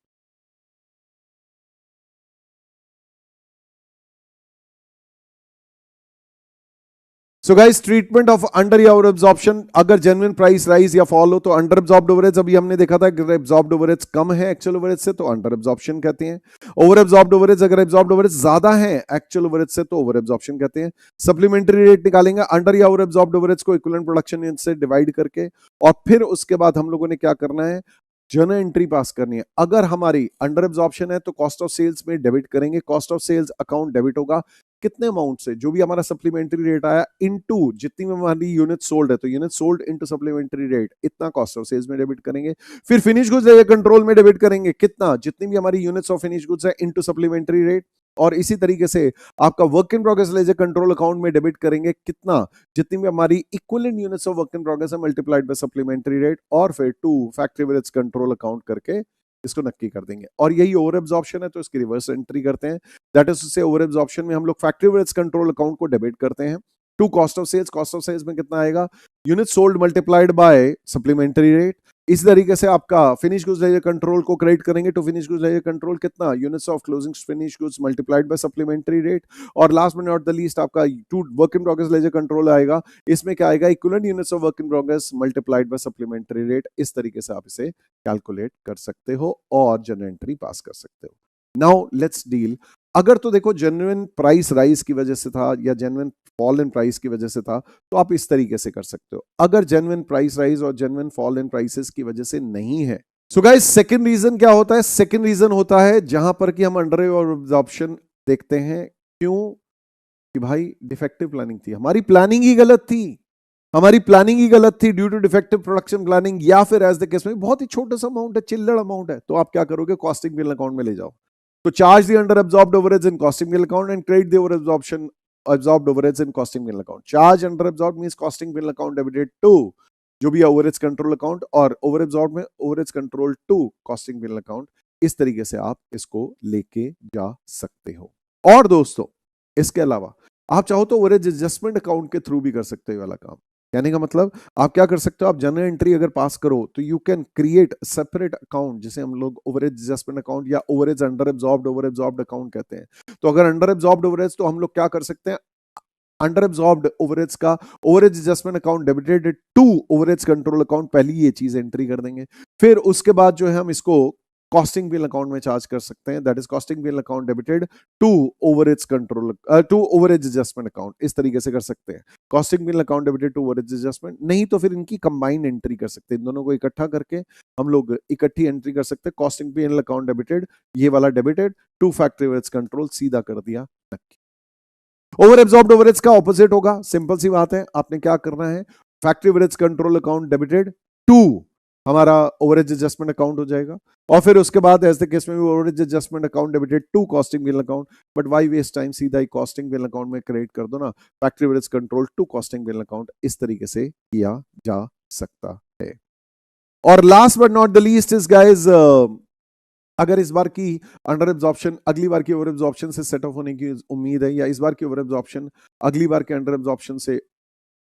So guys, treatment of under या ओवर एब्जॉर्प्शन, अगर जेन्युइन प्राइस राइज या फॉल हो तो अंडर एब्जॉर्ब्ड ओवरहेड्स, अभी हमने देखा था कि एब्जॉर्ब्ड ओवरहेड्स कम है एक्चुअल ओवरहेड्स से तो अंडर एब्जॉर्प्शन कहते हैं। ओवर एब्जॉर्ब्ड ओवरहेड्स, अगर एब्जॉर्ब्ड ओवरहेड्स ज्यादा है एक्चुअल ओवरहेड्स से तो ओवर एब्जॉर्प्शन कहते हैं। सप्लीमेंट्री रेट निकालेंगे अंडर या ओवर एब्जॉर्ब्ड ओवरहेड्स को इक्विवेलेंट प्रोडक्शन यूनिट से डिवाइड करके, और फिर उसके बाद हम लोगों ने क्या करना है, जर्नल एंट्री पास करनी है। अगर हमारी अंडर एब्जॉर्प्शन है तो कॉस्ट ऑफ सेल्स में डेबिट करेंगे, cost of sales account debit होगा कितने अमाउंट से, जो भी हमारा सप्लीमेंट्री रेट आया इनटू जितनी भी हमारी यूनिट सोल्ड है, तो unit sold into supplementary rate, इतना कॉस्ट ऑफ सेल्स में डेबिट करेंगे। फिर फिनिश गुड्स लेजर कंट्रोल में डेबिट करेंगे कितना, जितनी भी हमारी यूनिट्स ऑफ फिनिश गुड्स है इनटू सप्लीमेंट्री रेट, और इसी तरीके से आपका work in progress ledger control account में डेबिट करेंगे कितना, जितनी भी हमारी equivalent units of work in progress है मल्टीप्लाइड बाय सप्लीमेंट्री रेट, और फिर to factory overhead control account करके इसको नक्की कर देंगे। और यही ओवर एब्जॉर्प्शन है तो इसकी रिवर्स एंट्री करते हैं। That is to say over absorption में हम लोग फैक्ट्री एवरेज कंट्रोल अकाउंट को डेबिट करते हैं to cost of sales. Cost of sales में कितना आएगा, unit sold multiplied by supplementary rate. इसी तरीके से आपका फिनिश गुड्स लेजर कंट्रोल को क्रेडिट करेंगे to finish goods ledger control कितना, units of closing finish goods multiplied by supplementary rate. और last but not the least आपका to work in progress ledger control आएगा, इसमें क्या आएगा, equivalent units of work in progress multiplied by supplementary rate. इस तरीके से आप इसे कैलकुलेट कर सकते हो और जनरल एंट्री पास कर सकते हो। नाउ लेट्स डील, अगर तो देखो जेन्युइन प्राइस राइज की वजह से था या जेन्युइन फॉल इन प्राइस की वजह से था तो आप इस तरीके से कर सकते हो। अगर जेन्युइन प्राइस राइज और जेन्युइन फॉल इन प्राइसेस की वजह से नहीं है, सो गाइस सेकंड रीजन क्या होता है, सेकंड रीजन होता है जहां पर कि हम अंडर और एब्जॉर्प्शन देखते हैं। क्यों? कि भाई डिफेक्टिव प्लानिंग थी, हमारी प्लानिंग ही गलत थी, हमारी प्लानिंग ही गलत थी due to defective production planning, या फिर एज द केस में बहुत ही छोटा सा अमाउंट है, चिल्लड़ अमाउंट है, तो आप क्या करोगे, कॉस्टिंग बिल अकाउंट में ले जाओ। तो charge the under absorbed overheads in costing bill account and credit the over absorption absorbed overheads in costing bill account. Charge under absorbed means costing bill account debited to जो भी overheads control account, और over absorbed में overheads control to costing bill account। इस तरीके से आप इसको लेके जा सकते हो। और दोस्तों इसके अलावा आप चाहो तो overheads adjustment account के थ्रू भी कर सकते हो वाला काम। कहने का मतलब आप क्या कर सकते हो, आप जनरल एंट्री अगर पास करो तो you can create separate account जिसे हम लोग ओवरेज एडजस्टमेंट अकाउंट या ओवरेज अंडर एब्जॉर्ब्ड अकाउंट कहते हैं। तो अगर अंडर एब्जॉर्ब्ड ओवरेज तो हम लोग क्या कर सकते हैं, अंडर एब्जॉर्ब्ड ओवरेज का overhead adjustment account debited to overhead control account, पहली ये चीज एंट्री कर देंगे। फिर उसके बाद जो है हम इसको कॉस्टिंग बिल अकाउंट में चार्ज कर सकते हैं, that is costing bill account debited to overhead control to overhead adjustment account. इस तरीके से कर सकते हैं, costing bill account debited to overhead adjustment. नहीं तो फिर इनकी कंबाइंड एंट्री कर सकते हैं, इन दोनों को इकट्ठा करके हम लोग इकट्ठी एंट्री कर सकते हैं। कॉस्टिंग बिल अकाउंट डेबिटेड, ये वाला debited to factory overhead control, सीधा कर दिया नक्की। ओवर एब्जॉर्ब्ड ओवरहेड्स का ऑपोजिट होगा, सिंपल सी बात है, आपने क्या करना है, factory overheads control account debited to हमारा ओवरेज एडजस्टमेंट अकाउंट हो जाएगा, और फिर उसके बाद ऐसे केस में भी overhead adjustment account debited to costing bill account. But why waste time, सीधा ही कॉस्टिंग बिल अकाउंट में क्रेडिट कर दो ना, factory overhead control to costing bill account. इस तरीके से किया जा सकता है। और last but not the least is guys, अगर इस बार की अंडर एब्जॉर्प्शन अगली बार की ओवर एब्जॉर्प्शन से सेट ऑफ होने की उम्मीद है, या इस बार की ओवर एब्जॉर्प्शन अगली बार के अंडर एब्जॉर्प्शन से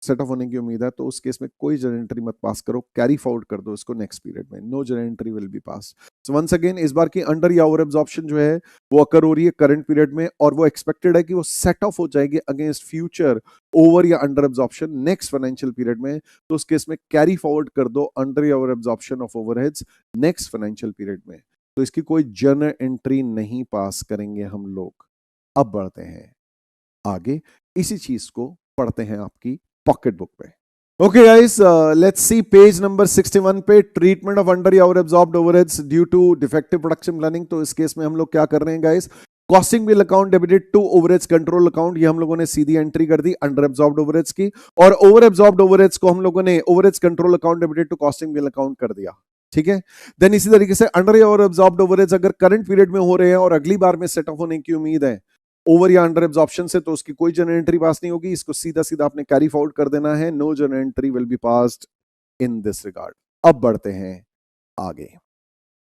सेट ऑफ होने की उम्मीद है, तो उस केस में कोई जनरल एंट्री मत पास करो, कैरी फॉरवर्ड कर दो इसको नेक्स्ट पीरियड में, no general entry will be pass. So once again, इस बार की अंडर या ओवर एब्जॉर्प्शन जो है वो अकर हो रही है करंट पीरियड में, और वो एक्सपेक्टेड है कि वो सेट ऑफ हो जाएगी अगेंस्ट फ्यूचर ओवर या under absorption next financial period में। तो उस केस में कैरी फॉरवर्ड कर दो अंडर या over absorption of overheads next financial period में, तो इसकी कोई जर्नल एंट्री नहीं पास करेंगे हम लोग। अब बढ़ते हैं आगे, इसी चीज को पढ़ते हैं आपकी पॉकेट बुक पे। Okay guys, let's see page number 61 पे, ट्रीटमेंट ऑफ अंडर या over absorbed overheads due to defective production planning. तो इस केस में हम लोग क्या कर रहे हैं guys, costing bill account debited to overheads control account, ये हम लोगों ने सीधी एंट्री कर दी अंडर एब्जॉर्ब्ड ओवरहेड्स की, और ओवर एब्जॉर्ब्ड ओवरहेड्स को हम लोगों ने overheads control account debited to costing bill account कर दिया, ठीक है। देन इसी तरीके से अंडर या ओवर एब्जॉर्ब्ड ओवरहेड्स अगर करंट पीरियड में हो रहे हैं और अगली बार में सेट ऑफ होने की उम्मीद है ओवर या अंडर एब्जॉर्प्शन से, तो उसकी कोई जर्नल एंट्री पास नहीं होगी, इसको सीधा सीधा आपने कैरी फॉरवर्ड कर देना है, no journal entry will be passed in this regard. अब बढ़ते हैं आगे।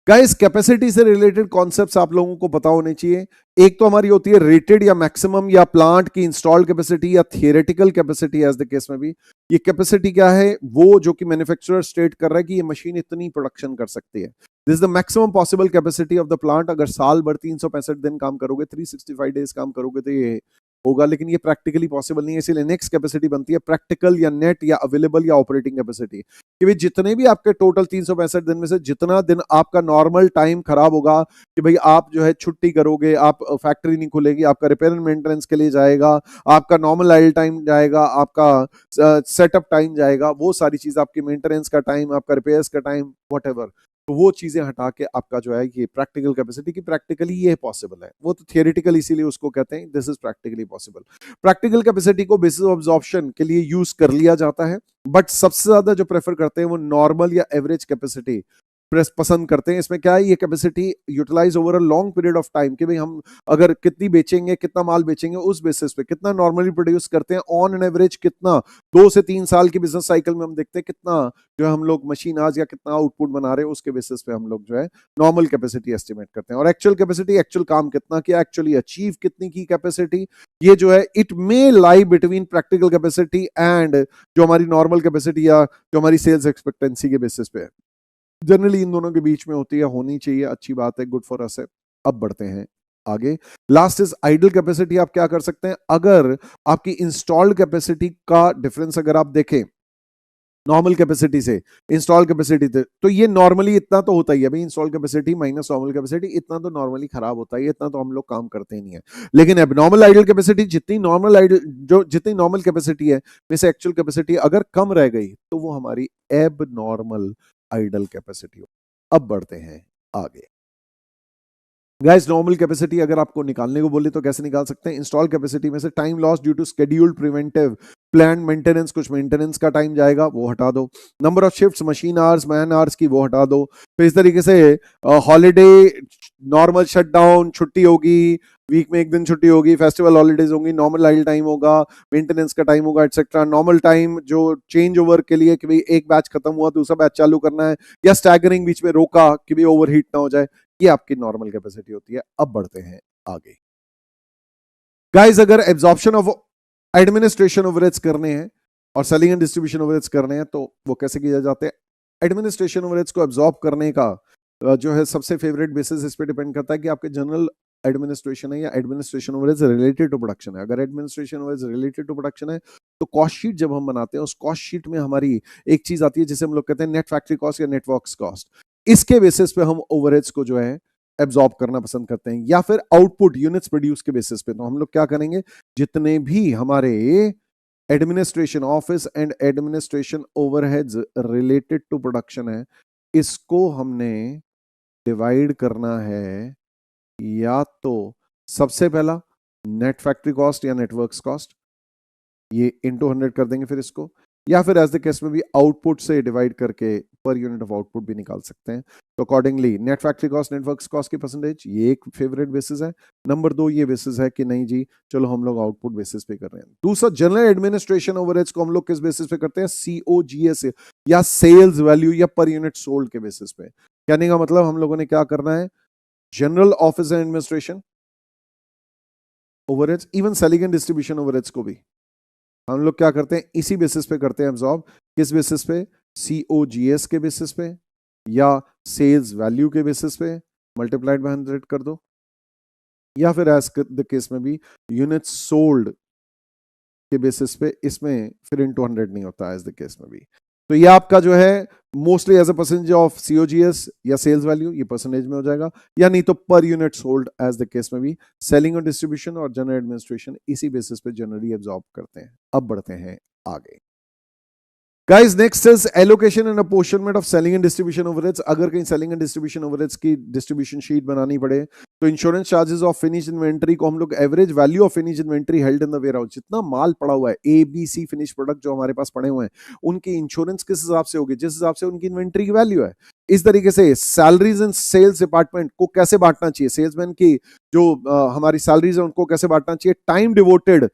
गाइस, कैपेसिटी से रिलेटेड कॉन्सेप्ट्स आप लोगों को पता होने चाहिए। एक तो हमारी होती है रेटेड या मैक्सिमम या प्लांट की इंस्टॉल्ड कैपेसिटी या theoretical capacity as the case में भी। ये कैपेसिटी क्या है? वो जो कि मैन्युफैक्चरर स्टेट कर रहा है कि ये मशीन इतनी प्रोडक्शन कर सकती है। This is the maximum possible capacity of the plant. अगर साल भर 365 दिन काम करोगे, 365 डेज काम करोगे तो ये होगा, लेकिन ये प्रैक्टिकली पॉसिबल नहीं है। इसीलिए नेक्स्ट कैपेसिटी बनती है प्रैक्टिकल या नेट या अवेलेबल या ऑपरेटिंग कैपेसिटी, कि भाई जितने भी आपके टोटल 365 दिन में से जितना दिन आपका नॉर्मल टाइम खराब होगा, कि भाई आप जो है छुट्टी करोगे, आप फैक्ट्री नहीं खुलेगी, आपका रिपेयर एंड मेंटेनेंस के लिए जाएगा, आपका नॉर्मल आइडल टाइम जाएगा, आपका सेटअप टाइम जाएगा, वो सारी चीज, आपकी मेंटेनेंस का टाइम, आपका रिपेयर्स का टाइम, व्हाटएवर, तो वो चीजें हटा के आपका जो है ये प्रैक्टिकल कैपेसिटी की प्रैक्टिकली ये पॉसिबल है। वो तो थियोरेटिकल इसीलिए उसको कहते हैं this is practically possible. Practical capacity को बेसिस ऑफ अब्जॉर्प्शन के लिए यूज कर लिया जाता है, बट सबसे ज्यादा जो प्रेफर करते हैं वो नॉर्मल या एवरेज कैपेसिटी पसंद करते हैं। इसमें क्या है, ये capacity utilise over a long period of time, कि भाई हम अगर कितनी बेचेंगे, कितना माल बेचेंगे, उस बेसिस पे कितना नॉर्मली प्रोड्यूस करते हैं ऑन एन एवरेज, कितना 2 से 3 साल की बिजनेस साइकिल में हम देखते हैं कितना जो है हम लोग मशीन आज या कितना आउटपुट बना रहे हैं, उसके बेसिस पे हम लोग जो है नॉर्मल कैपेसिटी एस्टिमेट करते हैं। और एक्चुअल कैपेसिटी, एक्चुअल काम कितना किया, एक्चुअली अचीव कितनी की कैपेसिटी, ये जो है it may lie between practical capacity and जो हमारी नॉर्मल कैपेसिटी या जो हमारी सेल्स एक्सपेक्टेंसी के बेसिस पे है। जनरली इन दोनों के बीच में होती है, होनी चाहिए, अच्छी बात है, गुड फॉर अस है। अब बढ़ते हैं आगे। Last is idle capacity. आप क्या कर सकते हैं, अगर आपकी इंस्टॉल्ड कैपेसिटी का डिफरेंस अगर आप देखें नॉर्मल कैपेसिटी से इंस्टॉल कैपेसिटी से, तो ये नॉर्मली इतना तो होता ही है भाई, install capacity minus normal capacity, इतना तो नॉर्मली खराब होता है, इतना तो हम लोग काम करते ही नहीं है। लेकिन अब नॉर्मल आइडल कैपेसिटी, जितनी नॉर्मल आइडल जो जितनी नॉर्मल कैपेसिटी है में से एक्चुअल कैपेसिटी अगर कम रह गई तो वो हमारी एब नॉर्मल आइडल कैपेसिटी हो। अब बढ़ते हैं आगे। गाइस, नॉर्मल कैपेसिटी अगर आपको निकालने को बोले तो कैसे निकाल सकते हैं? इंस्टॉल कैपेसिटी में से time loss due to scheduled preventive plan maintenance, कुछ मेंटेनेंस का टाइम जाएगा, वो हटा दो। Number of shifts, machine hours, man hours की, वो हटा दो। फिर इस तरीके से हॉलीडे, नॉर्मल शटडाउन, छुट्टी होगी, वीक में एक दिन छुट्टी होगी, फेस्टिवल हॉलीडेज होंगी, नॉर्मल आइडल टाइम होगा, मेंटेनेंस का टाइम होगा, एटसेट्रा। नॉर्मल टाइम जो चेंज ओवर के लिए कि भाई एक बैच खत्म हुआ दूसरा बैच चालू करना है, या स्टैगरिंग बीच में रोका कि भाई ओवरहीट ना हो जाए, ये आपकी नॉर्मल कैपेसिटी होती है। अब बढ़ते हैं आगे। गाइस, अगर एब्जॉर्प्शन ऑफ एडमिनिस्ट्रेशन ओवरहेड्स करने हैं और सेलिंग एंड डिस्ट्रीब्यूशन ओवरहेड्स करने हैं तो वो कैसे किए जाते हैं? एडमिनिस्ट्रेशन ओवरहेड्स को एब्जॉर्ब करने का जो है सबसे फेवरेट बेसिस इस पे डिपेंड करता है कि आपके जनरल एडमिनिस्ट्रेशन है या administration overheads related to production है। अगर administration overheads related to production है तो कॉस्ट शीट जब हम बनाते हैं उस कॉस्ट शीट में हमारी एक चीज आती है जिसे हम लोग कहते हैं नेट फैक्ट्री कॉस्ट या नेटवर्क्स कॉस्ट। इसके बेसिस पे हम ओवरहेड्स को जो है एब्जॉर्ब करना पसंद करते हैं, या फिर आउटपुट यूनिट्स प्रोड्यूस के बेसिस पे। तो हम लोग क्या करेंगे, जितने भी हमारे administration office and administration overheads related to production है, इसको हमने डिवाइड करना है या तो सबसे पहला नेट फैक्ट्री कॉस्ट या नेटवर्क्स कॉस्ट, ये इनटू 100 कर देंगे फिर इसको, या फिर एज द केस में भी आउटपुट से डिवाइड करके पर यूनिट ऑफ आउटपुट भी निकाल सकते हैं। तो accordingly net factory cost networks cost की परसेंटेज, ये एक फेवरेट बेसिस है। नंबर 2 ये बेसिस है कि नहीं जी चलो हम लोग आउटपुट बेसिस पे कर रहे हैं। दूसरा, जनरल एडमिनिस्ट्रेशन ओवरहेड्स को हम लोग किस बेसिस पे करते हैं? COGS या सेल्स वैल्यू या पर यूनिट सोल्ड के बेसिस पे। कहने का मतलब हम लोगों ने क्या करना है, general office and administration overheads, even selling and distribution overheads को भी हम लोग क्या करते हैं, इसी बेसिस पे करते हैं एब्जॉर्ब। किस बेसिस पे? COGS के बेसिस पे या सेल्स वैल्यू के बेसिस पे, मल्टीप्लाइड बाय 100 कर दो, या फिर एज द केस में भी यूनिट सोल्ड के बेसिस पे, इसमें फिर इनटू 100 नहीं होता एज द केस में भी। तो ये आपका जो है mostly as a percentage of COGS या सेल्स वैल्यू, ये परसेंटेज में हो जाएगा, या नहीं तो per unit sold as the case में भी। सेलिंग और डिस्ट्रीब्यूशन और जनरल एडमिनिस्ट्रेशन इसी बेसिस पे जनरली एब्जॉर्ब करते हैं। अब बढ़ते हैं आगे। Guys next is allocation and apportionment of selling and distribution overheads. अगर कहीं सेलिंग एंड डिस्ट्रीब्यूशन ओवरहेड्स की डिस्ट्रीब्यूशन शीट बनानी पड़े तो insurance charges of finish inventory को हम लोग average value of finish inventory held in the warehouse, जितना माल पड़ा हुआ है A B C finish product जो हमारे पास पड़े हुए हैं उनकी इंश्योरेंस किस हिसाब से होगी, जिस हिसाब से उनकी इन्वेंटरी की वैल्यू है। इस तरीके से सैलरीज एंड सेल्स डिपार्टमेंट को कैसे बांटना चाहिए, सेल्समैन की जो हमारी सैलरीज है उनको कैसे बांटना चाहिए, time devoted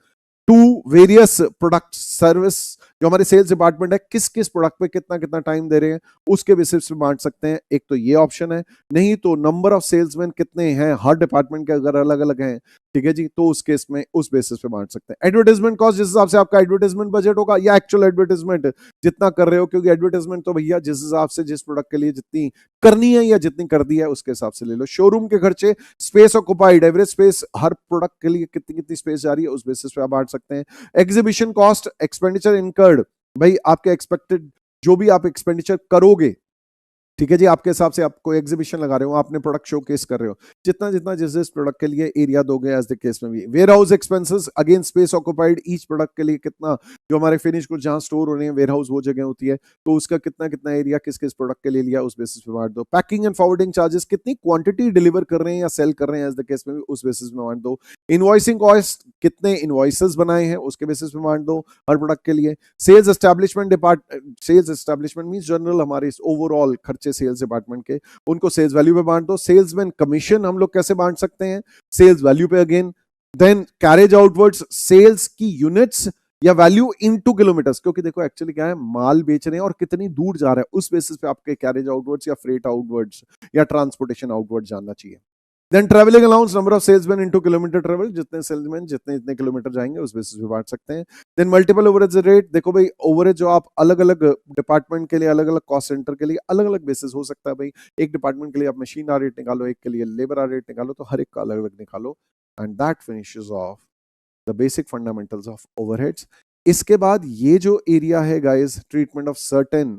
to various product service, जो हमारे सेल्स डिपार्टमेंट है किस किस प्रोडक्ट पे कितना कितना टाइम दे रहे हैं उसके बेसिस पे बांट सकते हैं। एक तो ये ऑप्शन है, नहीं तो नंबर ऑफ सेल्समैन कितने हैं हर डिपार्टमेंट के अगर अलग अलग हैं, ठीक है जी, तो उस केस में उस बेसिस पे बांट सकते हैं। एडवर्टाइजमेंट कॉस्ट, जिस हिसाब से आपका एडवर्टाइजमेंट बजट होगा या एक्चुअल एडवर्टाइजमेंट जितना कर रहे हो, क्योंकि एडवर्टाइजमेंट तो भैया जिस हिसाब से जिस प्रोडक्ट के लिए जितनी करनी है या जितनी कर दी है उसके हिसाब से ले लो। शोरूम के खर्चे, स्पेस ऑक्युपाइड, एवरेज स्पेस हर प्रोडक्ट के लिए कितनी कितनी स्पेस जा रही है उस बेसिस पे आप बांट सकते हैं। एग्जीबिशन कॉस्ट, एक्सपेंडिचर इनकर्ड, भाई आपके एक्सपेक्टेड जो भी आप एक्सपेंडिचर करोगे, ठीक है जी, आपके हिसाब से आपको एग्जीबिशन लगा रहे हो, आपने प्रोडक्ट शोकेस कर रहे हो, जितना जितना जिस जिस प्रोडक्ट के लिए एरिया दोगे एज द केस में भी। Warehouse expenses, again space occupied, each product के लिए कितना, जो हमारे फिनिश को जहां स्टोर हो रहे हैं वेयर हाउस वो जगह होती है, तो उसका कितना कितना एरिया किस किस प्रोडक्ट के लिए लिया उस बेसिस पे बांट दो। पैकिंग एंड फॉरवर्डिंग चार्जेस, कितनी क्वांटिटी डिलीवर कर रहे हैं या सेल कर रहे हैं एज द केस में भी उस बेसिस में बांट दो। इनवॉइसिंग कॉस्ट, कितने इनवॉइसेस बनाए हैं उसके बेसिस पे बांट दो हर प्रोडक्ट के लिए। Sales establishment sales establishment means general हमारे ओवरऑल खर्चे सेल्स डिपार्टमेंट के, उनको सेल्स वैल्यू पे बांट दो। सेल्समैन कमीशन हम लोग कैसे बांट सकते हैं, सेल्स वैल्यू पे again. Then carriage outwards, sales की यूनिट्स या वैल्यू इनटू किलोमीटर्स, क्योंकि देखो एक्चुअली क्या है, माल बेच रहे हैं और कितनी दूर जा रहा है उस बेसिस पे आपके कैरेज आउटवर्ड्स या फ्रेट आउटवर्ड्स या ट्रांसपोर्टेशन आउटवर्ड्स जानना चाहिए। Then travelling allowance, number of salesman into kilometre travel, जितने सेल्समैन जितने जितने किलोमीटर जाएंगे उस बेसिस पे बांट सकते हैं। देन मल्टीपल ओवरहेज रेट, देखो भाई ओवरहेज जो आप अलग अलग डिपार्टमेंट के लिए अलग अलग कॉस्ट सेंटर के लिए अलग अलग बेसिस हो सकता है भाई, एक डिपार्टमेंट के लिए आप मशीन आ रेट निकालो, एक के लिए लेबर आ रेट निकालो, तो हर एक का अलग अलग निकालो and that finishes of the basic fundamentals of overheads. इसके बाद ये जो एरिया है guys, treatment of certain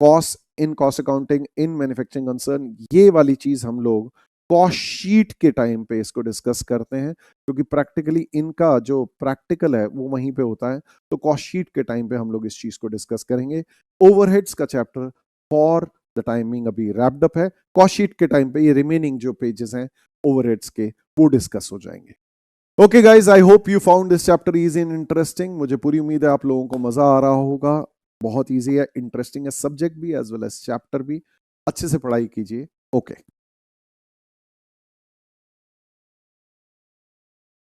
cost in cost accounting in manufacturing concern, ये वाली चीज हम लोग कॉस्ट शीट के टाइम पे इसको डिस्कस करते हैं, क्योंकि प्रैक्टिकली इनका जो प्रैक्टिकल है वो वहीं पे होता है, तो कॉस्ट शीट के टाइम पे हम लोग इस चीज को डिस्कस करेंगे। ओवरहेड्स का चैप्टर फॉर द टाइमिंग अभी रैप्ड अप है, कॉस्ट शीट के टाइम पे ये रिमेनिंग जो पेजेस हैं ओवरहेड्स के वो डिस्कस हो जाएंगे। Okay guys, I hope you found this chapter easy and interesting. मुझे पूरी उम्मीद है आप लोगों को मजा आ रहा होगा, बहुत इजी है, इंटरेस्टिंग है, सब्जेक्ट भी एज वेल एज चैप्टर भी। अच्छे से पढ़ाई कीजिए। ओके।